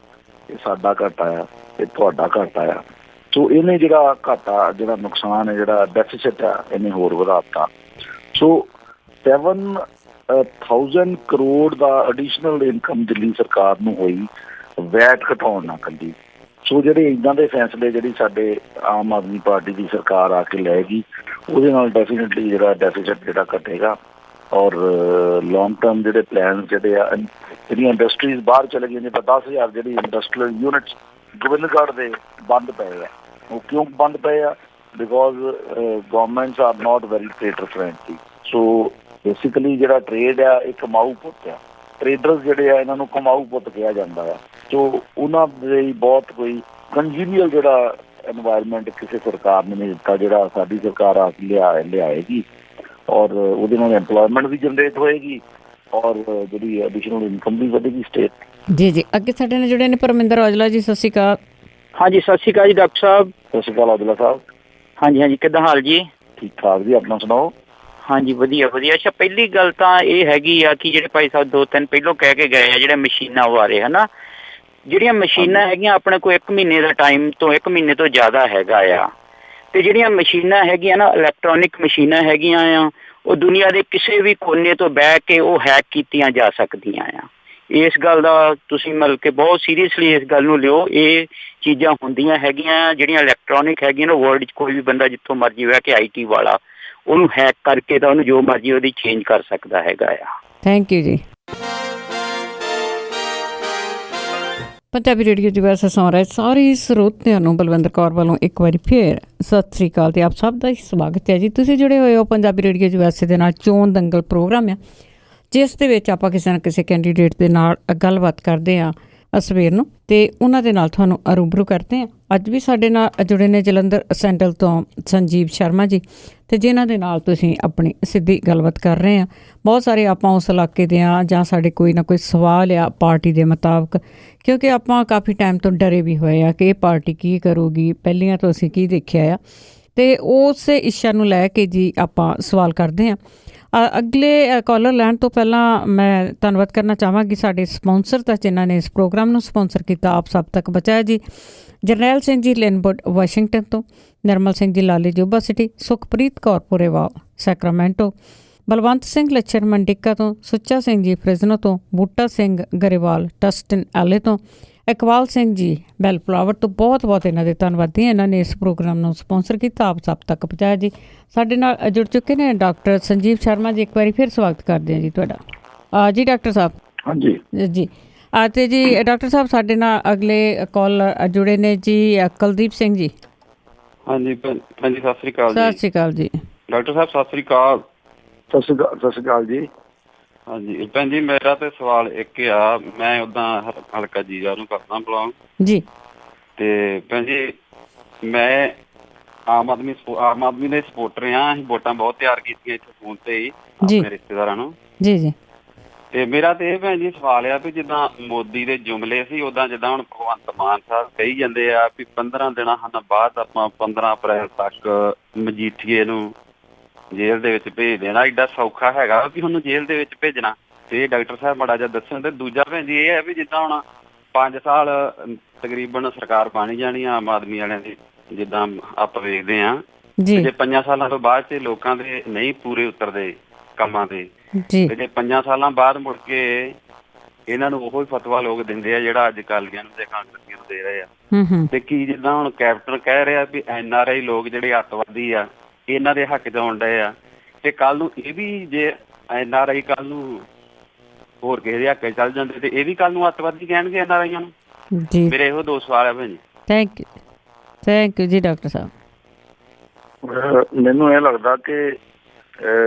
ਇਹ ਸਾਡਾ ਘਾਟਾ ਆ, ਇਹ ਤੁਹਾਡਾ ਘਾਟਾ ਆ। ਸੋ ਇਹਨੇ ਜਿਹੜਾ ਘਾਟਾ, ਜਿਹੜਾ ਨੁਕਸਾਨ ਹੈ, ਜਿਹੜਾ ਡੈਫੀਸਿਟ ਆ, ਇਹਨੇ ਹੋਰ ਵਧਾ ਦਿੱਤਾ। ਸੋ 7,000 ਕਰੋੜ ਦਾ ਐਡੀਸ਼ਨਲ ਇਨਕਮ ਦਿੱਲੀ ਸਰਕਾਰ ਨੂੰ ਹੋਈ ਵੈਟ ਘਟਾਉਣ ਨਾਲ ਕੱਲੀ। ਸੋ ਜਿਹੜੇ ਇੱਦਾਂ ਦੇ ਫੈਸਲੇ ਜਿਹੜੀ ਸਾਡੇ ਆਮ ਆਦਮੀ ਪਾਰਟੀ ਦੀ ਸਰਕਾਰ ਆ ਕੇ ਲਏਗੀ, ਉਹਦੇ ਨਾਲ ਡੈਫੀਨੇਟਲੀ ਜਿਹੜਾ ਡੈਫੀਸਿਟ ਜਿਹੜਾ ਘਟੇਗਾ। ਔਰ ਲੌਂਗ ਟਰਮ ਜਿਹੜੇ ਪਲਾਨ ਜਿਹੜੇ ਆ, ਜਿਹੜੀਆਂ ਇੰਡਸਟਰੀਜ਼ ਬਾਹਰ ਚਲੇ ਗਈਆਂ, ਜਿਵੇਂ 10,000 ਜਿਹੜੀ ਇੰਡਸਟਰੀਅਲ ਯੂਨਿਟਸ ਗੋਬਿੰਦਗੜ੍ਹ ਦੇ ਬੰਦ ਪਏ ਆ। ਉਹ ਕਿਉਂ ਬੰਦ ਪਏ ਆ? Because governments are not very trader friendly. So basically ਜਿਹੜਾ ਟਰੇਡ ਆ ਇਹ ਕਮਾਊ ਪੁੱਤ ਆ। ਟਰੇਡਰਸ ਜਿਹੜੇ ਆ ਇਹਨਾਂ ਨੂੰ ਕਮਾਊ ਪੁੱਤ ਕਿਹਾ ਜਾਂਦਾ ਆ। ਸੋ ਉਹਨਾਂ ਲਈ ਬਹੁਤ ਕੋਈ ਕੰਜੀਨੀਅਲ ਜਿਹੜਾ ਐਨਵਾਇਰਮੈਂਟ ਕਿਸੇ ਸਰਕਾਰ ਨੇ ਨਹੀਂ ਦਿੱਤਾ, ਜਿਹੜਾ ਸਾਡੀ ਸਰਕਾਰ ਆ ਕੇ ਲਿਆਏਗੀ। ਔਰ ਉਹਦੇ ਨਾਲ ਐਮਪਲੋਇਮੈਂਟ ਵੀ ਜਨਰੇਟ ਹੋਏਗੀ ਔਰ ਜਿਹੜੀ ਐਡੀਸ਼ਨਲ ਇਨਕਮ ਵੀ ਵਧੇਗੀ ਸਟੇਟ। ਜੀ ਅੱਗੇ ਸਾਡੇ ਨਾਲ ਜੁੜੇ ਨੇ ਪਰਮਿੰਦਰ ਔਜਲਾ ਜੀ। ਸਤਿ ਸ਼੍ਰੀ ਅਕਾਲ। ਹਾਂਜੀ, ਸਤਿ ਸ਼੍ਰੀ ਅਕਾਲ ਜੀ ਡਾਕਟਰ ਸਾਹਿਬ। ਸਤਿ ਸ਼੍ਰੀ ਅਕਾਲ ਔਜਲਾ ਸਾਹਿਬ। ਹਾਂਜੀ, ਕਿੱਦਾਂ ਹਾਲ ਜੀ? ਠੀਕ ਠਾਕ ਜੀ, ਆਪਣਾ ਸੁਣਾਓ। ਹਾਂਜੀ, ਵਧੀਆ। ਅੱਛਾ, ਪਹਿਲੀ ਗੱਲ ਤਾਂ ਇਹ ਹੈਗੀ ਆ ਕਿ ਜਿਹੜੇ ਭਾਈ ਸਾਹਿਬ 2-3 ਪਹਿਲੋਂ ਕਹਿ ਕੇ ਗਏ ਆ ਜਿਹੜੇ ਮਸ਼ੀਨਾਂ ਬਾਰੇ, ਹੈ ਨਾ, ਜਿਹੜੀਆਂ ਮਸ਼ੀਨਾਂ ਹੈਗੀਆਂ ਆਪਣੇ ਕੋਲ 1 ਮਹੀਨੇ ਦਾ ਟਾਈਮ ਤੋਂ 1 ਮਹੀਨੇ ਤੋਂ ਜ਼ਿਆਦਾ ਹੈਗਾ ਆ। ਤੇ ਜਿਹੜੀਆਂ ਮਸ਼ੀਨਾਂ ਹੈਗੀਆਂ ਨਾ, ਇਲੈਕਟ੍ਰੋਨਿਕ ਮਸ਼ੀਨਾਂ ਹੈਗੀਆਂ ਆ, ਉਹ ਦੁਨੀਆ ਦੇ ਕਿਸੇ ਵੀ ਕੋਨੇ ਤੋਂ ਬਹਿ ਕੇ ਉਹ ਹੈਕ ਕੀਤੀਆਂ ਜਾ ਸਕਦੀਆਂ ਆ। ਇਸ ਗੱਲ ਦਾ ਤੁਸੀਂ ਮਤਲਬ ਕਿ ਬਹੁਤ ਸੀਰੀਅਸਲੀ ਇਸ ਗੱਲ ਨੂੰ ਲਿਓ। ਇਹ ਚੀਜ਼ਾਂ ਹੁੰਦੀਆਂ ਹੈਗੀਆਂ ਜਿਹੜੀਆਂ ਇਲੈਕਟ੍ਰੋਨਿਕ ਹੈਗੀਆਂ ਨਾ, ਵਰਲਡ 'ਚ ਕੋਈ ਵੀ ਬੰਦਾ ਜਿੱਥੋਂ ਮਰਜ਼ੀ ਬਹਿ ਕੇ IT ਵਾਲਾ ਉਹਨੂੰ ਹੈਕ ਕਰਕੇ ਤਾਂ ਉਹਨੂੰ ਜੋ ਮਰਜ਼ੀ ਉਹਦੀ ਚੇਂਜ ਕਰ ਸਕਦਾ ਹੈਗਾ ਆ। ਥੈਂਕ ਯੂ ਜੀ। ਪੰਜਾਬੀ ਰੇਡੀਓ ਵੈਸੇ ਸੁਣ ਰਹੇ ਸਾਰੇ ਸਰੋਤਿਆਂ ਨੂੰ ਬਲਵਿੰਦਰ ਕੌਰ ਵੱਲੋਂ ਇੱਕ ਵਾਰੀ ਫੇਰ ਸਤਿ ਸ੍ਰੀ ਅਕਾਲ ਤੇ ਆਪ ਸਭ ਦਾ ਸਵਾਗਤ ਹੈ ਜੀ। ਤੁਸੀਂ ਜੁੜੇ ਹੋਏ ਹੋ ਪੰਜਾਬੀ ਰੇਡੀਓ ਵੈਸੇ ਦੇ ਨਾਲ ਚੋਣ ਦੰਗਲ ਪ੍ਰੋਗਰਾਮ ਆ, ਜਿਸ ਦੇ ਵਿੱਚ ਆਪਾਂ ਕਿਸੇ ਨਾ ਕਿਸੇ ਕੈਂਡੀਡੇਟ ਦੇ ਨਾਲ ਗੱਲਬਾਤ ਕਰਦੇ ਹਾਂ ਸਵੇਰ ਨੂੰ ਤੇ ਉਹਨਾਂ ਦੇ ਨਾਲ ਤੁਹਾਨੂੰ ਰੂਬਰੂ ਕਰਦੇ ਹਾਂ। ਅੱਜ ਵੀ ਸਾਡੇ ਨਾਲ ਜੁੜੇ ਨੇ ਜਲੰਧਰ ਸੈਂਟਰਲ ਤੋਂ ਸੰਜੀਵ ਸ਼ਰਮਾ ਜੀ, ਤੇ ਜਿਨ੍ਹਾਂ ਦੇ ਨਾਲ ਤੁਸੀਂ ਆਪਣੀ ਸਿੱਧੀ ਗੱਲਬਾਤ ਕਰ ਰਹੇ ਹਾਂ। ਬਹੁਤ ਸਾਰੇ ਆਪਾਂ ਉਸ ਇਲਾਕੇ ਦੇ ਹਾਂ ਜਾਂ ਸਾਡੇ ਕੋਈ ਨਾ ਕੋਈ ਸਵਾਲ ਆ ਪਾਰਟੀ ਦੇ ਮੁਤਾਬਕ, ਕਿਉਂਕਿ ਆਪਾਂ ਕਾਫੀ ਟਾਈਮ ਤੋਂ ਡਰੇ ਵੀ ਹੋਏ ਆ ਕਿ ਇਹ ਪਾਰਟੀ ਕੀ ਕਰੂਗੀ, ਪਹਿਲੀਆਂ ਤੋਂ ਅਸੀਂ ਕੀ ਦੇਖਿਆ ਆ, ਤੇ ਉਸ ਇੱਛਾ ਨੂੰ ਲੈ ਕੇ ਜੀ ਆਪਾਂ ਸਵਾਲ ਕਰਦੇ ਹਾਂ। ਅਗਲੇ ਕਾਲਰ ਲੈਣ ਤੋਂ ਪਹਿਲਾਂ ਮੈਂ ਧੰਨਵਾਦ ਕਰਨਾ ਚਾਹਾਂਗੀ ਸਾਡੇ ਸਪਾਂਸਰ ਦਾ, ਜਿਨ੍ਹਾਂ ਨੇ ਇਸ ਪ੍ਰੋਗਰਾਮ ਨੂੰ ਸਪਾਂਸਰ ਕੀਤਾ। ਆਪ ਸਭ ਤੱਕ ਬਚਾਇਆ ਜੀ ਜਰਨੈਲ ਸਿੰਘ ਜੀ ਲੈਨਵੁੱਡ ਵਾਸ਼ਿੰਗਟਨ ਤੋਂ, ਨਿਰਮਲ ਸਿੰਘ ਜੀ ਲਾਲੀ ਜੋਬਾ ਸਿਟੀ, ਸੁਖਪ੍ਰੀਤ ਕੌਰ ਪੁਰੇਵਾਲ ਸੈਕਰਾਮੈਂਟੋ, ਬਲਵੰਤ ਸਿੰਘ ਲੱਛਰ ਮੰਡਿੱਕਾ ਤੋਂ, ਸੁੱਚਾ ਸਿੰਘ ਜੀ ਫ੍ਰਿਜ਼ਨੋ ਤੋਂ, ਬੂਟਾ ਸਿੰਘ ਗਰੇਵਾਲ ਟਸਟਨ ਐਲੇ ਤੋਂ, ਇਕਬਾਲ ਸਿੰਘ ਜੀ ਬੈਲ ਫਲਾਵਰ ਤੋਂ। ਬਹੁਤ ਬਹੁਤ ਇਹਨਾਂ ਦੇ ਧੰਨਵਾਦੀ। ਇਹਨਾਂ ਨੇ ਇਸ ਪ੍ਰੋਗਰਾਮ ਨੂੰ ਸਪਾਂਸਰ ਕੀਤਾ, ਆਪ ਸਭ ਤੱਕ ਪਹੁੰਚਾਇਆ ਜੀ। ਸਾਡੇ ਨਾਲ ਜੁੜ ਚੁੱਕੇ ਨੇ ਡਾਕਟਰ ਸੰਜੀਵ ਸ਼ਰਮਾ ਜੀ। ਇੱਕ ਵਾਰੀ ਫਿਰ ਸਵਾਗਤ ਕਰਦੇ ਹਾਂ ਜੀ ਤੁਹਾਡਾ। ਜੀ ਡਾਕਟਰ ਸਾਹਿਬ। ਹਾਂਜੀ ਜੀ। ਅਤੇ ਜੀ ਡਾਕਟਰ ਸਾਹਿਬ ਸਾਡੇ ਨਾਲ ਅਗਲੇ ਕਾਲ ਜੁੜੇ ਨੇ ਜੀ ਕੁਲਦੀਪ ਸਿੰਘ ਜੀ। ਹਾਂਜੀ ਭੈਣ ਜੀ, ਸਤਿ ਸ੍ਰੀ ਅਕਾਲ। ਸਤਿ ਸ੍ਰੀ ਅਕਾਲ ਜੀ। ਡਾਕਟਰ ਸਾਹਿਬ ਸਤਿ ਸ੍ਰੀ ਅਕਾਲ। ਸਤਿ ਸ੍ਰੀ ਅਕਾਲ ਜੀ। ਹਾਂਜੀ ਭੈਣ ਜੀ, ਮੇਰਾ ਤੇ ਸਵਾਲ ਇੱਕ ਆ। ਮੈਂ ਉੱਦਾਂ ਹਲਕਾ ਜੀਰਾ ਨੂੰ ਕਰਦਾ ਬਿਲੋਂਗ ਜੀ। ਤੇ ਭੈਣ ਜੀ, ਮੈਂ ਆਮ ਆਦਮੀ ਦੇ ਸਪੋਰਟਰ ਆ। ਅਸੀਂ ਵੋਟਾਂ ਬਹੁਤ ਤਿਆਰ ਕੀਤੀਆਂ ਇੱਥੇ ਫੋਨ ਤੇ ਹੀ ਆਪਣੇ ਰਿਸ਼ਤੇਦਾਰਾਂ ਨੂੰ। ਜੀ ਜੀ। ਤੇ ਮੇਰਾ ਤੇ ਇਹ ਭੈਣ ਜੀ ਸਵਾਲ ਆ ਵੀ ਜਿੱਦਾਂ ਮੋਦੀ ਦੇ ਜੁਮਲੇ ਸੀ, ਉਦਾਂ ਜਿੱਦਾਂ ਹੁਣ ਭਗਵੰਤ ਮਾਨ ਸਾਹਿਬ ਕਹੀ ਜਾਂਦੇ ਆ ਵੀ 15 ਦਿਨਾਂ ਬਾਅਦ ਆਪਾਂ 15 ਅਪ੍ਰੈਲ ਤੱਕ ਮਜੀਠੀਏ ਨੂੰ ਜੇਲ੍ਹ ਦੇ ਵਿੱਚ ਭੇਜ ਦੇਣਾ। ਏਡਾ ਸੌਖਾ ਹੈਗਾ ਵੀ ਉਹਨੂੰ ਜੇਲ੍ਹ ਦੇ ਵਿੱਚ ਭੇਜਣਾ? ਤੇ ਡਾਕਟਰ ਸਾਹਿਬ ਮਾੜਾ ਜਿਹਾ ਦੱਸਣ। ਤੇ ਦੂਜਾ ਭੈਣ ਜੀ ਇਹ ਹੈ ਵੀ ਜਿੱਦਾਂ ਹੁਣ 5 ਸਾਲ ਤਕਰੀਬਨ ਸਰਕਾਰ ਬਣ ਜਾਣੀ ਆ ਆਮ ਆਦਮੀ ਵਾਲਿਆਂ ਦੀ, ਜਿੱਦਾਂ ਆਪਾਂ ਵੇਖਦੇ ਹਾਂ। ਜੇ 5 ਸਾਲਾਂ ਤੋਂ ਬਾਅਦ ਚ ਲੋਕਾਂ ਦੇ ਨਹੀਂ ਪੂਰੇ ਉਤਰਦੇ ਕੰਮਾਂ ਤੇ, ਤੇ ਜੇ 5 ਸਾਲਾਂ ਬਾਅਦ ਮੁੜ ਕੇ ਇਹਨਾਂ ਨੂੰ ਉਹੀ ਫਤਵਾ ਲੋਕ ਦਿੰਦੇ ਆ ਜਿਹੜਾ ਅੱਜ ਕਾਲੀਆਂ ਨੂੰ ਤੇ ਕਾਂਗਰਸੀਆਂ ਨੂੰ ਦੇ ਰਹੇ ਆ। ਤੇ ਕੀ ਜਿੱਦਾਂ ਹੁਣ ਕੈਪਟਨ ਕਹਿ ਰਿਹਾ ਵੀ NRI ਲੋਕ ਜਿਹੜੇ ਅੱਤਵਾਦੀ ਆ ਇਹਨਾਂ ਦੇ ਹੱਕ ਚ ਆਉਣ ਡਏ ਆ, ਤੇ ਕੱਲ ਨੂੰ ਇਹ ਵੀ ਜੇ NRI ਕੱਲ ਨੂੰ ਹੋਰ ਕਿਸੇ ਦੇ ਹੱਕ ਚੱਲ ਜਾਂਦੇ ਤੇ ਇਹ ਵੀ ਕੱਲ ਨੂੰ ਅੱਤਵਾਦੀ ਕਹਿਣਗੇ NRIਆਂ ਨੂੰ। ਮੇਰੇ ਇਹੋ 2 ਸਵਾਲ ਆ ਭੈਣ ਜੀ। Thank you. ਥੈਂਕ ਯੂ ਜੀ ਡਾਕਟਰ ਸਾਹਿਬ। ਮੈਨੂੰ ਇਹ ਲੱਗਦਾ ਕਿ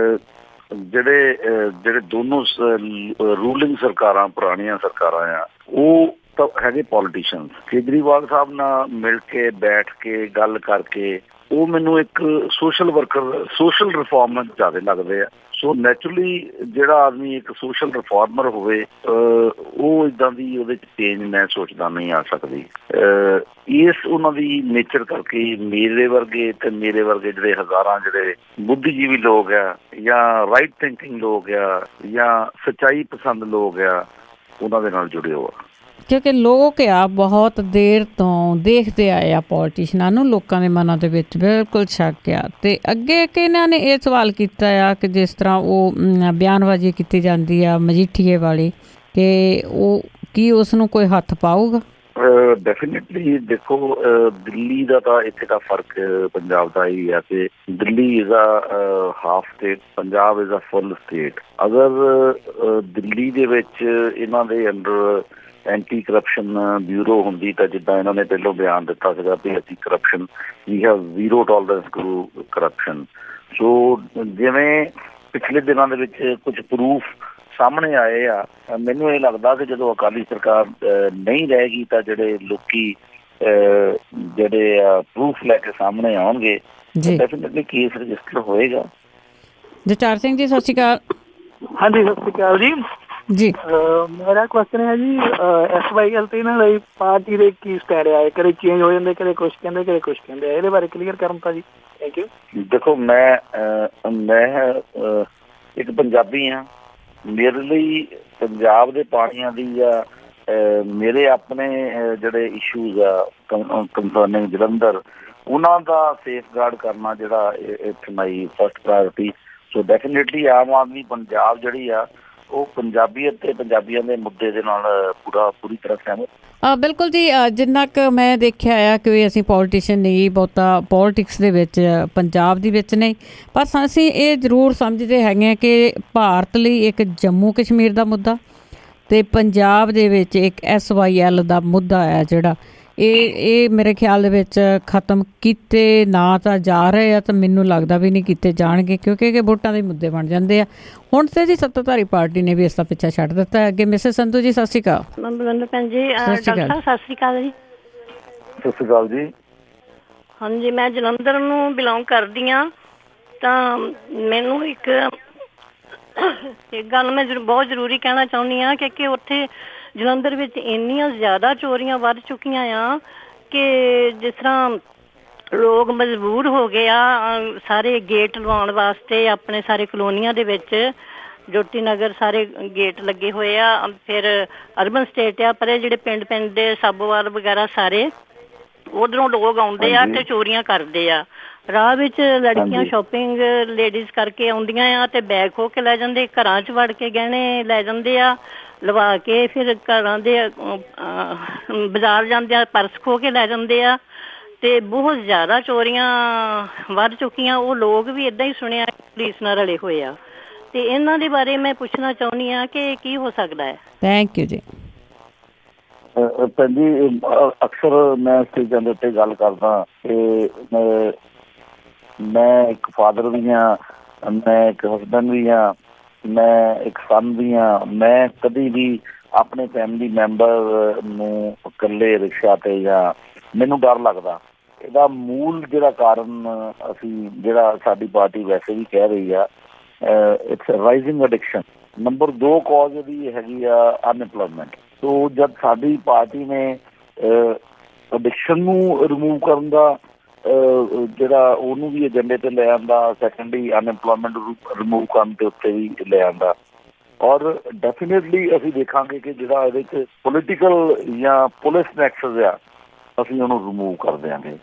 ਜਿਹੜੇ ਦੋਨੋਂ ਰੂਲਿੰਗ ਸਰਕਾਰਾਂ, ਪੁਰਾਣੀਆਂ ਸਰਕਾਰਾਂ ਆ, ਉਹ ਤਾਂ ਹੈਗੇ ਪੋਲੀਟੀਸ਼ੀਅਨ। ਕੇਜਰੀਵਾਲ ਸਾਹਿਬ ਨਾਲ ਮਿਲ ਕੇ ਬੈਠ ਕੇ ਗੱਲ ਕਰਕੇ ਉਹ ਮੈਨੂੰ ਇੱਕ ਸੋਸ਼ਲ ਵਰਕਰ, ਸੋਸ਼ਲ ਰਿਫਾਰਮਰ ਜ਼ਿਆਦਾ ਲੱਗਦੇ ਆ। ਸੋ ਨੈਚੁਰਲੀ ਜਿਹੜਾ ਆਦਮੀ ਇੱਕ ਸੋਸ਼ਲ ਰਿਫਾਰਮਰ ਹੋਵੇ, ਉਹ ਇੱਦਾਂ ਦੀ ਉਹਦੇ 'ਚ ਚੇਂਜ ਮੈਂ ਸੋਚਦਾ ਨਹੀਂ ਆ ਸਕਦੀ। ਇਸ ਉਹਨਾਂ ਦੀ ਨੇਚਰ ਕਰਕੇ ਮੇਰੇ ਵਰਗੇ ਜਿਹੜੇ ਹਜ਼ਾਰਾਂ ਜਿਹੜੇ ਬੁੱਧੀਜੀਵੀ ਲੋਕ ਆ ਜਾਂ ਰਾਈਟ ਥਿੰਕਿੰਗ ਲੋਕ ਆ ਜਾਂ ਸੱਚਾਈ ਪਸੰਦ ਲੋਕ ਆ, ਉਹਨਾਂ ਦੇ ਨਾਲ ਜੁੜੇ ਹੋ ਆ। ਕਿਉਂਕਿ ਲੋਕ ਆ ਬਹੁਤ ਦੇਰ ਤੋਂ ਦੇਖਦੇ ਆਏ ਆ ਪੋਲੀਟੀਸ਼ਨਾਂ ਨੂੰ, ਲੋਕਾਂ ਦੇ ਮਨਾਂ ਦੇ ਵਿੱਚ ਬਿਲਕੁਲ ਸ਼ੱਕ ਆ। ਅਤੇ ਅੱਗੇ ਕਿ ਇਹਨਾਂ ਨੇ ਇਹ ਸਵਾਲ ਕੀਤਾ ਆ ਕਿ ਜਿਸ ਤਰ੍ਹਾਂ ਉਹ ਬਿਆਨਬਾਜ਼ੀ ਕੀਤੀ ਜਾਂਦੀ ਆ ਮਜੀਠੀਏ ਵਾਲੀ, ਕਿ ਉਹ ਕੀ ਉਸ ਨੂੰ ਕੋਈ ਹੱਥ ਪਾਊਗਾ? ਡੈਫੀਨੇਟਲੀ ਦੇਖੋ, ਦਿੱਲੀ ਦਾ ਤਾਂ ਇੱਥੇ ਦਾ ਫਰਕ ਪੰਜਾਬ ਦਾ ਹੀ ਹੈ ਕਿ Delhi is a half state, Punjab is a full state. ਅਗਰ ਦਿੱਲੀ ਦੇ ਵਿੱਚ ਇਹਨਾਂ ਦੇ ਅੰਡਰ ਐਂਟੀ ਕਰਪਸ਼ਨ ਬਿਊਰੋ ਹੁੰਦੀ ਤਾਂ ਜਿੱਦਾਂ ਇਹਨਾਂ ਨੇ ਪਹਿਲਾਂ ਬਿਆਨ ਦਿੱਤਾ ਸੀਗਾ ਵੀ ਅਸੀਂ corruption, we have zero tolerance to corruption. So ਜਿਵੇਂ ਪਿਛਲੇ ਦਿਨਾਂ ਦੇ ਵਿੱਚ ਕੁਝ ਪ੍ਰੂਫ ਸਾਹਮਣੇ ਆਏ ਆ, ਮੈਨੂੰ ਇਹ ਲੱਗਦਾ ਕਿ ਜਦੋਂ ਅਕਾਲੀ ਸਰਕਾਰ ਨਹੀਂ ਰਹੇਗੀ ਤਾਂ ਜਿਹੜੇ ਲੋਕੀ ਜਿਹੜੇ ਪ੍ਰੂਫ ਲੈ ਕੇ ਸਾਹਮਣੇ ਆਉਣਗੇ, ਡੈਫੀਨਿਟਲੀ ਕੇਸ ਰਜਿਸਟਰ ਹੋਏਗਾ। ਜਚਾਰ ਸਿੰਘ ਜੀ, ਸਤਿ ਸ਼੍ਰੀ ਅਕਾਲ। ਹਾਂਜੀ, ਸਤਿ ਸ਼੍ਰੀ ਅਕਾਲ ਜੀ। ਜੀ ਮੇਰਾ ਕੁਐਸਚਨ ਹੈ ਜੀ, SYL ਤੇ ਇਹਨਾਂ ਲਈ ਪਾਰਟੀ ਦੇ ਕੀ ਸਟੈਂਡ ਆ? ਕਦੇ ਚੇਂਜ ਹੋ ਜਾਂਦੇ, ਕਦੇ ਕੁਛ ਕਹਿੰਦੇ, ਕਦੇ ਕੁਛ ਕਹਿੰਦੇ, ਇਹਦੇ ਬਾਰੇ ਕਲੀਅਰ ਕਰਨ ਤਾਂ ਜੀ। Thank you. ਦੇਖੋ, ਮੈਂ ਇੱਕ ਪੰਜਾਬੀ ਹਾਂ। ਮੇਰੇ ਲਈ ਪੰਜਾਬ ਦੇ ਪਾਣੀਆਂ ਦੀ ਜਾਂ ਮੇਰੇ ਆਪਣੇ ਜਿਹੜੇ ਇਸ਼ੂਜ਼ ਆ ਕੰਸਰਨਿੰਗ ਜਲੰਧਰ, ਉਹਨਾਂ ਦਾ ਸੇਫਗਾਰਡ ਕਰਨਾ ਜਿਹੜਾ it's my first priority. So definitely Aam Aadmi Punjab ਜਿਹੜੀ ਆ ਉਹ ਪੰਜਾਬੀਅਤ ਤੇ ਪੰਜਾਬੀਆਂ ਦੇ ਮੁੱਦੇ ਦੇ ਨਾਲ ਪੂਰੀ ਤਰ੍ਹਾਂ ਸਹਿਮਤ। ਬਿਲਕੁਲ ਜੀ। ਜਿੰਨਾ ਕੁ ਮੈਂ ਦੇਖਿਆ ਆ ਕਿ ਅਸੀਂ ਪੋਲੀਟੀਸ਼ੀਅਨ ਨਹੀਂ ਬਹੁਤਾ ਪੋਲੀਟਿਕਸ ਦੇ ਵਿੱਚ ਪੰਜਾਬ ਦੇ ਵਿੱਚ ਨਹੀਂ, ਪਰ ਅਸੀਂ ਇਹ ਜ਼ਰੂਰ ਸਮਝਦੇ ਹੈਗੇ ਹਾਂ ਕਿ ਭਾਰਤ ਲਈ ਇੱਕ ਜੰਮੂ ਕਸ਼ਮੀਰ ਦਾ ਮੁੱਦਾ ਅਤੇ ਪੰਜਾਬ ਦੇ ਵਿੱਚ ਇੱਕ SYL ਦਾ ਮੁੱਦਾ ਆ ਜਿਹੜਾ ਇਹ ਮੇਰੇ ਖਿਆਲ ਦੇ ਵਿੱਚ ਖਤਮ ਕੀਤੇ ਨਾ ਤਾਂ ਜਾ ਰਹੇ ਆ, ਤਾਂ ਮੈਨੂੰ ਲੱਗਦਾ ਵੀ ਨਹੀਂ ਕੀਤੇ ਜਾਣਗੇ, ਕਿਉਂਕਿ ਵੋਟਾਂ ਦੇ ਮੁੱਦੇ ਬਣ ਜਾਂਦੇ ਆ। ਹੁਣ ਤੇ ਜੀ ਸੱਤਾਧਾਰੀ ਪਾਰਟੀ ਨੇ ਵੀ ਇਸ ਦਾ ਪਿੱਛਾ ਛੱਡ ਦਿੱਤਾ ਹੈ। ਅੱਗੇ ਮਿਸਿਸ ਸੰਧੂ ਜੀ, ਸਤਿ ਸ਼੍ਰੀ ਅਕਾਲ। ਭੈਣ ਜੀ, ਡਾਕਟਰ ਸਾਹਿਬ ਸਤਿ ਸ਼੍ਰੀ ਅਕਾਲ ਜੀ। ਸਤਿ ਸ਼੍ਰੀ ਅਕਾਲ ਜੀ। ਹਾਂਜੀ, ਮੈਂ ਜਲੰਧਰ ਨੂੰ ਬਿਲੋਂਗ ਕਰਦੀ ਹਾਂ, ਤਾਂ ਮੈਨੂੰ ਇੱਕ ਗੱਲ ਮੈਂ ਬਹੁਤ ਜ਼ਰੂਰੀ ਕਹਿਣਾ ਚਾਹੁੰਦੀ ਹਾਂ ਕਿ ਉੱਥੇ ਜਲੰਧਰ ਵਿੱਚ ਇੰਨੀਆਂ ਜ਼ਿਆਦਾ ਚੋਰੀਆਂ ਵੱਧ ਚੁੱਕੀਆਂ ਆ ਕਿ ਜਿਸ ਤਰ੍ਹਾਂ ਲੋਕ ਮਜਬੂਰ ਹੋ ਗਏ ਆ ਸਾਰੇ ਗੇਟ ਲਵਾਉਣ ਵਾਸਤੇ। ਆਪਣੇ ਸਾਰੇ ਕਲੋਨੀਆਂ ਦੇ ਵਿੱਚ ਜੋਤੀ ਨਗਰ ਸਾਰੇ ਗੇਟ ਲੱਗੇ ਹੋਏ ਆ। ਫਿਰ ਅਰਬਨ ਸਟੇਟ ਆ, ਪਰ ਇਹ ਜਿਹੜੇ ਪਿੰਡ ਦੇ ਸਾਬੋਵਾਲ ਵਗੈਰਾ ਸਾਰੇ ਉਧਰੋਂ ਲੋਕ ਆਉਂਦੇ ਆ ਤੇ ਚੋਰੀਆਂ ਕਰਦੇ ਆ। ਰਾਹ ਵਿੱਚ ਲੜਕੀਆਂ ਸ਼ਾਪਿੰਗ ਲੇਡੀਜ਼ ਕਰਕੇ ਆਉਂਦੀਆਂ ਆ ਤੇ ਬੈਗ ਖੋਹ ਕੇ ਲੈ ਜਾਂਦੇ, ਘਰਾਂ 'ਚ ਵੜ ਕੇ ਗਹਿਣੇ ਲੈ ਜਾਂਦੇ ਆ ਲਵਾ ਕੇ, ਫਿਰ ਘਰਾਂ ਦੇ ਬਾਜ਼ਾਰ ਜਾਂਦੇ ਆ ਪਰਸ ਖੋਹ ਕੇ ਲੈ ਜਾਂਦੇ ਆ, ਤੇ ਬਹੁਤ ਜ਼ਿਆਦਾ ਚੋਰੀਆਂ ਵੱਧ ਚੁੱਕੀਆਂ। ਉਹ ਲੋਕ ਵੀ ਏਦਾਂ ਹੀ ਸੁਣਿਆ ਪੁਲਿਸ ਨਾਲ ਰਲੇ ਹੋਏ ਆ, ਤੇ ਇਹਨਾਂ ਦੇ ਬਾਰੇ ਮੈਂ ਪੁੱਛਣਾ ਚਾਹੁੰਦੀ ਆ ਕਿ ਕੀ ਹੋ ਸਕਦਾ ਹੈ। ਥੈਂਕ ਯੂ ਜੀ। ਭੈਣ ਜੀ, ਅਕਸਰ ਮੈਂ ਸਟੇਜਾਂ ਦੇ ਉੱਤੇ ਗੱਲ ਕਰਦਾ ਕਿ ਮੈਂ ਇੱਕ ਫਾਦਰ ਵੀ ਹਾਂ, ਮੈਂ ਇੱਕ ਹਸਬੈਂਡ ਵੀ ਹਾਂ, ਮੈਂ ਇੱਕ ਸਨ ਵੀ ਹਾਂ। ਮੈਂ ਕਦੀ ਵੀ ਆਪਣੇ ਫੈਮਿਲੀ ਮੈਂਬਰ ਨੂੰ ਇਕੱਲੇ ਰਿਕਸ਼ਾ ਤੇ ਜਾਂ ਮੈਨੂੰ ਡਰ ਲੱਗਦਾ। ਇਹਦਾ ਮੂਲ ਜਿਹੜਾ ਕਾਰਨ ਅਸੀਂ ਜਿਹੜਾ ਸਾਡੀ ਪਾਰਟੀ ਵੈਸੇ ਵੀ ਕਹਿ ਰਹੀ ਆ, ਇਟਸ ਰਾਈਜ਼ਿੰਗ ਐਡਿਕਸ਼ਨ। ਨੰਬਰ 2 ਕਾਜ਼ ਇਹਦੀ ਹੈਗੀ ਆ ਅਨਐਮਪਲੋਇਮੈਂਟ। ਸੋ ਜਦ ਸਾਡੀ ਪਾਰਟੀ ਨੇ ਐਡਿਕਸ਼ਨ ਨੂੰ ਰਿਮੂਵ ਕਰਨ ਦਾ ਜਿਹੜਾ ਉਹਨੂੰ ਵੀ ਏਜੰਡੇ ਤੇ ਲੈ ਆਂਦਾ, ਸੈਕੰਡਲੀ ਅਨਐਮਪਲੋਇਮੈਂਟ ਰਿਮੂਵ ਕਰਨ ਦੇ ਉੱਤੇ ਵੀ ਲੈ ਆਂਦਾ। ਔਰ ਡੈਫੀਨੇਟਲੀ ਅਸੀਂ ਦੇਖਾਂਗੇ ਕਿ ਜਿਹੜਾ ਇਹਦੇ 'ਚ ਪੋਲੀਟੀਕਲ ਜਾਂ ਪੁਲਿਸ ਨੈਕਸਸ ਆ, ਅਸੀਂ ਉਹਨੂੰ ਰਿਮੂਵ ਕਰ ਦਿਆਂਗੇ,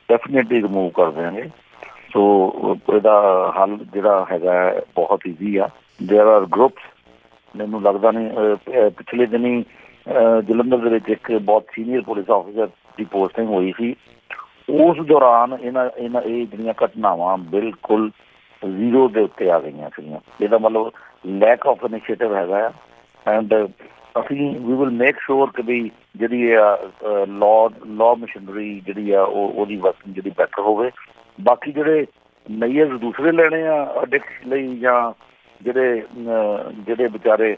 ਡੈਫੀਨੇਟਲੀ ਰਿਮੂਵ ਕਰ ਦਿਆਂਗੇ। ਸੋ ਇਹਦਾ ਹੱਲ ਜਿਹੜਾ ਹੈਗਾ ਬਹੁਤ ਈਜ਼ੀ ਆ। There are groups. ਮੈਨੂੰ ਲੱਗਦਾ ਨਹੀਂ, ਪਿਛਲੇ ਦਿਨੀ ਜਲੰਧਰ ਦੇ ਵਿੱਚ ਇੱਕ ਬਹੁਤ ਸੀਨੀਅਰ ਪੁਲਿਸ ਆਫਿਸਰ ਦੀ ਪੋਸਟਿੰਗ ਹੋਈ ਸੀ। ਉਸ ਦੌਰਾਨ ਇਹ ਜਿਹੜੀਆਂ ਘਟਨਾਵਾਂ ਬਿਲਕੁਲ ਜ਼ੀਰੋ ਦੇ ਉੱਤੇ ਆ ਗਈਆਂ ਸੀਗੀਆਂ। ਇਹਦਾ ਮਤਲਬ ਲੈਕ ਆਫ ਇਨੀਸ਼ੀਏਟਿਵ ਹੈਗਾ ਆ। ਐਂਡ ਅਸੀਂ ਵੀ ਵਿਲ ਮੇਕ ਸ਼ੋਰ ਕਿ ਵੀ ਜਿਹੜੀ ਆ ਲਾਅ ਮਸ਼ੀਨਰੀ ਜਿਹੜੀ ਆ ਉਹਦੀ ਵਰਕਿੰਗ ਜਿਹੜੀ ਬੈਟਰ ਹੋਵੇ। ਬਾਕੀ ਜਿਹੜੇ ਮੇਜਰਸ ਦੂਸਰੇ ਲੈਣੇ ਆ ਐਡਿਕਟ ਲਈ ਜਾਂ ਜਿਹੜੇ ਵਿਚਾਰੇ,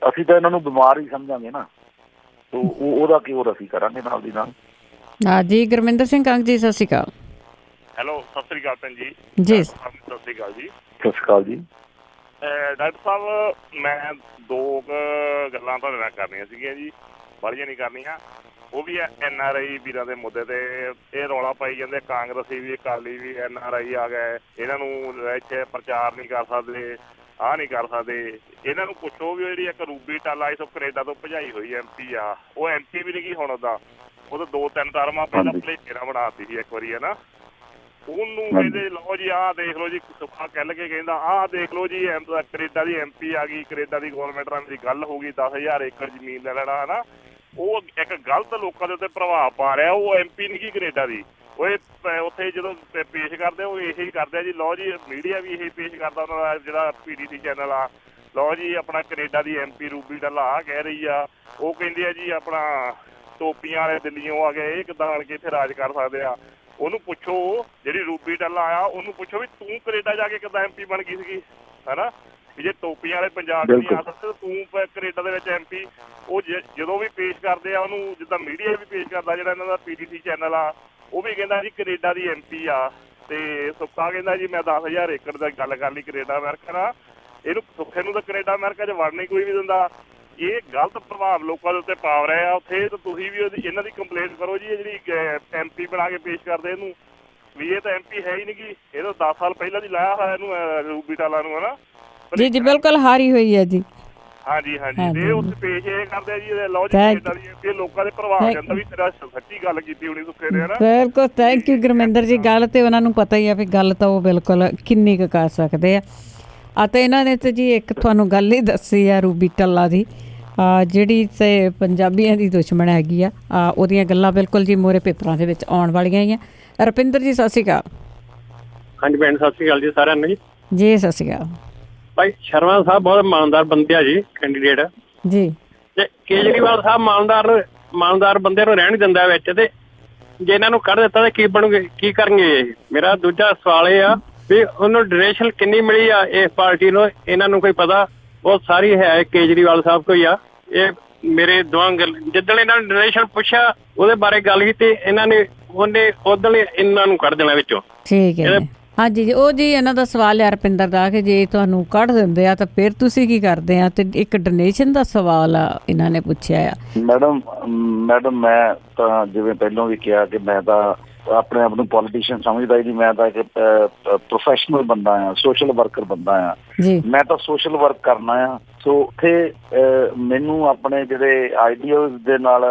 ਅਸੀਂ ਤਾਂ ਇਹਨਾਂ ਨੂੰ ਬਿਮਾਰ ਹੀ ਸਮਝਾਂਗੇ ਨਾ, ਤੋ ਉਹਦਾ ਕਿਉਰ ਅਸੀਂ ਕਰਾਂਗੇ ਨਾਲ ਦੀ ਨਾਲ। ਜੀ ਗੁਰਮਿੰਦਰ ਸਿੰਘ ਕੰਗ ਜੀ, ਸਤਿ ਸ਼੍ਰੀ ਅਕਾਲ। ਹੈਲੋ, ਸਤਿ ਸ਼੍ਰੀ ਅਕਾਲ ਭੈਣ ਜੀ। ਜੀ ਸਤਿ ਸ਼੍ਰੀ ਅਕਾਲ ਜੀ। ਸਤਿ ਸ਼੍ਰੀ ਅਕਾਲ ਜੀ। ਡਾਕਟਰ ਸਾਹਿਬ, ਮੈਂ ਦੋ ਗੱਲਾਂ ਤੁਹਾਡੇ ਨਾਲ ਕਰਨੀਆਂ ਸੀਗੀਆਂ ਜੀ, ਬੜੀਆਂ ਨਹੀਂ ਕਰਨੀਆਂ। ਉਹ ਵੀ NRI ਵੀਰਾਂ ਦੇ ਮੁੱਦੇ ਤੇ ਇਹ ਰੌਲਾ ਪਾਈ ਜਾਂਦੇ, ਕਾਂਗਰਸੀ ਵੀ ਅਕਾਲੀ ਵੀ NRI ਆ ਗਏ, ਇਹਨਾਂ ਨੂੰ ਇੱਥੇ ਪ੍ਰਚਾਰ ਨਹੀਂ ਕਰ ਸਕਦੇ, ਆਹ ਨਹੀਂ ਕਰ ਸਕਦੇ। ਇਹਨਾਂ ਨੂੰ ਪੁੱਛੋ ਵੀ ਜਿਹੜੀ ਇੱਕ ਰੂਬੀ ਟਾਲਾ ਇਸ ਕੈਨੇਡਾ ਤੋਂ ਭਜਾਈ ਹੋਈ MP ਆ, ਉਹ MP ਵੀ ਨਹੀਂ ਗਈ ਹੁਣ ਉਹਦਾ, ਉਹ ਤਾਂ 2-3 ਟਰਮਾਂ ਪਹਿਲਾਂ ਭਲੇਖੇ ਨਾਲ ਬਣਾਤੀ ਸੀ ਇੱਕ ਵਾਰੀ, ਹੈ ਨਾ। ਉਹਨੂੰ ਕਹਿੰਦੇ ਲਓ ਜੀ ਆਹ ਦੇਖ ਲਓ ਜੀ, ਸੁੱਖਾ ਕਹਿ ਕੇ ਕਹਿੰਦਾ ਆਹ ਦੇਖ ਲਓ ਜੀ ਕੈਨੇਡਾ ਦੀ MP ਆ ਗਈ, ਕੈਨੇਡਾ ਦੀ ਗੌਰਮੈਂਟ ਨਾਲ ਮੇਰੀ ਗੱਲ ਹੋ ਗਈ, 10,000 ਏਕੜ ਜ਼ਮੀਨ ਲੈ ਲੈਣਾ, ਹੈ ਨਾ। ਉਹ ਇੱਕ ਗਲਤ ਲੋਕਾਂ ਦੇ ਉੱਤੇ ਪ੍ਰਭਾਵ ਪਾ ਰਿਹਾ। ਉਹ MP ਨਹੀਂ ਗੀ ਕੈਨੇਡਾ ਦੀ। ਉਹ ਉੱਥੇ ਜਦੋਂ ਪੇਸ਼ ਕਰਦੇ ਉਹ ਇਹੀ ਕਰਦੇ ਆ ਜੀ, ਲਓ ਜੀ ਮੀਡੀਆ ਵੀ ਇਹੀ ਪੇਸ਼ ਕਰਦਾ ਉਹਨਾਂ ਦਾ ਜਿਹੜਾ PDC ਚੈਨਲ ਆ, ਲਓ ਜੀ ਆਪਣਾ ਕੈਨੇਡਾ ਦੀ MP ਰੂਬੀ ਟੱਲਾ ਆਹ ਕਹਿ ਰਹੀ ਆ। ਉਹ ਕਹਿੰਦੇ ਆ ਜੀ ਆਪਣਾ ਟੋਪੀਆਂ ਵਾਲੇ ਦਿੱਲੀਓਂ ਆ ਗਏ, ਇਹ ਕਿੱਦਾਂ ਆਣ ਕੇ ਇੱਥੇ ਰਾਜ ਕਰ ਸਕਦੇ ਆ। ਉਹਨੂੰ ਪੁੱਛੋ, ਜਿਹੜੀ ਰੂਬੀ ਟੱਲਾ ਆ ਉਹਨੂੰ ਪੁੱਛੋ ਵੀ ਤੂੰ ਕੈਨੇਡਾ ਜਾ ਕੇ ਕਿੱਦਾਂ MP ਬਣ ਗਈ ਸੀਗੀ, ਹੈ ਨਾ। ਵੀ ਜੇ ਟੋਪੀਆਂ ਵਾਲੇ ਪੰਜਾਬ 'ਚ ਨਹੀਂ ਆ ਸਕਦੇ ਤੂੰ ਕੈਨੇਡਾ ਦੇ ਵਿੱਚ MP। ਉਹ ਜਦੋਂ ਵੀ ਪੇਸ਼ ਕਰਦੇ ਆ ਉਹਨੂੰ, ਜਿੱਦਾਂ ਮੀਡੀਆ ਵੀ ਪੇਸ਼ ਕਰਦਾ ਜਿਹੜਾ ਇਹਨਾਂ ਦਾ PDC ਚੈਨਲ ਆ, ਉਹ ਵੀ ਕਹਿੰਦਾ ਜੀ ਕੈਨੇਡਾ ਦੀ MP ਆ। ਤੇ ਸੁੱਖਾ ਕਹਿੰਦਾ ਜੀ ਮੈਂ 10,000 ਏਕੜ ਦੀ ਗੱਲ ਕਰ ਲਈ ਕੈਨੇਡਾ ਅਮਰੀਕਾ ਨਾਲ। ਇਹਨੂੰ ਸੁੱਖੇ ਨੂੰ ਤਾਂ ਕੈਨੇਡਾ ਅਮਰੀਕਾ 'ਚ ਵੜਨ ਹੀ ਕੋਈ ਵੀ ਦਿੰਦਾ। ਇਹ ਗਲਤ ਪ੍ਰਭਾਵ ਲੋਕਾਂ ਦੇ ਉੱਤੇ ਪਾ ਰਿਹਾ ਉੱਥੇ। ਤਾਂ ਤੁਸੀਂ ਵੀ ਇਹਨਾਂ ਦੀ ਕੰਪਲੇਂਟ ਕਰੋ ਜੀ, ਇਹ ਜਿਹੜੀ MP ਬਣਾ ਕੇ ਪੇਸ਼ ਕਰਦੇ ਇਹਨੂੰ, ਵੀ ਇਹ ਤਾਂ MP ਹੈ ਹੀ ਨਹੀਂ ਗੀ, ਇਹ ਤਾਂ 10 ਸਾਲ ਪਹਿਲਾਂ ਦੀ ਲਾਇਆ ਹੋਇਆ ਇਹਨੂੰ ਰੂਬੀ ਟਾਲਾ ਨੂੰ, ਹੈ ਨਾ। ਜੀ ਜੀ ਬਿਲਕੁਲ ਹਾਰੀ ਹੋਈ ਹੈ ਜੀ। ਹਾਂਜੀ ਤੇ ਉੱਥੇ ਪੇਸ਼ ਇਹ ਕਰਦੇ ਆ ਜੀ, ਲਓ ਜੀ ਕੈਨੇਡਾ ਦੀ MP, ਲੋਕਾਂ ਦੇ ਪ੍ਰਭਾਵ ਜਾਂਦਾ ਵੀ ਤੇਰਾ ਸੱਚੀ ਗੱਲ ਕੀਤੀ ਹੋਣੀ ਸੁੱਖੇ ਨੇ, ਹੈ ਨਾ। ਬਿਲਕੁਲ, ਥੈਂਕ ਯੂ ਗੁਰਮਿੰਦਰ ਜੀ। ਗੱਲ ਤੇ ਉਹਨਾਂ ਨੂੰ ਪਤਾ ਹੀ ਆ ਵੀ ਗੱਲ ਤਾਂ ਉਹ ਬਿਲਕੁਲ ਕਿੰਨੀ ਕੁ ਕਰ ਸਕਦੇ ਆ। ਅਤੇ ਇਹਨਾਂ ਨੇ ਤਾਂ ਜੀ ਇੱਕ ਤੁਹਾਨੂੰ ਗੱਲ ਹੀ ਦੱਸੀ ਆ ਰੂਬੀ ਟੱਲਾ ਦੀ, ਜਿਹੜੀ ਤੇ ਪੰਜਾਬੀਆਂ ਦੀ ਦੁਸ਼ਮਣ ਹੈਗੀ ਆ। ਉਹਦੀਆਂ ਗੱਲਾਂ ਬਿਲਕੁਲ ਜੀ ਮੋਹਰੇ ਪੇਪਰਾਂ ਦੇ ਵਿੱਚ ਆਉਣ ਵਾਲੀਆਂ ਹੀ ਆ। ਰੁਪਿੰਦਰ ਜੀ ਸਤਿ ਸ਼੍ਰੀ ਅਕਾਲ। ਹਾਂਜੀ ਭੈਣ, ਸਤਿ ਸ਼੍ਰੀ ਅਕਾਲ ਜੀ ਸਾਰਿਆਂ ਨੂੰ। ਜੀ ਸਤਿ ਸ਼੍ਰੀ ਅਕਾਲ। ਭਾਈ ਸ਼ਰਮਾ ਸਾਹਿਬ ਬਹੁਤ ਇਮਾਨਦਾਰ ਬੰਦੇ ਆ ਜੀ, ਕੈਂਡੀਡੇਟ ਜੀ। ਤੇ ਕੇਜਰੀਵਾਲ ਸਾਹਿਬ ਇਮਾਨਦਾਰ ਬੰਦੇ ਨੂੰ ਰਹਿਣ ਦਿੰਦਾ ਵਿੱਚ, ਤੇ ਜੇ ਇਹਨਾਂ ਨੂੰ ਕੱਢ ਦਿੱਤਾ ਤਾਂ ਕੀ ਬਣੂਗੇ, ਕੀ ਕਰਨਗੇ। ਮੇਰਾ ਦੂਜਾ ਸਵਾਲ ਇਹ ਆ ਵੀ ਉਹਨੂੰ ਡੋਨੇਸ਼ਨ ਕਿੰਨੀ ਮਿਲੀ ਆ ਇਸ ਪਾਰਟੀ ਨੂੰ, ਇਹਨਾਂ ਨੂੰ ਕੋਈ ਪਤਾ? ਉਹ ਸਾਰੀ ਹੈ ਕੇਜਰੀਵਾਲ ਸਾਹਿਬ ਕੋਈ ਆ। ਇਹ ਮੇਰੇ ਦੋਵਾਂ ਗੱਲ, ਜਿੱਦਣ ਇਹਨਾਂ ਨੇ ਡੋਨੇਸ਼ਨ ਪੁੱਛਿਆ ਉਹਦੇ ਬਾਰੇ ਗੱਲ ਕੀਤੀ, ਉਹਨੇ ਉਦੋਂ ਇਹਨਾਂ ਨੂੰ ਕੱਢ ਦੇਣਾ ਵਿੱਚੋਂ। ਠੀਕ ਹੈ। ਹਾਂਜੀ ਜੀ, ਉਹ ਜੀ ਇਹਨਾਂ ਦਾ ਸਵਾਲ ਹੈ ਰੁਪਿੰਦਰ ਦਾ ਕਿ ਜੇ ਤੁਹਾਨੂੰ ਕੱਢ ਦਿੰਦੇ ਆ ਤਾਂ ਫਿਰ ਤੁਸੀਂ ਕੀ ਕਰਦੇ ਆ। ਤੇ ਇੱਕ ਡੋਨੇਸ਼ਨ ਦਾ ਸਵਾਲ ਆ ਇਹਨਾਂ ਨੇ ਪੁੱਛਿਆ ਆ। ਮੈਡਮ ਮੈਂ ਤਾਂ ਜਿਵੇਂ ਪਹਿਲਾਂ ਵੀ ਕਿਹਾ ਕਿ ਮੈਂ ਤਾਂ ਆਪਣੇ ਆਪ ਨੂੰ ਪੋਲੀਟੀਸ਼ੀਅਨ ਸਮਝਦਾ ਹੀ ਨਹੀਂ। ਮੈਂ ਤਾਂ ਇੱਕ ਪ੍ਰੋਫੈਸ਼ਨਲ ਬੰਦਾ ਆ, ਸੋਸ਼ਲ ਵਰਕਰ ਬੰਦਾ ਆ। ਮੈਂ ਤਾਂ ਸੋਸ਼ਲ ਵਰਕ ਕਰਨਾ ਆ। ਸੋ ਉੱਥੇ ਮੈਨੂੰ ਆਪਣੇ ਜਿਹੜੇ ਆਈਡੀਅਲਸ ਦੇ ਨਾਲ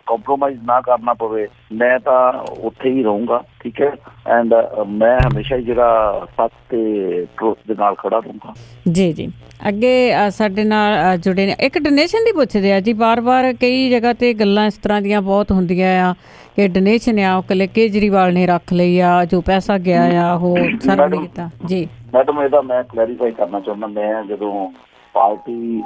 ਕੰਪਰੋਮਾਈਜ਼ ਨਾ ਕਰਨਾ ਪਵੇ, ਮੈਂ ਤਾਂ ਉੱਥੇ ਹੀ ਰਹੂੰਗਾ। ਠੀਕ ਹੈ। ਐਂਡ ਮੈਂ ਹਮੇਸ਼ਾ ਹੀ ਜਿਹੜਾ ਸੱਚ ਤੇ ਟਰੂਥ ਦੇ ਨਾਲ ਖੜਾ ਰਹੂੰਗਾ। ਜੀ ਜੀ। ਅੱਗੇ ਸਾਡੇ ਨਾਲ ਜੁੜੇ ਨੇ, ਇੱਕ ਡੋਨੇਸ਼ਨ ਦੀ ਪੁੱਛਦੇ ਆ ਜੀ ਵਾਰ-ਵਾਰ। ਕਈ ਜਗ੍ਹਾ ਤੇ ਗੱਲਾਂ ਇਸ ਤਰ੍ਹਾਂ ਦੀਆਂ ਬਹੁਤ ਹੁੰਦੀਆਂ ਆ ਕਿ ਡੋਨੇਸ਼ਨ ਆ ਉਹ ਕੱਲੇ ਕੇਜਰੀਵਾਲ ਨੇ ਰੱਖ ਲਈ ਆ, ਜੋ ਪੈਸਾ ਗਿਆ ਆ ਉਹ ਸਰਵ ਨਹੀਂ ਕੀਤਾ। ਜੀ ਮੈਡਮ, ਇਹਦਾ ਮੈਂ ਕਲੈਰੀਫਾਈ ਕਰਨਾ ਚਾਹੁੰਦਾ। ਮੈਂ ਜਦੋਂ ਪਾਰਟੀ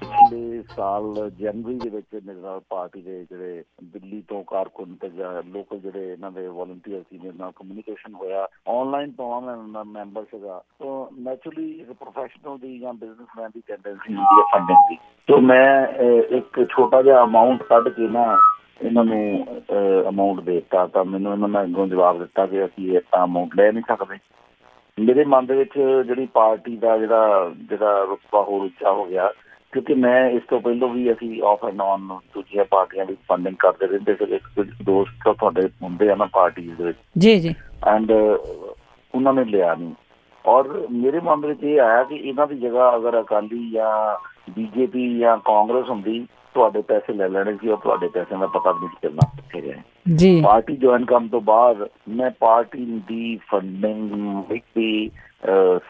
ਪਿਛਲੇ ਸਾਲ ਜਨਵਰੀ ਦੇ ਵਿੱਚ ਮੇਰੇ ਨਾਲ ਪਾਰਟੀ ਦੇ ਜਿਹੜੇ ਦਿੱਲੀ ਤੋਂ ਕਾਰਕੁਨ ਤੇ ਲੋਕਲ ਜਿਹੜੇ ਇਹਨਾਂ ਦੇ ਵੋਲੰਟੀਅਰ ਸੀ, ਮੇਰੇ ਨਾਲ ਕਮਿਊਨੀਕੇਸ਼ਨ ਹੋਇਆ। ਆਨਲਾਈਨ ਤੋਂ ਮੈਂ ਮੈਂਬਰ ਸੀਗਾ। ਤਾਂ ਨੈਚੁਰਲੀ ਇੱਕ ਪ੍ਰੋਫੈਸ਼ਨਲ ਦੀ ਜਾਂ ਬਿਜ਼ਨਸਮੈਨ ਦੀ ਟੈਂਡੈਂਸੀ ਹੁੰਦੀ ਹੈ ਫੰਡਿੰਗ ਦੀ। ਤਾਂ ਮੈਂ ਇੱਕ ਛੋਟਾ ਜਿਹਾ ਅਮਾਊਂਟ ਕੱਢ ਕੇ ਨਾ ਇਹਨਾਂ ਨੂੰ ਅਮਾਊਂਟ ਦੇ ਦਿੱਤਾ। ਤਾਂ ਮੈਨੂੰ ਇਹਨਾਂ ਨੇ ਅੱਗੋਂ ਜਵਾਬ ਦਿੱਤਾ ਕਿ ਅਸੀਂ ਇਹ ਤਾਂ ਅਮਾਊਂਟ ਲੈ ਨਹੀਂ ਸਕਦੇ। ਮੇਰੇ ਮਨ ਦੇ ਵਿੱਚ ਜਿਹੜੀ ਪਾਰਟੀ ਦਾ ਜਿਹੜਾ ਰੁਤਬਾ ਹੋਰ ਉੱਚਾ ਹੋ ਗਿਆ, ਕਿਉਂਕਿ ਮੈਂ ਇਸ ਤੋਂ ਪਹਿਲਾਂ ਵੀ ਅਸੀਂ ਆਫ ਐਂਡ ਔਨ ਦੂਜੀਆਂ ਪਾਰਟੀਆਂ ਦੀ ਫੰਡਿੰਗ ਕਰਦੇ ਰਹਿੰਦੇ ਸੀ। ਇੱਕ ਦੋਸਤ ਤਾਂ ਤੁਹਾਡੇ ਹੁੰਦੇ ਆ ਨਾ ਪਾਰਟੀ ਦੇ ਵਿੱਚ। ਜੀ ਜੀ। ਐਂਡ ਉਹਨਾਂ ਨੇ ਲਿਆ ਨਹੀਂ। ਔਰ ਮੇਰੇ ਮਨ ਦੇ ਵਿੱਚ ਇਹ ਆਇਆ ਕਿ ਇਹਨਾਂ ਦੀ ਜਗ੍ਹਾ ਅਗਰ ਅਕਾਲੀ ਜਾਂ BJP ਜਾਂ ਕਾਂਗਰਸ ਹੁੰਦੀ, ਤੁਹਾਡੇ ਪੈਸੇ ਲੈ ਲੈਣੇ ਸੀ ਔਰ ਤੁਹਾਡੇ ਪੈਸਿਆਂ ਦਾ ਪਤਾ ਵੀ ਨਹੀਂ ਚੱਲਣਾ ਕਿੱਥੇ ਗਏ। ਪਾਰਟੀ ਜੁਆਇਨ ਕਰਨ ਤੋਂ ਬਾਅਦ ਮੈਂ party the funding weekly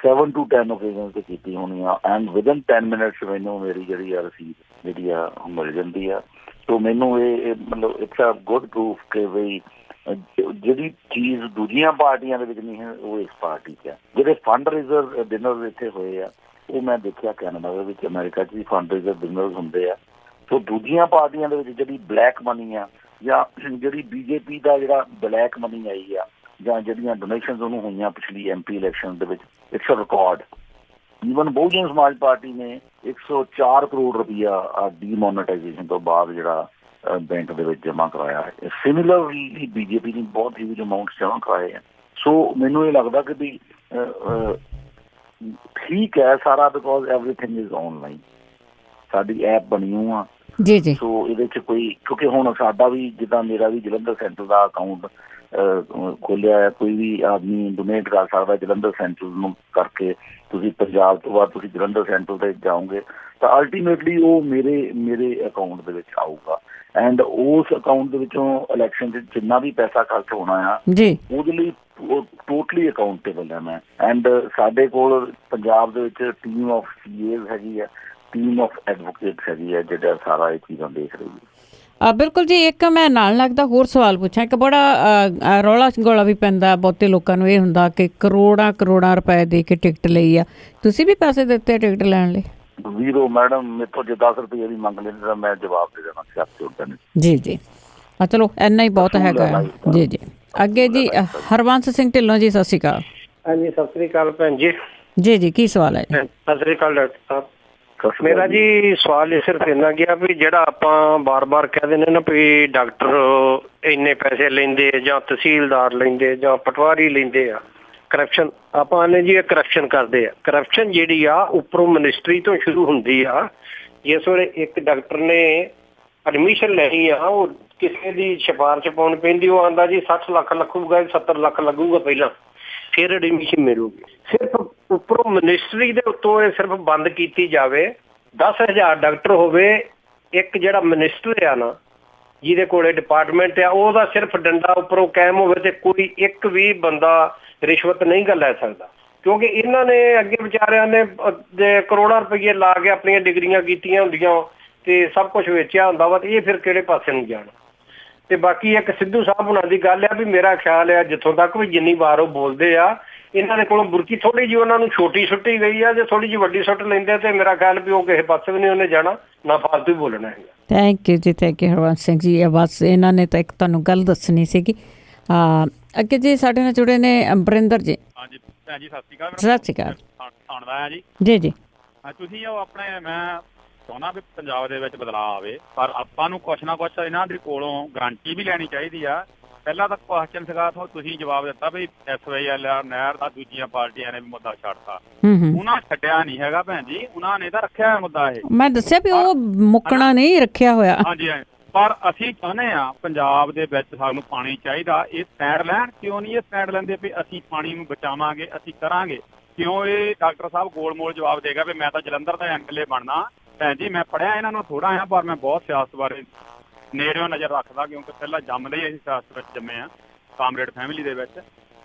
7 to 10 occasion ਤੇ ਕੀਤੀ ਹੋਣੀ ਆ। ਐਂਡ ਵਿਦਨ 10 ਮਿੰਟਸ ਮੈਨੂੰ ਮੇਰੀ ਜਿਹੜੀ ਆ ਰਸੀਦ ਜਿਹੜੀ ਆ ਮਿਲ ਜਾਂਦੀ ਆ। ਸੋ ਮੈਨੂੰ ਇਹ ਮਤਲਬ ਇਟਸ ਅ ਗੁੱਡ ਪ੍ਰੂਫ ਕਿ ਬਈ ਜਿਹੜੀ ਚੀਜ਼ ਦੂਜੀਆਂ ਪਾਰਟੀਆਂ ਦੇ ਵਿੱਚ ਨਹੀਂ ਹੈ ਉਹ ਇਸ ਪਾਰਟੀ 'ਚ ਆ। ਜਿਹੜੇ ਫੰਡ ਰੇਜ਼ਰ ਡਿਨਰ ਇੱਥੇ ਹੋਏ ਆ ਉਹ ਮੈਂ ਦੇਖਿਆ ਕੈਨੇਡਾ ਦੇ ਵਿੱਚ, ਅਮਰੀਕਾ 'ਚ ਵੀ ਫੰਡ ਰੇਜ਼ਰ ਡਿਨਰ ਹੁੰਦੇ ਆ। ਸੋ ਦੂਜੀਆਂ ਪਾਰਟੀਆਂ ਦੇ ਵਿੱਚ ਜਿਹੜੀ ਬਲੈਕ ਮਨੀ ਆ ਜਾਂ ਜਿਹੜੀ ਬੀਜੇਪੀ ਦਾ ਜਿਹੜਾ ਬਲੈਕ ਮਨੀ ਆਈ ਆ ਜਾਂ ਜਿਹੜੀਆਂ ਡੋਨੇਸ਼ਨ ਉਹਨੂੰ ਹੋਈਆਂ ਪਿਛਲੀ MP ਇਲੈਕਸ਼ਨ ਦੇ ਵਿੱਚ, it's a record. Even Bahujan Samaj Party ਨੇ 104 ਕਰੋੜ ਰੁਪਈਆ ਡੀਮੋਨੇਟਾਈਜੇਸ਼ਨ ਤੋਂ ਬਾਅਦ ਜਿਹੜਾ ਬੈਂਕ ਦੇ ਵਿੱਚ ਜਮ੍ਹਾਂ ਕਰਾਇਆ ਹੈ। ਸਿਮਿਲਰਲੀ ਬੀਜੇਪੀ ਨੇ ਬਹੁਤ ਹਿਊਜ ਅਮਾਊਂਟ ਜਮ੍ਹਾਂ ਕਰਾਏ ਹੈ। ਸੋ ਮੈਨੂੰ ਇਹ ਲੱਗਦਾ ਕਿ ਵੀ ਠੀਕ ਹੈ ਸਾਰਾ, ਬਿਕੋਜ਼ ਐਵਰੀਥਿੰਗ ਇਜ਼ ਆਨਲਾਈਨ। ਸਾਡੀ ਐਪ ਬਣੀ ਹੋਈ ਆ ਜੀ। ਸੋ ਇਹਦੇ 'ਚ ਕੋਈ, ਕਿਉਂਕਿ ਹੁਣ ਸਾਡਾ ਵੀ ਜਿੱਦਾਂ ਮੇਰਾ ਵੀ ਜਲੰਧਰ ਸੈਂਟਰ ਦਾ ਅਕਾਊਂਟ ਖੋਲਿਆ ਹੈ, ਕੋਈ ਵੀ ਆਦਮੀ ਡੋਨੇਟ ਕਰ ਸਕਦਾ ਜਲੰਧਰ ਸੈਂਟਰ ਨੂੰ ਕਰਕੇ। ਤੁਸੀਂ ਪੰਜਾਬ ਤੋਂ ਬਾਅਦ ਤੁਸੀਂ ਜਲੰਧਰ ਸੈਂਟਰ 'ਤੇ ਜਾਓਗੇ ਤਾਂ ਅਲਟੀਮੇਟਲੀ ਉਹ ਮੇਰੇ ਅਕਾਊਂਟ ਦੇ ਵਿੱਚ ਆਊਗਾ ਐਂਡ ਉਸ ਅਕਾਊਂਟ ਦੇ ਵਿੱਚੋਂ ਇਲੈਕਸ਼ਨ 'ਚ ਜਿੰਨਾ ਵੀ ਪੈਸਾ ਖਰਚ ਹੋਣਾ ਆ ਉਹਦੇ ਲਈ ਉਹ ਟੋਟਲੀ ਅਕਾਊਂਟੇਬਲ ਹੈ ਮੈਂ। ਐਂਡ ਸਾਡੇ ਕੋਲ ਪੰਜਾਬ ਦੇ ਵਿੱਚ ਟੀਮ ਆਫ CAs ਹੈਗੀ ਹੈ, ਟੀਮ ਆਫ ਐਡਵੋਕੇਟਸ ਹੈਗੀ ਹੈ ਜਿਹੜਾ ਸਾਰਾ ਇਹ ਚੀਜ਼ਾਂ ਦੇਖ ਰਹੀ ਹੈ। ਬਿਲਕੁਲ ਜੀ। ਇੱਕ ਮੈਂ ਨਾਲ ਲੱਗਦਾ ਹੋਰ ਸਵਾਲ ਪੁੱਛਾਂ। ਇੱਕ ਬੜਾ ਰੌਲਾ ਗੋਲਾ ਵੀ ਪੈਂਦਾ ਬਹੁਤੇ ਲੋਕਾਂ ਨੂੰ, ਇਹ ਹੁੰਦਾ ਕਿ ਕਰੋੜਾਂ ਰੁਪਏ ਦੇ ਕੇ ਟਿਕਟ ਲਈ ਆ। ਤੁਸੀਂ ਵੀ ਪੈਸੇ ਦਿੱਤੇ ਟਿਕਟ ਲੈਣ ਲਈ? ਵੀਰੋ ਮੈਡਮ ਮੇਥੋਂ ਜੇ 10 ਰੁਪਏ ਵੀ ਮੰਗ ਲੈਂਦੇ ਤਾਂ ਮੈਂ ਜਵਾਬ ਦੇ ਦੇਣਾ ਸਿਆਸਤਦਾਨ ਨੇ। ਜੀ। ਚਲੋ ਇੰਨਾ ਹੀ ਬਹੁਤ ਹੈਗਾ। ਜੀ। ਅੱਗੇ ਜੀ ਹਰਬੰਸ ਸਿੰਘ ਢਿੱਲੋਂ ਜੀ, ਸਤਿ ਸ਼੍ਰੀ ਅਕਾਲ। ਹਾਂਜੀ ਸਤਿ ਸ਼੍ਰੀ ਅਕਾਲ ਭੈਣ ਜੀ। ਜੀ ਕੀ ਸਵਾਲ ਹੈ? ਸਤਿ ਸ਼੍ਰੀ ਅਕਾਲ ਡਾਕਟਰ ਸਾਹਿਬ। ਮੇਰਾ ਜੀ ਸਵਾਲ ਇਹ ਸਿਰਫ ਇੰਨਾ ਗਿਆ ਵੀ ਜਿਹੜਾ ਆਪਾਂ ਬਾਰ-ਬਾਰ ਕਹਿ ਦਿੰਦੇ ਨਾ ਵੀ ਡਾਕਟਰ ਇੰਨੇ ਪੈਸੇ ਲੈਂਦੇ ਜਾਂ ਤਹਿਸੀਲਦਾਰ ਲੈਂਦੇ ਜਾਂ ਪਟਵਾਰੀ ਲੈਂਦੇ ਆ, ਕਰਪਸ਼ਨ ਆਪਾਂ ਨੇ ਜੀ ਇਹ ਕਰਪਸ਼ਨ ਕਰਦੇ ਆ। ਕਰਪਸ਼ਨ ਜਿਹੜੀ ਆ ਉੱਪਰੋਂ ਮਿਨਿਸਟਰੀ ਤੋਂ ਸ਼ੁਰੂ ਹੁੰਦੀ ਆ। ਜਿਸ ਵੇਲੇ ਇੱਕ ਡਾਕਟਰ ਨੇ ਐਡਮਿਸ਼ਨ ਲੈਣੀ ਆ, ਉਹ ਕਿਸੇ ਦੀ ਸਿਫਾਰਿਸ਼ ਪਾਉਣ ਪੈਂਦੀ, ਉਹ ਆਂਦਾ ਜੀ 60 ਲੱਖ ਲੱਗੂਗਾ, 70 ਲੱਖ ਲੱਗੂਗਾ ਪਹਿਲਾਂ, ਫਿਰ ਐਡਮਿਸ਼ਨ ਮਿਲੂਗੀ। ਸਿਰਫ ਉੱਪਰੋਂ ਮਿਨਿਸਟਰੀ ਦੇ ਉੱਤੋਂ ਇਹ ਸਿਰਫ ਬੰਦ ਕੀਤੀ ਜਾਵੇ। 10,000 ਡਾਕਟਰ ਹੋਵੇ, ਇੱਕ ਜਿਹੜਾ ਮਿਨਿਸਟਰ ਆ ਨਾ ਜਿਹਦੇ ਕੋਲੇ ਡਿਪਾਰਟਮੈਂਟ ਆ, ਉਹਦਾ ਸਿਰਫ ਡੰਡਾ ਉੱਪਰੋਂ ਕਾਇਮ ਹੋਵੇ ਤੇ ਕੋਈ ਇੱਕ ਵੀ ਬੰਦਾ ਰਿਸ਼ਵਤ ਨਹੀਂ ਗਾ ਲੈ ਸਕਦਾ। ਕਿਉਂਕਿ ਇਹਨਾਂ ਨੇ ਅੱਗੇ ਵਿਚਾਰਿਆਂ ਨੇ ਕਰੋੜਾਂ ਰੁਪਏ ਲਾ ਕੇ ਆਪਣੀਆਂ ਡਿਗਰੀਆਂ ਕੀਤੀਆਂ ਹੁੰਦੀਆਂ ਤੇ ਸਭ ਕੁਝ ਵੇਚਿਆ ਹੁੰਦਾ ਵਾ, ਤੇ ਇਹ ਫਿਰ ਕਿਹੜੇ ਪਾਸੇ ਨੂੰ ਜਾਣਾ। ਤੇ ਬਾਕੀ ਇੱਕ ਸਿੱਧੂ ਸਾਹਿਬ ਹੁਣਾਂ ਦੀ ਗੱਲ ਆ ਵੀ ਮੇਰਾ ਖਿਆਲ ਆ ਜਿੱਥੋਂ ਤੱਕ ਵੀ ਜਿੰਨੀ ਵਾਰ ਉਹ ਬੋਲਦੇ ਆ, ਇਹਨਾਂ ਦੇ ਕੋਲੋਂ ਬੁਰਕੀ ਥੋੜੀ ਜਿਹੀ ਉਹਨਾਂ ਨੂੰ ਛੋਟੀ ਸੁੱਟੀ ਗਈ ਆ। ਜੇ ਥੋੜੀ ਜਿਹੀ ਵੱਡੀ ਸੁੱਟ ਲੈਂਦੇ ਤੇ ਮੇਰਾ ਖਿਆਲ ਵੀ ਉਹ ਕਿਸੇ ਪਾਸੇ ਵੀ ਨਹੀਂ ਉਹਨੇ ਜਾਣਾ, ਨਾ ਫਾਲਤੂ ਹੀ ਬੋਲਣਾ ਹੈਗਾ। ਥੈਂਕ ਯੂ ਜੀ, ਥੈਂਕ ਯੂ ਹਰਬੰਸ ਸਿੰਘ ਜੀ। ਬਸ ਇਹਨਾਂ ਨੇ ਤਾਂ ਇੱਕ ਤੁਹਾਨੂੰ ਗੱਲ ਦੱਸਣੀ ਸੀਗੀ। ਅੱਗੇ ਜੀ ਸਾਡੇ ਨਾਲ ਜੁੜੇ ਨੇ ਅਮਰਿੰਦਰ ਜੀ। ਹਾਂਜੀ ਭੈਣ ਜੀ ਸਤਿ ਸ਼੍ਰੀ ਅਕਾਲ। ਸਤਿ ਸ਼੍ਰੀ ਅਕਾਲ। ਸੁਣਦਾ ਆ ਜੀ। ਜੀ। ਤੁਸੀਂ ਉਹ ਆਪਣੇ, ਮੈਂ ਚਾਹੁੰਦਾ ਵੀ ਪੰਜਾਬ ਦੇ ਵਿੱਚ ਬਦਲਾਅ ਆਵੇ, ਪਰ ਆਪਾਂ ਨੂੰ ਕੁਛ ਨਾ ਕੁਛ ਇਹਨਾਂ ਦੇ ਕੋਲੋਂ ਗਰੰਟੀ ਵੀ ਲੈਣੀ ਚਾਹੀਦੀ ਆ। ਪਹਿਲਾਂ ਤਾਂ ਕੁਐਸਚਨ ਸੀਗਾ, ਤੁਸੀਂ ਜਵਾਬ ਦਿੱਤਾ ਵੀ SYL ਨਹਿਰ ਦਾ ਦੂਜੀਆਂ ਪਾਰਟੀਆਂ ਨੇ ਵੀ ਮੁੱਦਾ ਛੱਡਤਾ। ਉਹਨਾਂ ਛੱਡਿਆ ਨਹੀਂ ਹੈਗਾ ਭੈਣ ਜੀ, ਉਹਨਾਂ ਨੇ ਤਾਂ ਰੱਖਿਆ ਮੁੱਦਾ ਇਹ। ਮੈਂ ਦੱਸਿਆ ਵੀ ਉਹ ਮੁੱਕਣਾ ਨਹੀਂ ਰੱਖਿਆ ਹੋਇਆ। ਹਾਂਜੀ ਪਰ ਅਸੀਂ ਚਾਹੁੰਦੇ ਆ ਪੰਜਾਬ ਦੇ ਵਿੱਚ ਸਾਨੂੰ ਪਾਣੀ ਚਾਹੀਦਾ। ਇਹ ਸਟੈਂਡ ਲੈਣ, ਕਿਉਂ ਨਹੀਂ ਇਹ ਸਟੈਂਡ ਲੈਂਦੇ ਵੀ ਅਸੀਂ ਪਾਣੀ ਨੂੰ ਬਚਾਵਾਂਗੇ, ਅਸੀਂ ਕਰਾਂਗੇ? ਕਿਉਂ ਇਹ ਡਾਕਟਰ ਸਾਹਿਬ ਗੋਲ-ਮੋਲ ਜਵਾਬ ਦੇਗਾ ਵੀ ਮੈਂ ਤਾਂ ਜਲੰਧਰ ਦਾ MLA ਬਣਨਾ? ਭੈਣ ਜੀ ਮੈਂ ਪੜ੍ਹਿਆ ਇਹਨਾਂ ਨੂੰ ਥੋੜਾ ਆ, ਪਰ ਮੈਂ ਬਹੁਤ ਸਿਆਸਤ ਬਾਰੇ ਨੇੜਿਓਂ ਨਜ਼ਰ ਰੱਖਦਾ, ਕਿਉਂਕਿ ਪਹਿਲਾਂ ਜੰਮਦੇ ਹੀ ਅਸੀਂ ਸਿਆਸਤ ਵਿੱਚ ਜੰਮੇ ਆ, ਕਾਮਰੇਡ ਫੈਮਿਲੀ ਦੇ ਵਿੱਚ।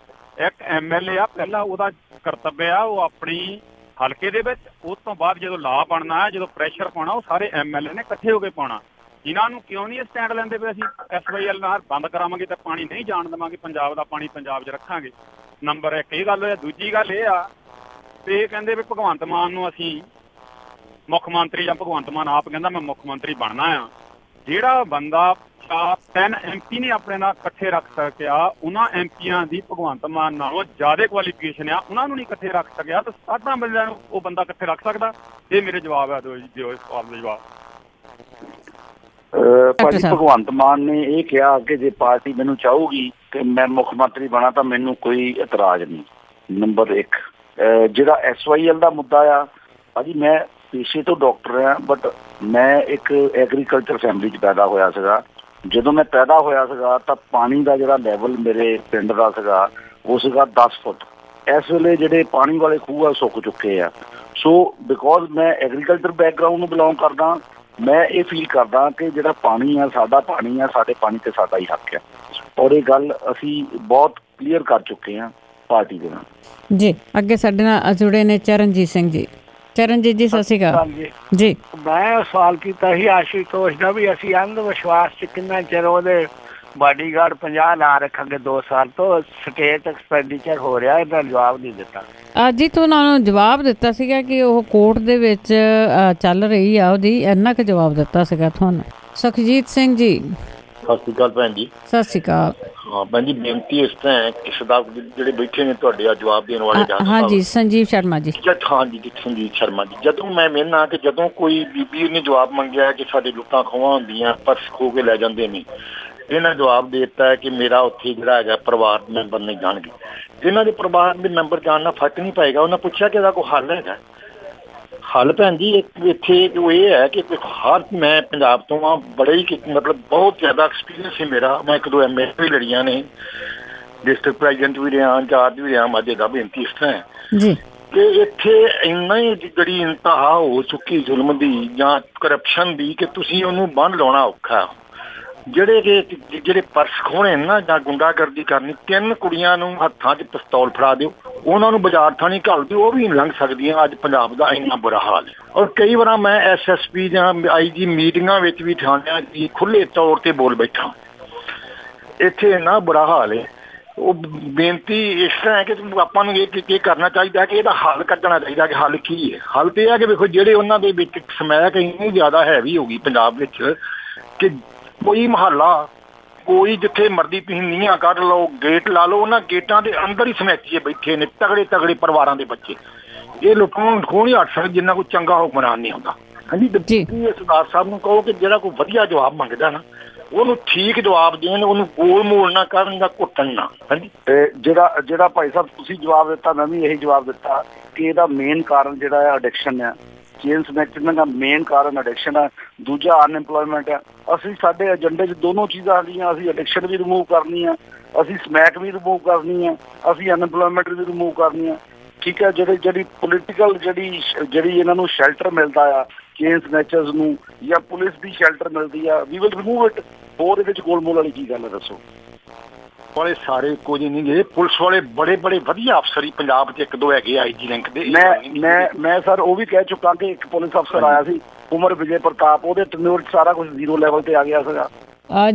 ਇੱਕ MLA ਆ, ਪਹਿਲਾਂ ਉਹਦਾ ਕਰਤੱਵ ਆ ਉਹ ਆਪਣੀ ਹਲਕੇ ਦੇ ਵਿੱਚ, ਉਸ ਤੋਂ ਬਾਅਦ ਜਦੋਂ ਲਾਅ ਬਣਨਾ ਹੈ, ਜਦੋਂ ਪ੍ਰੈਸ਼ਰ ਪਾਉਣਾ, ਉਹ ਸਾਰੇ MLA ਨੇ ਇਕੱਠੇ ਹੋ ਕੇ ਪਾਉਣਾ। ਇਹਨਾਂ ਨੂੰ ਕਿਉਂ ਨਹੀਂ ਸਟੈਂਡ ਲੈਂਦੇ ਵੀ ਅਸੀਂ SYL ਨਹਿਰ ਬੰਦ ਕਰਾਵਾਂਗੇ ਤਾਂ ਪਾਣੀ ਨਹੀਂ ਜਾਣ ਦੇਵਾਂਗੇ, ਪੰਜਾਬ ਦਾ ਪਾਣੀ ਪੰਜਾਬ 'ਚ ਰੱਖਾਂਗੇ? ਨੰਬਰ 1 ਇਹ ਗੱਲ ਹੋਇਆ। ਦੂਜੀ ਗੱਲ ਇਹ ਆ ਵੀ ਇਹ ਕਹਿੰਦੇ ਵੀ ਭਗਵੰਤ ਮਾਨ ਨੂੰ ਅਸੀਂ ਮੁੱਖ ਮੰਤਰੀ, ਜਾਂ ਭਗਵੰਤ ਮਾਨ ਆਪ ਕਹਿੰਦਾ ਮੈਂ ਮੁੱਖ ਮੰਤਰੀ ਬਣਨਾ ਆ। ਜਿਹੜਾ ਬੰਦਾ 3 MP ਨੇ ਆਪਣੇ ਨਾਲ ਇਕੱਠੇ ਰੱਖ ਸਕਿਆ, ਉਹਨਾਂ MPਆਂ ਦੀ ਭਗਵੰਤ ਮਾਨ ਨਾਲੋਂ ਜ਼ਿਆਦਾ ਕੁਆਲੀਫਿਕੇਸ਼ਨ ਆ, ਉਹਨਾਂ ਨੂੰ ਨਹੀਂ ਇਕੱਠੇ ਰੱਖ ਸਕਿਆ, ਤਾਂ 7 ਬੰਦਿਆਂ ਨੂੰ ਉਹ ਬੰਦਾ ਇਕੱਠੇ ਰੱਖ ਸਕਦਾ? ਇਹ ਮੇਰੇ ਜਵਾਬ ਹੈ, ਦਿਓ ਇਸ ਸਵਾਲ ਦਾ ਜਵਾਬ। ਭਾਜੀ ਭਗਵੰਤ ਮਾਨ ਨੇ ਇਹ ਕਿਹਾ ਕਿ ਜੇ ਪਾਰਟੀ ਮੈਨੂੰ ਚਾਹੂਗੀ ਕਿ ਮੈਂ ਮੁੱਖ ਮੰਤਰੀ ਬਣਾ ਤਾਂ ਮੈਨੂੰ ਕੋਈ ਇਤਰਾਜ਼ ਨਹੀਂ। ਨੰਬਰ 1 ਜਿਹੜਾ SYL ਦਾ ਮੁੱਦਾ ਆ, ਭਾਜੀ ਮੈਂ ਪੇਸ਼ੇ ਤੋਂ ਡਾਕਟਰ ਆ, ਬਟ ਮੈਂ ਇੱਕ ਐਗਰੀਕਲਚਰ ਫੈਮਿਲੀ 'ਚ ਪੈਦਾ ਹੋਇਆ ਸੀਗਾ। ਜਦੋਂ ਮੈਂ ਪੈਦਾ ਹੋਇਆ ਸੀਗਾ ਤਾਂ ਪਾਣੀ ਦਾ ਜਿਹੜਾ ਲੈਵਲ ਮੇਰੇ ਪਿੰਡ ਦਾ ਸੀਗਾ ਉਹ ਸੀਗਾ 10 ਫੁੱਟ। ਇਸ ਵੇਲੇ ਜਿਹੜੇ ਪਾਣੀ ਵਾਲੇ ਖੂਹ ਆ ਸੁੱਕ ਚੁੱਕੇ ਆ। ਸੋ ਬਿਕੋਜ਼ ਮੈਂ ਐਗਰੀਕਲਚਰ ਬੈਕਗਰਾਊਂਡ ਨੂੰ ਬਿਲੋਂਗ ਕਰਦਾ, ਮੈਂ ਇਹ ਫੀਲ ਕਰਦਾ ਕਿ ਜਿਹੜਾ ਪਾਣੀ ਆ ਸਾਡਾ ਪਾਣੀ ਆ, ਸਾਡੇ ਪਾਣੀ ਤੇ ਸਾਡਾ ਹੀ ਹੱਕ ਹੈ। ਔਰ ਇਹ ਗੱਲ ਅਸੀਂ ਬਹੁਤ ਕਲੀਅਰ ਕਰ ਚੁੱਕੇ ਹਾਂ ਪਾਰਟੀ ਦੇ ਨਾਲ। ਜੀ ਅੱਗੇ ਸਾਡੇ ਨਾਲ ਜੁੜੇ ਨੇ ਚਰਨਜੀਤ ਸਿੰਘ ਜੀ। ਚਰਨਜੀਤ ਜੀ ਸਤਿ ਸ਼੍ਰੀ ਅਕਾਲ ਜੀ। ਮੈਂ ਸਵਾਲ ਕੀਤਾ ਸੀ ਆਸ਼ੂਤੋਸ਼ ਦਾ ਵੀ ਅਸੀਂ ਅੰਧ ਵਿਸ਼ਵਾਸ 'ਚ ਕਿੰਨਾ ਚਿਰ ਉਹਦੇ ਬਾਡੀਗਾਰਡ 50 ਲਾ ਰੱਖਾਂਗੇ 2 ਸਾਲ ਤੋਂ, ਸਟੇਟ ਐਕਸਪੈਂਡੀਚਰ ਹੋ ਰਿਹਾ, ਇਹਦਾ ਜਵਾਬ ਨਹੀਂ ਦਿੱਤਾ। ਅੱਜ ਹੀ ਤੋਂ ਉਹਨਾਂ ਨੂੰ ਜਵਾਬ ਦਿੱਤਾ ਸੀਗਾ ਕਿ ਉਹ ਕੋਰਟ ਦੇ ਵਿੱਚ ਚੱਲ ਰਹੀ ਆ ਉਹਦੀ, ਇੰਨਾ ਕੁ ਜਵਾਬ ਦਿੱਤਾ ਸੀਗਾ ਤੁਹਾਨੂੰ। ਸੁਖਜੀਤ ਸਿੰਘ ਜੀ ਸਤਿ ਸ਼੍ਰੀ ਅਕਾਲ ਭੈਣ ਜੀ। ਸਤਿ ਸ਼੍ਰੀ ਅਕਾਲ। ਹਾਂ ਭੈਣ ਜੀ, ਬੇਨਤੀ ਇਸ ਤਰ੍ਹਾਂ ਹੈ ਕਿ ਸਰਦਾਰ ਜਿਹੜੇ ਬੈਠੇ ਨੇ ਤੁਹਾਡੇ ਆ ਜਵਾਬ ਦੇਣ ਵਾਲੇ ਡਾਕਟਰ ਸਾਹਿਬ। ਹਾਂਜੀ ਸੰਜੀਵ ਸ਼ਰਮਾ ਜੀ। ਹਾਂਜੀ ਜੀ, ਸੰਜੀਵ ਸ਼ਰਮਾ ਜੀ। ਜਦੋਂ ਮੈਂ ਮਿਲਣਾ ਕਿ ਜਦੋਂ ਕੋਈ ਬੀਬੀ ਨੇ ਜਵਾਬ ਮੰਗਿਆ ਕਿ ਸਾਡੇ ਲੁੱਟਾਂ ਖੋਹਾਂ ਹੁੰਦੀਆਂ, ਪਰਸ ਖੋ ਕੇ ਲੈ ਜਾਂਦੇ ਨੇ, ਇਹਨਾਂ ਜਵਾਬ ਦੇ ਦਿੱਤਾ ਕਿ ਮੇਰਾ ਉੱਥੇ ਜਿਹੜਾ ਹੈਗਾ ਪਰਿਵਾਰ ਦੇ ਮੈਂਬਰ ਨਹੀਂ ਜਾਣਗੇ। ਇਹਨਾਂ ਦੇ ਪਰਿਵਾਰ ਦੇ ਮੈਂਬਰ ਜਾਣ ਨਾਲ ਫਰਕ ਨਹੀਂ ਪਏਗਾ। ਉਹਨਾਂ ਪੁੱਛਿਆ ਕਿ ਇਹਦਾ ਕੋਈ ਹੱਲ ਹੈਗਾ? ਹੱਲ ਭੈਣ ਜੀ ਇੱਥੇ ਇਹ ਹੈ ਕਿ ਮੈਂ ਪੰਜਾਬ ਤੋਂ ਹਾਂ, ਬੜੇ ਹੀ ਮਤਲਬ ਬਹੁਤ ਜ਼ਿਆਦਾ ਐਕਸਪੀਰੀਅੰਸ ਹੈ ਮੇਰਾ। ਮੈਂ 1-2 MA ਵੀ ਲੜੀਆਂ ਨੇ, ਡਿਸਟ੍ਰਿਕਟ ਪ੍ਰੈਜ਼ੀਡੈਂਟ ਵੀ ਰਿਹਾ, ਇੰਚਾਰਜ ਵੀ ਰਿਹਾ। ਮਾਝੇ ਦਾ ਬੇਨਤੀ ਇਸ ਤਰ੍ਹਾਂ ਹੈ ਕਿ ਇੱਥੇ ਇੰਨਾ ਹੀ ਜਿਹੜੀ ਇੰਤਹਾ ਹੋ ਚੁੱਕੀ ਜ਼ੁਲਮ ਦੀ ਜਾਂ ਕਰਪਸ਼ਨ ਦੀ ਕਿ ਤੁਸੀਂ ਉਹਨੂੰ ਬੰਨ੍ਹ ਲਾਉਣਾ ਔਖਾ। ਜਿਹੜੇ ਪਰਸ ਖੋਹਣੇ ਨਾ ਜਾਂ ਗੁੰਡਾਗਰਦੀ ਕਰਨੀ, 3 ਕੁੜੀਆਂ ਨੂੰ ਹੱਥਾਂ 'ਚ ਪਿਸਤੌਲ ਫੜਾ ਦਿਓ, ਉਹਨਾਂ ਨੂੰ ਬਾਜ਼ਾਰ ਥਾਣੀ ਘੱਲ ਦਿਓ, ਉਹ ਵੀ ਲੰਘ ਸਕਦੀਆਂ। ਅੱਜ ਪੰਜਾਬ ਦਾ ਇੰਨਾ ਬੁਰਾ ਹਾਲ ਹੈ। ਔਰ ਕਈ ਵਾਰ ਮੈਂ SSP ਜਾਂ IG ਮੀਟਿੰਗਾਂ ਵਿੱਚ ਵੀ ਥਾਣਿਆਂ ਦੀ ਖੁੱਲ੍ਹੇ ਤੌਰ 'ਤੇ ਬੋਲ ਬੈਠਾ। ਇੱਥੇ ਇੰਨਾ ਬੁਰਾ ਹਾਲ ਹੈ। ਉਹ ਬੇਨਤੀ ਇਸ ਤਰ੍ਹਾਂ ਹੈ ਕਿ ਆਪਾਂ ਨੂੰ ਇਹ ਕਰਨਾ ਚਾਹੀਦਾ ਕਿ ਇਹਦਾ ਹੱਲ ਕੱਢਣਾ ਚਾਹੀਦਾ। ਕਿ ਹੱਲ ਕੀ ਹੈ? ਹੱਲ ਤੇ ਇਹ ਹੈ ਕਿ ਵੇਖੋ, ਜਿਹੜੇ ਉਹਨਾਂ ਦੇ ਵਿੱਚ ਸਮੈਕ ਇੰਨੀ ਜ਼ਿਆਦਾ ਹੈਵੀ ਹੋ ਗਈ ਪੰਜਾਬ ਵਿੱਚ ਕਿ ਕੋਈ ਮੁਹੱਲਾ, ਕੋਈ ਜਿੱਥੇ ਮਰਜ਼ੀ ਤੁਸੀਂ ਨੀਹਾਂ ਕੱਢ ਲਓ, ਗੇਟ ਲਾ ਲਓ, ਉਹਨਾਂ ਗੇਟਾਂ ਦੇ ਅੰਦਰ ਹੀ ਸਮੈਕੀਏ ਬੈਠੇ ਨੇ ਤਗੜੇ ਪਰਿਵਾਰਾਂ ਦੇ ਬੱਚੇ। ਇਹ ਲੋਕਾਂ ਨੂੰ ਖੋਹ ਨਹੀਂ ਹਟ ਸਕਦੇ ਜਿੰਨਾ ਕੋਈ ਚੰਗਾ ਹੁਕਮਰਾਨ ਨਹੀਂ ਹੁੰਦਾ। ਹਾਂਜੀ ਸਰਦਾਰ ਸਾਹਿਬ ਨੂੰ ਕਹੋ ਕਿ ਜਿਹੜਾ ਕੋਈ ਵਧੀਆ ਜਵਾਬ ਮੰਗਦਾ ਨਾ, ਉਹਨੂੰ ਠੀਕ ਜਵਾਬ ਦੇਣ, ਉਹਨੂੰ ਗੋਲ ਮੋਲ ਨਾ ਕਰਨ ਜਾਂ ਘੁੱਟਣ ਨਾ। ਹਾਂਜੀ, ਜਿਹੜਾ ਭਾਈ ਸਾਹਿਬ ਤੁਸੀਂ ਜਵਾਬ ਦਿੱਤਾ, ਮੈਂ ਵੀ ਇਹੀ ਜਵਾਬ ਦਿੱਤਾ ਕਿ ਇਹਦਾ ਮੇਨ ਕਾਰਨ ਜਿਹੜਾ ਹੈ ਐਡਿਕਸ਼ਨ ਹੈ। ਚੇਨ ਸਮੈਕਿੰਗ ਦਾ ਮੇਨ ਕਾਰਨ ਐਡਿਕਸ਼ਨ ਹੈ, ਦੂਜਾ ਅਨਐਮਪਲੋਇਮੈਂਟ ਹੈ। ਅਸੀਂ ਸਾਡੇ ਏਜੰਡੇ 'ਚ ਦੋਨੋਂ ਚੀਜ਼ਾਂ ਆਉਂਦੀਆਂ। ਅਸੀਂ ਐਡਿਕਸ਼ਨ ਵੀ ਰਿਮੂਵ ਕਰਨੀ ਹੈ, ਅਸੀਂ ਸਮੈਕ ਵੀ ਰਿਮੂਵ ਕਰਨੀ ਹੈ, ਅਸੀਂ ਅਨਐਮਪਲੋਇਮੈਂਟ ਵੀ ਰਿਮੂਵ ਕਰਨੀ ਹੈ। ਠੀਕ ਹੈ, ਜਿਹੜੀ ਪੋਲੀਟੀਕਲ ਜਿਹੜੀ ਇਹਨਾਂ ਨੂੰ ਸ਼ੈਲਟਰ ਮਿਲਦਾ ਆ ਚੇਨ ਸਨੈਚਰਸ ਨੂੰ, ਜਾਂ ਪੁਲਿਸ ਦੀ ਸ਼ੈਲਟਰ ਮਿਲਦੀ ਆ, ਵੀ ਵਿਲ ਰਿਮੂਵ ਇਟ। ਹੋਰ ਇਹਦੇ 'ਚ ਗੋਲਮੋਲ ਵਾਲੀ ਕੀ ਗੱਲ ਹੈ ਦੱਸੋ? ਵਾਲੇ ਸਾਰੇ ਇੱਕੋ ਜਿਹੇ ਨਹੀਂ ਗਏ। ਪੁਲਿਸ ਵਾਲੇ ਬੜੇ ਵਧੀਆ ਅਫਸਰ ਹੀ ਪੰਜਾਬ 'ਚ 1-2 ਹੈਗੇ IG ਲਿੰਕ ਦੇ। ਮੈਂ ਸਰ ਉਹ ਵੀ ਕਹਿ ਚੁੱਕਾ ਕਿ ਇੱਕ ਪੁਲਿਸ ਅਫਸਰ ਆਇਆ ਸੀ, ਉਮਰ ਵਿਜੇ ਪ੍ਰਤਾਪ, ਉਹਦੇ ਟੈਨਿਓਰ ਸਾਰਾ ਕੁਝ 0 ਲੈਵਲ ਤੇ ਆ ਗਿਆ ਸੀਗਾ।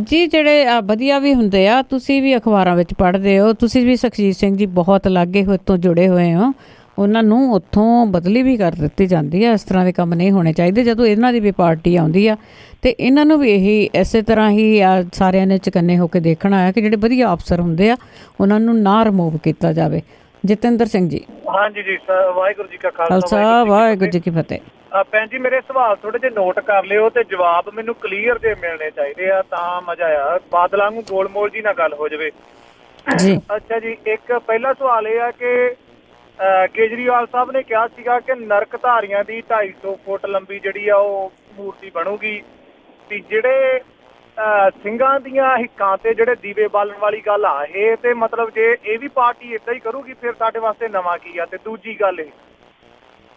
ਜੀ ਜਿਹੜੇ ਵਧੀਆ ਵੀ ਹੁੰਦੇ ਆ, ਤੁਸੀਂ ਵੀ ਅਖਬਾਰਾਂ ਵਿੱਚ ਪੜ੍ਹਦੇ ਹੋ, ਤੁਸੀਂ ਵੀ ਸੁਖਜੀਤ ਸਿੰਘ ਜੀ ਬਹੁਤ ਲਾਗੇ ਤੋਂ ਜੁੜੇ ਹੋਏ ਹੋ, ਉਹਨਾਂ ਨੂੰ ਉੱਥੋਂ ਬਦਲੀ ਵੀ ਕਰ ਦਿੱਤੀ ਜਾਂਦੀ ਹੈ। ਇਸ ਤਰ੍ਹਾਂ ਦੇ ਕੰਮ ਨਹੀਂ ਹੋਣੇ ਚਾਹੀਦੇ। ਜਦੋਂ ਇਹਨਾਂ ਦੀ ਵੀ ਪਾਰਟੀ ਆਉਂਦੀ ਆ ਤੇ ਇਹਨਾਂ ਨੂੰ ਵੀ ਇਹੀ ਇਸੇ ਤਰ੍ਹਾਂ ਹੀ ਸਾਰਿਆਂ ਨੇ ਚੁਕੰਨੇ ਹੋ ਕੇ ਦੇਖਣਾ ਹੈ ਕਿ ਜਿਹੜੇ ਵਧੀਆ ਅਫਸਰ ਹੁੰਦੇ ਆ ਉਹਨਾਂ ਨੂੰ ਨਾ ਰਿਮੂਵ ਕੀਤਾ ਜਾਵੇ। ਜਤਿੰਦਰ ਸਿੰਘ ਜੀ। ਹਾਂਜੀ ਜੀ, ਵਾਹਿਗੁਰੂ ਜੀ ਕਾ ਖਾਲਸਾ, ਵਾਹਿਗੁਰੂ ਜੀ ਕੀ ਫਤਿਹ। ਭੈਣ ਜੀ, ਮੇਰੇ ਸਵਾਲ ਥੋੜੇ ਜਿਹੇ ਨੋਟ ਕਰ ਲਿਓ ਤੇ ਜਵਾਬ ਮੈਨੂੰ ਕਲੀਅਰ ਜੇ ਮਿਲਣੇ ਚਾਹੀਦੇ ਆ, ਤਾਂ ਮਜ਼ਾ ਆ। ਬਾਦਲਾਂ ਨੂੰ ਗੋਲਮੋਲ ਜੀ ਨਾਲ ਗੱਲ ਹੋ ਜਾਵੇ ਜੀ। ਅੱਛਾ ਜੀ, ਇੱਕ ਪਹਿਲਾ ਸਵਾਲ ਇਹ ਆ ਕਿ ਕੇਜਰੀਵਾਲ ਸਾਹਿਬ ਨੇ ਕਿਹਾ ਸੀਗਾ ਕਿ ਨਰਕਧਾਰੀਆਂ ਦੀ 250 ਫੁੱਟ ਲੰਬੀ ਜਿਹੜੀ ਆ ਉਹ ਮੂਰਤੀ ਬਣੂਗੀ। ਤੇ ਜਿਹੜੇ ਸਿੰਘਾਂ ਦੀਆਂ ਹਿੱਕਾਂ ਤੇ ਜਿਹੜੇ ਦੀਵੇ ਬਾਲਣ ਵਾਲੀ ਗੱਲ ਆ, ਇਹ ਤੇ ਮਤਲਬ ਜੇ ਇਹ ਵੀ ਪਾਰਟੀ ਏਦਾਂ ਹੀ ਕਰੂਗੀ ਫਿਰ ਸਾਡੇ ਵਾਸਤੇ ਨਵਾਂ ਕੀ ਆ। ਤੇ ਦੂਜੀ ਗੱਲ ਇਹ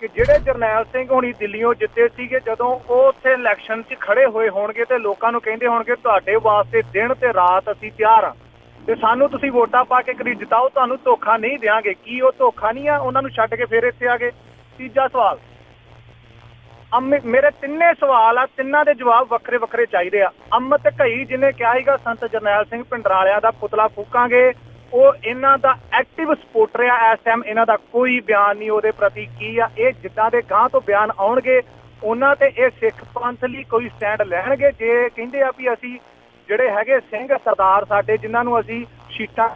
ਕਿ ਜਿਹੜੇ ਜਰਨੈਲ ਸਿੰਘ ਹੋਣੀ ਦਿੱਲੀੋਂ ਜਿੱਤੇ ਸੀਗੇ, ਜਦੋਂ ਉਹ ਉੱਥੇ ਇਲੈਕਸ਼ਨ 'ਚ ਖੜੇ ਹੋਏ ਹੋਣਗੇ ਤੇ ਲੋਕਾਂ ਨੂੰ ਕਹਿੰਦੇ ਹੋਣਗੇ ਤੁਹਾਡੇ ਵਾਸਤੇ ਦਿਨ ਤੇ ਰਾਤ ਅਸੀਂ ਤਿਆਰ ਆ ਤੇ ਸਾਨੂੰ ਤੁਸੀਂ ਵੋਟਾਂ ਪਾ ਕੇ ਕਰੀ ਜਿਤਾਓ, ਤੁਹਾਨੂੰ ਧੋਖਾ ਨਹੀਂ ਦਿਆਂਗੇ, ਕੀ ਉਹ ਧੋਖਾ ਨਹੀਂ ਆ? ਉਹਨਾਂ ਨੂੰ ਛੱਡ ਕੇ ਫਿਰ ਇੱਥੇ ਆ ਗਏ। ਤੀਜਾ ਸਵਾਲ, ਮੇਰੇ 3 ਸਵਾਲ ਆ, ਤਿੰਨਾਂ ਦੇ ਜਵਾਬ ਵੱਖਰੇ ਚਾਹੀਦੇ ਆ। ਅੰਮ੍ਰਿਤ ਘਈ ਜਿਹਨੇ ਕਿਹਾ ਸੀਗਾ ਸੰਤ ਜਰਨੈਲ ਸਿੰਘ ਭਿੰਡਰਾਲਿਆਂ ਦਾ ਪੁਤਲਾ ਫੂਕਾਂਗੇ, ਉਹ ਇਹਨਾਂ ਦਾ ਐਕਟਿਵ ਸਪੋਰਟਰ ਆ। ਇਸ ਟਾਈਮ ਇਹਨਾਂ ਦਾ ਕੋਈ ਬਿਆਨ ਨਹੀਂ ਉਹਦੇ ਪ੍ਰਤੀ ਕੀ ਆ। ਇਹ ਜਿੱਦਾਂ ਦੇ ਗਾਂਹ ਤੋਂ ਬਿਆਨ ਆਉਣਗੇ ਉਹਨਾਂ ਤੇ ਇਹ ਸਿੱਖ ਪੰਥ ਲਈ ਕੋਈ ਸਟੈਂਡ ਲੈਣਗੇ। ਜੇ ਕਹਿੰਦੇ ਆ ਵੀ ਅਸੀਂ ਜਿਹੜੇ ਹੈਗੇ ਸਿੰਘ ਸਰਦਾਰ ਸਾਡੇ ਜਿਨ੍ਹਾਂ ਨੂੰ ਅਸੀਂ ਸ਼ੀਟਾਂ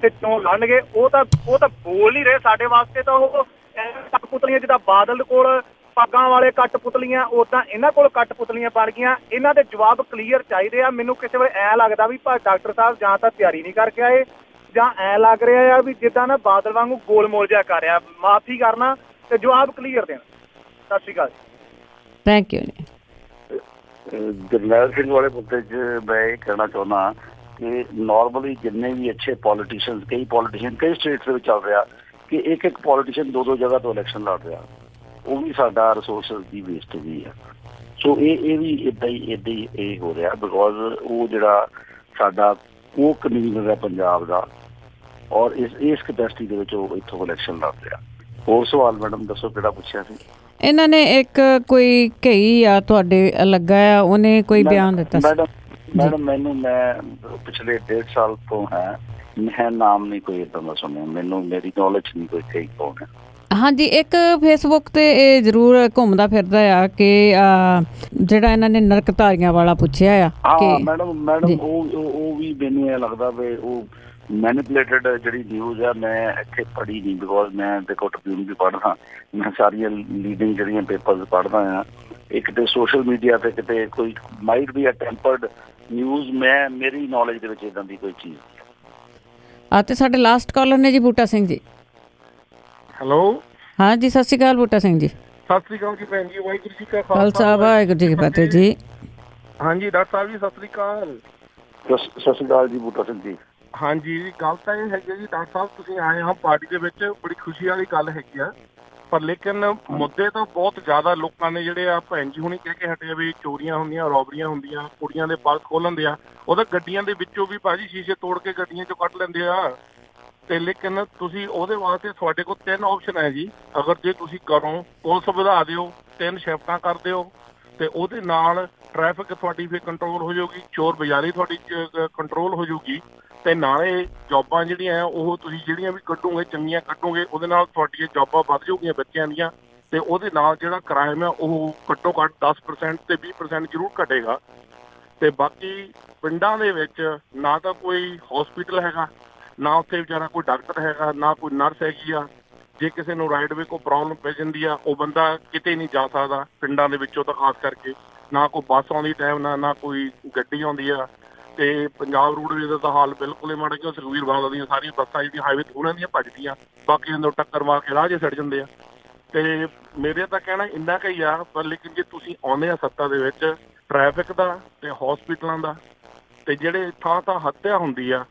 ਤੇ ਚੋਂ ਲੜਨਗੇ, ਉਹ ਤਾਂ ਬੋਲ ਨਹੀਂ ਰਹੇ ਸਾਡੇ ਵਾਸਤੇ। ਤਾਂ ਉਹ ਕਠਪੁਤਲੀਆਂ ਜਿੱਦਾਂ ਬਾਦਲ ਕੋਲ ਪੱਗਾਂ ਵਾਲੇ ਕਠਪੁਤਲੀਆਂ, ਉਦਾਂ ਇਹਨਾਂ ਕੋਲ ਕਠਪੁਤਲੀਆਂ ਬਣ ਗਈਆਂ। ਇਹਨਾਂ ਦੇ ਜਵਾਬ ਕਲੀਅਰ ਚਾਹੀਦੇ ਆ। ਮੈਨੂੰ ਕਿਸੇ ਵੇਲੇ ਐਂ ਲੱਗਦਾ ਵੀ ਡਾਕਟਰ ਸਾਹਿਬ ਜਾਂ ਤਾਂ ਤਿਆਰੀ ਨਹੀਂ ਕਰਕੇ ਆਏ, ਜਾਂ ਐਂ ਲੱਗ ਰਿਹਾ ਆ ਵੀ ਜਿੱਦਾਂ ਨਾ ਬਾਦਲ ਵਾਂਗੂ ਗੋਲਮੋਲ ਜਿਹਾ ਕਰ ਰਿਹਾ। ਮਾਫੀ ਕਰਨਾ ਤੇ ਜਵਾਬ ਕਲੀਅਰ ਦੇਣਾ। ਸਤਿ ਸ਼੍ਰੀ ਅਕਾਲ। Thank you. ਜਰਨੈਲ ਸਿੰਘ ਵਾਲੇ ਮੁੱਦੇ 'ਚ ਮੈਂ ਇਹ ਕਹਿਣਾ ਚਾਹੁੰਦਾ ਕਿ ਨਾਰਮਲੀ ਜਿੰਨੇ ਵੀ ਅੱਛੇ ਪੋਲੀਟੀਸ਼ੀਅਨ, ਕਈ ਸਟੇਟਸ ਦੇ ਵਿੱਚ ਚੱਲ ਰਿਹਾ ਕਿ ਇੱਕ ਪੋਲੀਟੀਸ਼ੀਅਨ 2 ਜਗ੍ਹਾ ਤੋਂ ਇਲੈਕਸ਼ਨ ਲੜ ਰਿਹਾ, ਉਹ ਵੀ ਸਾਡਾ ਰਿਸੋਰਸਿਸ ਦੀ ਵੇਸਟੇਜ ਹੀ ਆ। ਸੋ ਇਹ ਵੀ ਇੱਦਾਂ ਹੀ ਇਹ ਹੋ ਰਿਹਾ ਬਿਕੋਜ਼ ਉਹ ਜਿਹੜਾ ਸਾਡਾ ਕੋ ਕਨਵੀਨਰ ਹੈ ਪੰਜਾਬ ਦਾ, ਔਰ ਇਸ ਕਪੈਸਿਟੀ ਦੇ ਵਿੱਚ ਉਹ ਇੱਥੋਂ ਇਲੈਕਸ਼ਨ ਲੜ ਰਿਹਾ। ਹੋਰ ਸਵਾਲ ਮੈਡਮ ਦੱਸੋ, ਕਿਹੜਾ ਪੁੱਛਿਆ ਸੀ? ਇਹਨਾਂ ਨੇ ਇੱਕ ਕੋਈ ਕਈ ਆ ਤੁਹਾਡੇ ਲੱਗਾ ਆ, ਉਹਨੇ ਕੋਈ ਬਿਆਨ ਦਿੱਤਾ ਸੀ? ਮੈਡਮ ਮੈਨੂੰ ਮੈਂ ਪਿਛਲੇ 1.5 ਸਾਲ ਤੋਂ ਹੈ, ਮੈਂ ਨਾਮ ਨਹੀਂ ਕੋਈ ਏਦਾਂ ਦਾ ਸੁਣਿਆ, ਮੈਨੂੰ ਮੇਰੀ ਨੌਲੇਜ ਨਹੀਂ ਕੋਈ ਸਹੀ ਕੌਣ ਹੈ। ਹਾਂਜੀ, ਇੱਕ ਫੇਸਬੁੱਕ ਤੇ ਇਹ ਜ਼ਰੂਰ ਘੁੰਮਦਾ ਫਿਰਦਾ ਆ ਕਿ ਜਿਹੜਾ ਇਹਨਾਂ ਨੇ ਨਰਕਧਾਰੀਆਂ ਵਾਲਾ ਪੁੱਛਿਆ ਆ ਹਾਂ ਮੈਡਮ ਉਹ ਵੀ ਮੈਨੂੰ ਇਹ ਲੱਗਦਾ ਵੀ ਉਹ ਮੈਨੀਪੂਲੇਟਡ ਜਿਹੜੀ ਨਿਊਜ਼ ਆ। ਮੈਂ ਇੱਥੇ ਪੜ੍ਹੀ ਨਹੀਂ, ਬਿਕੋਜ਼ ਮੈਂ ਦੇਖੋ ਟ੍ਰਿਬਿਊਨ ਵੀ ਪੜ੍ਹਦਾ, ਮੈਂ ਸਾਰੀਆਂ ਲੀਡਿੰਗ ਜਿਹੜੀਆਂ ਪੇਪਰਸ ਪੜ੍ਹਦਾ ਆ। ਇੱਕ ਤੇ ਸੋਸ਼ਲ ਮੀਡੀਆ ਤੇ ਕਿਤੇ ਕੋਈ ਮਾਈਟ ਵੀ ਟੈਂਪਰਡ ਨਿਊਜ਼, ਮੇਰੀ ਨੌਲੇਜ ਦੇ ਵਿੱਚ ਇੱਦਾਂ ਦੀ ਕੋਈ ਚੀਜ਼। ਤੇ ਸਾਡੇ ਲਾਸਟ ਕਾਲਰ ਨੇ ਜੀ ਬੂਟਾ ਸਿੰਘ ਜੀ। ਹੈਲੋ, ਹਾਂ ਜੀ, ਸਤਿ ਸ਼੍ਰੀ ਅਕਾਲ ਬੂਟਾ ਸਿੰਘ ਜੀ। ਸਤਿ ਸ਼੍ਰੀ ਅਕਾਲ ਜੀ ਭੈਣ ਜੀ, ਵਾਹਿਗੁਰੂ ਜੀ ਕਾ ਖਾਲਸਾ ਵਾਹਿਗੁਰੂ ਜੀ ਕੀ ਫਤਿਹ ਜੀ। ਹਾਂਜੀ ਡਾਕਟਰ ਸਾਹਿਬ ਜੀ, ਸਤਿ ਸ਼੍ਰੀ ਅਕਾਲ। ਸਤਿ ਸ਼੍ਰੀ ਅਕਾਲ ਜੀ ਬੂਟਾ ਸਿੰਘ ਜੀ। ਹਾਂਜੀ, ਗੱਲ ਤਾਂ ਇਹ ਹੈਗੀ ਜੀ ਡਾਕਟਰ ਸਾਹਿਬ, ਤੁਸੀਂ ਆਏ ਹਾਂ ਪਾਰਟੀ ਦੇ ਵਿੱਚ, ਬੜੀ ਖੁਸ਼ੀ ਵਾਲੀ ਗੱਲ ਹੈਗੀ ਆ, ਪਰ ਲੇਕਿਨ ਮੁੱਦੇ ਤਾਂ ਬਹੁਤ ਜ਼ਿਆਦਾ ਲੋਕਾਂ ਨੇ ਜਿਹੜੇ ਆ ਭੈਣ ਜੀ ਹੁਣੀ ਕਹਿ ਕੇ ਹਟੇ ਵੀ ਚੋਰੀਆਂ ਹੁੰਦੀਆਂ, ਰੋਬਰੀਆਂ ਹੁੰਦੀਆਂ, ਕੁੜੀਆਂ ਦੇ ਪਰਸ ਖੋਹ ਲੈਂਦੇ ਆ, ਉਹਦਾ ਗੱਡੀਆਂ ਦੇ ਵਿੱਚੋਂ ਵੀ ਭਾਜੀ ਸ਼ੀਸ਼ੇ ਤੋੜ ਕੇ ਗੱਡੀਆਂ ਚੋਂ ਕੱਢ ਲੈਂਦੇ ਆ। ਤੇ ਲੇਕਿਨ ਤੁਸੀਂ ਉਹਦੇ ਵਾਸਤੇ ਤੁਹਾਡੇ ਕੋਲ 3 ਆਪਸ਼ਨ ਹੈ ਜੀ। ਅਗਰ ਜੇ ਤੁਸੀਂ ਕਰੋ, ਪੁਲਿਸ ਵਧਾ ਦਿਓ, 3 ਸ਼ਿਫਟਾਂ ਕਰ ਦਿਓ, ਤੇ ਉਹਦੇ ਨਾਲ ਟ੍ਰੈਫਿਕ ਤੁਹਾਡੀ ਫਿਰ ਕੰਟਰੋਲ ਹੋ ਜਾਊਗੀ, ਚੋਰ ਬਜ਼ਾਰੀ ਤੁਹਾਡੀ ਕੰਟਰੋਲ ਹੋ ਜਾਊਗੀ, ਤੇ ਨਾਲੇ ਜੌਬਾਂ ਜਿਹੜੀਆਂ ਉਹ ਤੁਸੀਂ ਜਿਹੜੀਆਂ ਵੀ ਕੱਢੋਗੇ ਚੰਗੀਆਂ ਕੱਢੋਗੇ, ਉਹਦੇ ਨਾਲ ਤੁਹਾਡੀਆਂ ਜੌਬਾਂ ਵੱਧ ਜਾਊਗੀਆਂ ਬੱਚਿਆਂ ਦੀਆਂ, ਤੇ ਉਹਦੇ ਨਾਲ ਜਿਹੜਾ ਕ੍ਰਾਈਮ ਆ ਉਹ ਘੱਟੋ ਘੱਟ 10% ਤੇ 20% ਜ਼ਰੂਰ ਘਟੇਗਾ। ਤੇ ਬਾਕੀ ਪਿੰਡਾਂ ਦੇ ਵਿੱਚ ਨਾ ਤਾਂ ਕੋਈ ਹੌਸਪੀਟਲ ਹੈਗਾ, ਨਾ ਉੱਥੇ ਵਿਚਾਰਾ ਕੋਈ ਡਾਕਟਰ ਹੈਗਾ, ਨਾ ਕੋਈ ਨਰਸ ਹੈਗੀ ਆ। ਜੇ ਕਿਸੇ ਨੂੰ ਰਾਈਡਵੇ ਕੋਈ ਪ੍ਰੋਬਲਮ ਪੈ ਜਾਂਦੀ ਆ, ਉਹ ਬੰਦਾ ਕਿਤੇ ਨਹੀਂ ਜਾ ਸਕਦਾ ਪਿੰਡਾਂ ਦੇ ਵਿੱਚੋਂ, ਤਾਂ ਖਾਸ ਕਰਕੇ ਨਾ ਕੋਈ ਬੱਸ ਆਉਂਦੀ ਟਾਈਮ ਨਾਲ, ਨਾ ਕੋਈ ਗੱਡੀ ਆਉਂਦੀ ਆ। ਤੇ ਪੰਜਾਬ ਰੋਡਵੇਜ਼ ਦਾ ਤਾਂ ਹਾਲ ਬਿਲਕੁਲ ਹੀ ਮਾੜਾ, ਕਿ ਸੁਖਬੀਰ ਬਾਦਲ ਦੀਆਂ ਸਾਰੀਆਂ ਬੱਸਾਂ ਜਿਹੜੀਆਂ ਹਾਈਵੇ ਤੇ ਉਹਨਾਂ ਦੀਆਂ ਭੱਜਦੀਆਂ, ਬਾਕੀ ਜਦੋਂ ਟੱਕਰ ਮਾਰ ਕੇ ਰਾਹ 'ਚ ਸੜ ਜਾਂਦੇ ਆ। ਤੇ ਮੇਰੇ ਤਾਂ ਕਹਿਣਾ ਇੰਨਾ ਕੁ ਹੀ ਆ, ਪਰ ਲੇਕਿਨ ਜੇ ਤੁਸੀਂ ਆਉਂਦੇ ਆ ਸੱਤਾ ਦੇ ਵਿੱਚ, ਟ੍ਰੈਫਿਕ ਦਾ ਤੇ ਹੌਸਪੀਟਲਾਂ ਦਾ ਤੇ ਜਿਹੜੇ ਥਾਂ ਹੱਤਿਆ ਹੁੰਦੀ ਆ,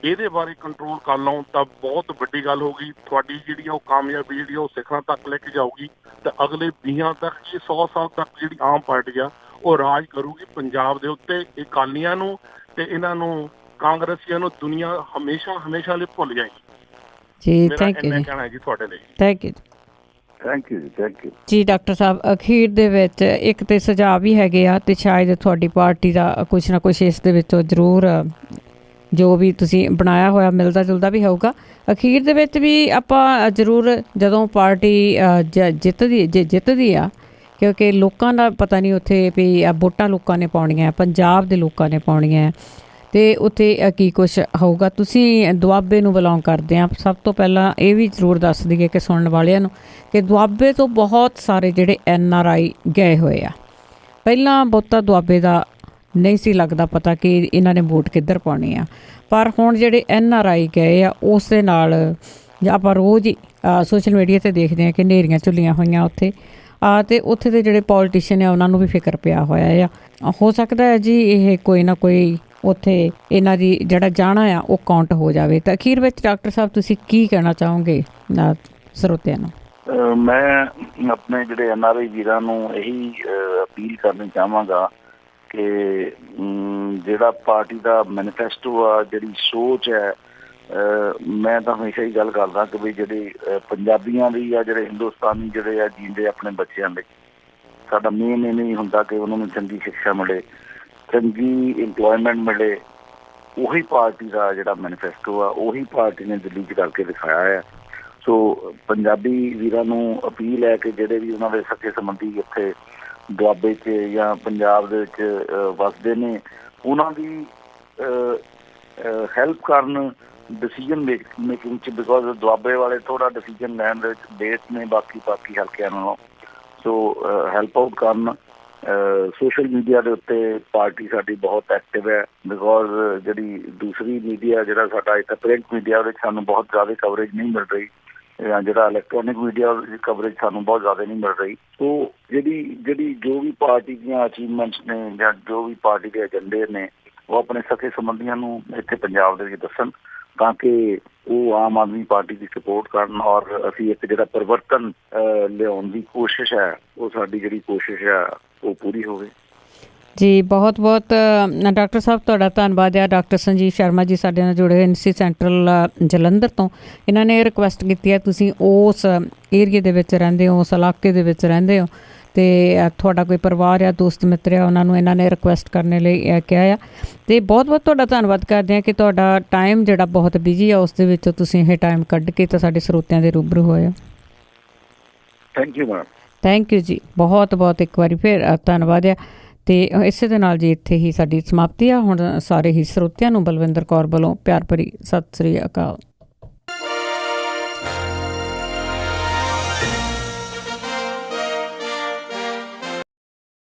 ਇਹਦੇ ਬਾਰੇ ਕੰਟਰੋਲ ਕਰ ਲਓ ਤਾਂ ਬਹੁਤ ਵੱਡੀ ਗੱਲ ਹੋਊਗੀ। ਤੁਹਾਡੀ ਜਿਹੜੀ ਉਹ ਕਾਮਯਾਬੀ ਜਿਹੜੀ ਉਹ ਸਿਖਰਾਂ ਤੱਕ ਲੈ ਕੇ ਜਾਊਗੀ, ਤੇ ਅਗਲੇ 20 ਤੱਕ ਕੀ 100 ਸਾਲ ਤੱਕ ਜਿਹੜੀ ਆਮ ਪਾਰਟੀ ਆ ਉਹ ਰਾਜ ਕਰੂਗੀ ਪੰਜਾਬ ਦੇ ਉੱਤੇ। ਅਕਾਲੀਆਂ ਨੂੰ ਤੇ ਇਹਨਾਂ ਨੂੰ ਕਾਂਗਰਸੀਆਂ ਨੂੰ ਦੁਨੀਆ ਹਮੇਸ਼ਾ ਲਈ ਭੁੱਲ ਜਾਏਗੀ ਜੀ। ਥੈਂਕ ਯੂ ਜੀ, ਕਹਿਣਾ ਜੀ ਤੁਹਾਡੇ ਲਈ। ਥੈਂਕ ਯੂ ਥੈਂਕ ਯੂ ਜੀ ਡਾਕਟਰ ਸਾਹਿਬ। ਅਖੀਰ ਦੇ ਵਿੱਚ ਇੱਕ ਤੇ ਸੁਝਾਅ ਵੀ ਹੈਗੇ ਆ, ਤੇ ਸ਼ਾਇਦ ਤੁਹਾਡੀ ਪਾਰਟੀ ਦਾ ਕੁਛ ਨਾ ਕੁਛ ਇਸ ਦੇ ਵਿੱਚੋਂ ਜ਼ਰੂਰ ਜੋ ਵੀ ਤੁਸੀਂ ਬਣਾਇਆ ਹੋਇਆ ਮਿਲਦਾ ਜੁਲਦਾ ਵੀ ਹੋਊਗਾ। ਅਖੀਰ ਦੇ ਵਿੱਚ ਵੀ ਆਪਾਂ ਜ਼ਰੂਰ ਜਦੋਂ ਪਾਰਟੀ ਜਿੱਤਦੀ ਆ, ਕਿਉਂਕਿ ਲੋਕਾਂ ਦਾ ਪਤਾ ਨਹੀਂ ਉੱਥੇ ਵੀ ਵੋਟਾਂ ਲੋਕਾਂ ਨੇ ਪਾਉਣੀਆਂ, ਪੰਜਾਬ ਦੇ ਲੋਕਾਂ ਨੇ ਪਾਉਣੀਆਂ, ਤੇ ਉੱਥੇ ਕੀ ਕੁਛ ਹੋਊਗਾ। ਤੁਸੀਂ ਦੁਆਬੇ ਨੂੰ ਬਿਲੋਂਗ ਕਰਦੇ ਆ, ਸਭ ਤੋਂ ਪਹਿਲਾਂ ਇਹ ਵੀ ਜ਼ਰੂਰ ਦੱਸ ਦਈਏ ਕਿ ਸੁਣਨ ਵਾਲਿਆਂ ਨੂੰ ਕਿ ਦੁਆਬੇ ਤੋਂ ਬਹੁਤ ਸਾਰੇ ਜਿਹੜੇ NRI ਗਏ ਹੋਏ ਆ। ਪਹਿਲਾਂ ਬਹੁਤਾ ਦੁਆਬੇ ਦਾ ਨਹੀਂ ਸੀ ਲੱਗਦਾ ਪਤਾ ਕਿ ਇਹਨਾਂ ਨੇ ਵੋਟ ਕਿੱਧਰ ਪਾਉਣੀ ਆ, ਪਰ ਹੁਣ ਜਿਹੜੇ NRI ਗਏ ਆ ਉਸ ਦੇ ਨਾਲ ਆਪਾਂ ਰੋਜ਼ ਹੀ ਸੋਸ਼ਲ ਮੀਡੀਆ 'ਤੇ ਦੇਖਦੇ ਹਾਂ ਕਿ ਹਨੇਰੀਆਂ ਝੁੱਲੀਆਂ ਹੋਈਆਂ ਉੱਥੇ, ਅਤੇ ਉੱਥੇ ਦੇ ਜਿਹੜੇ ਪੋਲੀਟੀਸ਼ੀਅਨ ਆ ਉਹਨਾਂ ਨੂੰ ਵੀ ਫਿਕਰ ਪਿਆ ਹੋਇਆ ਆ। ਹੋ ਸਕਦਾ ਹੈ ਜੀ ਇਹ ਕੋਈ ਨਾ ਕੋਈ ਉੱਥੇ ਇਹਨਾਂ ਦੀ ਜਿਹੜਾ ਜਾਣਾ ਆ ਉਹ ਕਾਊਂਟ ਹੋ ਜਾਵੇ। ਤਾਂ ਅਖੀਰ ਵਿੱਚ ਡਾਕਟਰ ਸਾਹਿਬ ਤੁਸੀਂ ਕੀ ਕਹਿਣਾ ਚਾਹੋਗੇ ਸਰੋਤਿਆਂ ਨੂੰ? ਮੈਂ ਆਪਣੇ ਜਿਹੜੇ NRI ਵੀਰਾਂ ਨੂੰ ਇਹੀ ਅਪੀਲ ਕਰਨੀ ਚਾਹਾਂਗਾ ਕਿ ਜਿਹੜਾ ਪਾਰਟੀ ਦਾ ਮੈਨੀਫੈਸਟੋ ਆ, ਜਿਹੜੀ ਸੋਚ ਹੈ, ਮੈਂ ਤਾਂ ਹਮੇਸ਼ਾ ਹੀ ਗੱਲ ਕਰਦਾ ਕਿ ਵੀ ਜਿਹੜੇ ਪੰਜਾਬੀਆਂ ਦੀ ਆ, ਜਿਹੜੇ ਹਿੰਦੁਸਤਾਨੀ ਜਿਹੜੇ ਆ ਜੀਂਦੇ ਆਪਣੇ ਬੱਚਿਆਂ ਲਈ, ਸਾਡਾ ਮੇਨ ਇਹ ਨਹੀਂ ਹੁੰਦਾ ਕਿ ਉਹਨਾਂ ਨੂੰ ਚੰਗੀ ਸਿੱਖਿਆ ਮਿਲੇ, ਚੰਗੀ ਇੰਪਲੋਇਮੈਂਟ ਮਿਲੇ। ਉਹੀ ਪਾਰਟੀ ਦਾ ਜਿਹੜਾ ਮੈਨੀਫੈਸਟੋ ਆ, ਉਹੀ ਪਾਰਟੀ ਨੇ ਦਿੱਲੀ 'ਚ ਕਰਕੇ ਦਿਖਾਇਆ ਹੈ। ਸੋ ਪੰਜਾਬੀ ਵੀਰਾਂ ਨੂੰ ਅਪੀਲ ਹੈ ਕਿ ਜਿਹੜੇ ਵੀ ਉਹਨਾਂ ਦੇ ਸੱਚੇ ਸੰਬੰਧੀ ਇੱਥੇ ਦੁਆਬੇ 'ਚ ਜਾਂ ਪੰਜਾਬ ਦੇ ਵਿੱਚ ਵਸਦੇ ਨੇ, ਉਹਨਾਂ ਦੀ ਹੈਲਪ ਕਰਨ ਡਿਸੀਜ਼ਨ ਮੇਕਿੰਗ 'ਚ, ਬਿਕੋਜ਼ ਦੁਆਬੇ ਵਾਲੇ ਥੋੜ੍ਹਾ ਡਿਸੀਜ਼ਨ ਲੈਣ ਦੇ ਵਿੱਚ ਲੇਟ ਨੇ ਬਾਕੀ ਹਲਕਿਆਂ ਨਾਲੋਂ। ਸੋ ਹੈਲਪ ਆਊਟ ਕਰਨ। ਸੋਸ਼ਲ ਮੀਡੀਆ ਦੇ ਉੱਤੇ ਪਾਰਟੀ ਸਾਡੀ ਬਹੁਤ ਐਕਟਿਵ ਹੈ, ਬਿਕੋਜ਼ ਜਿਹੜੀ ਦੂਸਰੀ ਮੀਡੀਆ ਜਿਹੜਾ ਸਾਡਾ ਇੱਥੇ ਪ੍ਰਿੰਟ ਮੀਡੀਆ ਉਹਦੇ 'ਚ ਸਾਨੂੰ ਬਹੁਤ ਜ਼ਿਆਦਾ ਕਵਰੇਜ ਨਹੀਂ ਮਿਲ ਰਹੀ, ਜਾਂ ਜਿਹੜਾ ਇਲੈਕਟ੍ਰੋਨਿਕ ਮੀਡੀਆ ਦੀ ਕਵਰੇਜ ਸਾਨੂੰ ਬਹੁਤ ਜ਼ਿਆਦਾ ਨਹੀਂ ਮਿਲ ਰਹੀ। ਸੋ ਜਿਹੜੀ ਜੋ ਵੀ ਪਾਰਟੀ ਦੀਆਂ ਅਚੀਵਮੈਂਟਸ ਨੇ ਜਾਂ ਜੋ ਵੀ ਪਾਰਟੀ ਦੇ ਏਜੰਡੇ ਨੇ, ਉਹ ਆਪਣੇ ਸਕੇ ਸੰਬੰਧੀਆਂ ਨੂੰ ਇੱਥੇ ਪੰਜਾਬ ਦੇ ਵਿੱਚ ਦੱਸਣ, ਤਾਂ ਕਿ ਉਹ ਆਮ ਆਦਮੀ ਪਾਰਟੀ ਦੀ ਸਪੋਰਟ ਕਰਨ, ਔਰ ਅਸੀਂ ਇੱਕ ਜਿਹੜਾ ਪਰਿਵਰਤਨ ਲਿਆਉਣ ਦੀ ਕੋਸ਼ਿਸ਼ ਹੈ, ਉਹ ਸਾਡੀ ਜਿਹੜੀ ਕੋਸ਼ਿਸ਼ ਹੈ ਉਹ ਪੂਰੀ ਹੋਵੇ। ਜੀ ਬਹੁਤ ਬਹੁਤ ਡਾਕਟਰ ਸਾਹਿਬ ਤੁਹਾਡਾ ਧੰਨਵਾਦ ਆ। ਡਾਕਟਰ ਸੰਜੀਵ ਸ਼ਰਮਾ ਜੀ ਸਾਡੇ ਨਾਲ ਜੁੜੇ ਹੋਏ NC ਸੈਂਟਰਲ ਜਲੰਧਰ ਤੋਂ। ਇਹਨਾਂ ਨੇ ਰਿਕੁਐਸਟ ਕੀਤੀ ਹੈ ਤੁਸੀਂ ਉਸ ਏਰੀਏ ਦੇ ਵਿੱਚ ਰਹਿੰਦੇ ਹੋ, ਉਸ ਇਲਾਕੇ ਦੇ ਵਿੱਚ ਰਹਿੰਦੇ ਹੋ, ਤੇ ਤੁਹਾਡਾ ਕੋਈ ਪਰਿਵਾਰ ਆ, ਦੋਸਤ ਮਿੱਤਰ ਆ, ਉਹਨਾਂ ਨੂੰ ਇਹਨਾਂ ਨੇ ਰਿਕੁਐਸਟ ਕਰਨ ਲਈ ਕਿਹਾ ਆ। ਤੇ ਬਹੁਤ ਬਹੁਤ ਤੁਹਾਡਾ ਧੰਨਵਾਦ ਕਰਦੇ ਹਾਂ ਕਿ ਤੁਹਾਡਾ ਟਾਈਮ ਜਿਹੜਾ ਬਹੁਤ ਬਿਜੀ ਆ ਉਸ ਦੇ ਵਿੱਚੋਂ ਤੁਸੀਂ ਇਹ ਟਾਈਮ ਕੱਢ ਕੇ ਤਾਂ ਸਾਡੇ ਸਰੋਤਿਆਂ ਦੇ ਰੂਬਰੂ ਹੋਏ ਹੋ। Thank you ma'am. Thank you ਜੀ, ਬਹੁਤ ਬਹੁਤ ਇੱਕ ਵਾਰੀ ਫਿਰ ਧੰਨਵਾਦ ਆ। ਤੇ ਇਸੇ ਦੇ ਨਾਲ ਜੀ ਇੱਥੇ ਹੀ ਸਾਡੀ ਸਮਾਪਤੀ ਆ। ਹੁਣ ਸਾਰੇ ਹੀ ਸਰੋਤਿਆਂ ਨੂੰ ਬਲਵਿੰਦਰ ਕੌਰ ਵੱਲੋਂ ਪਿਆਰ ਭਰੀ ਸਤਿ ਸ੍ਰੀ ਅਕਾਲ।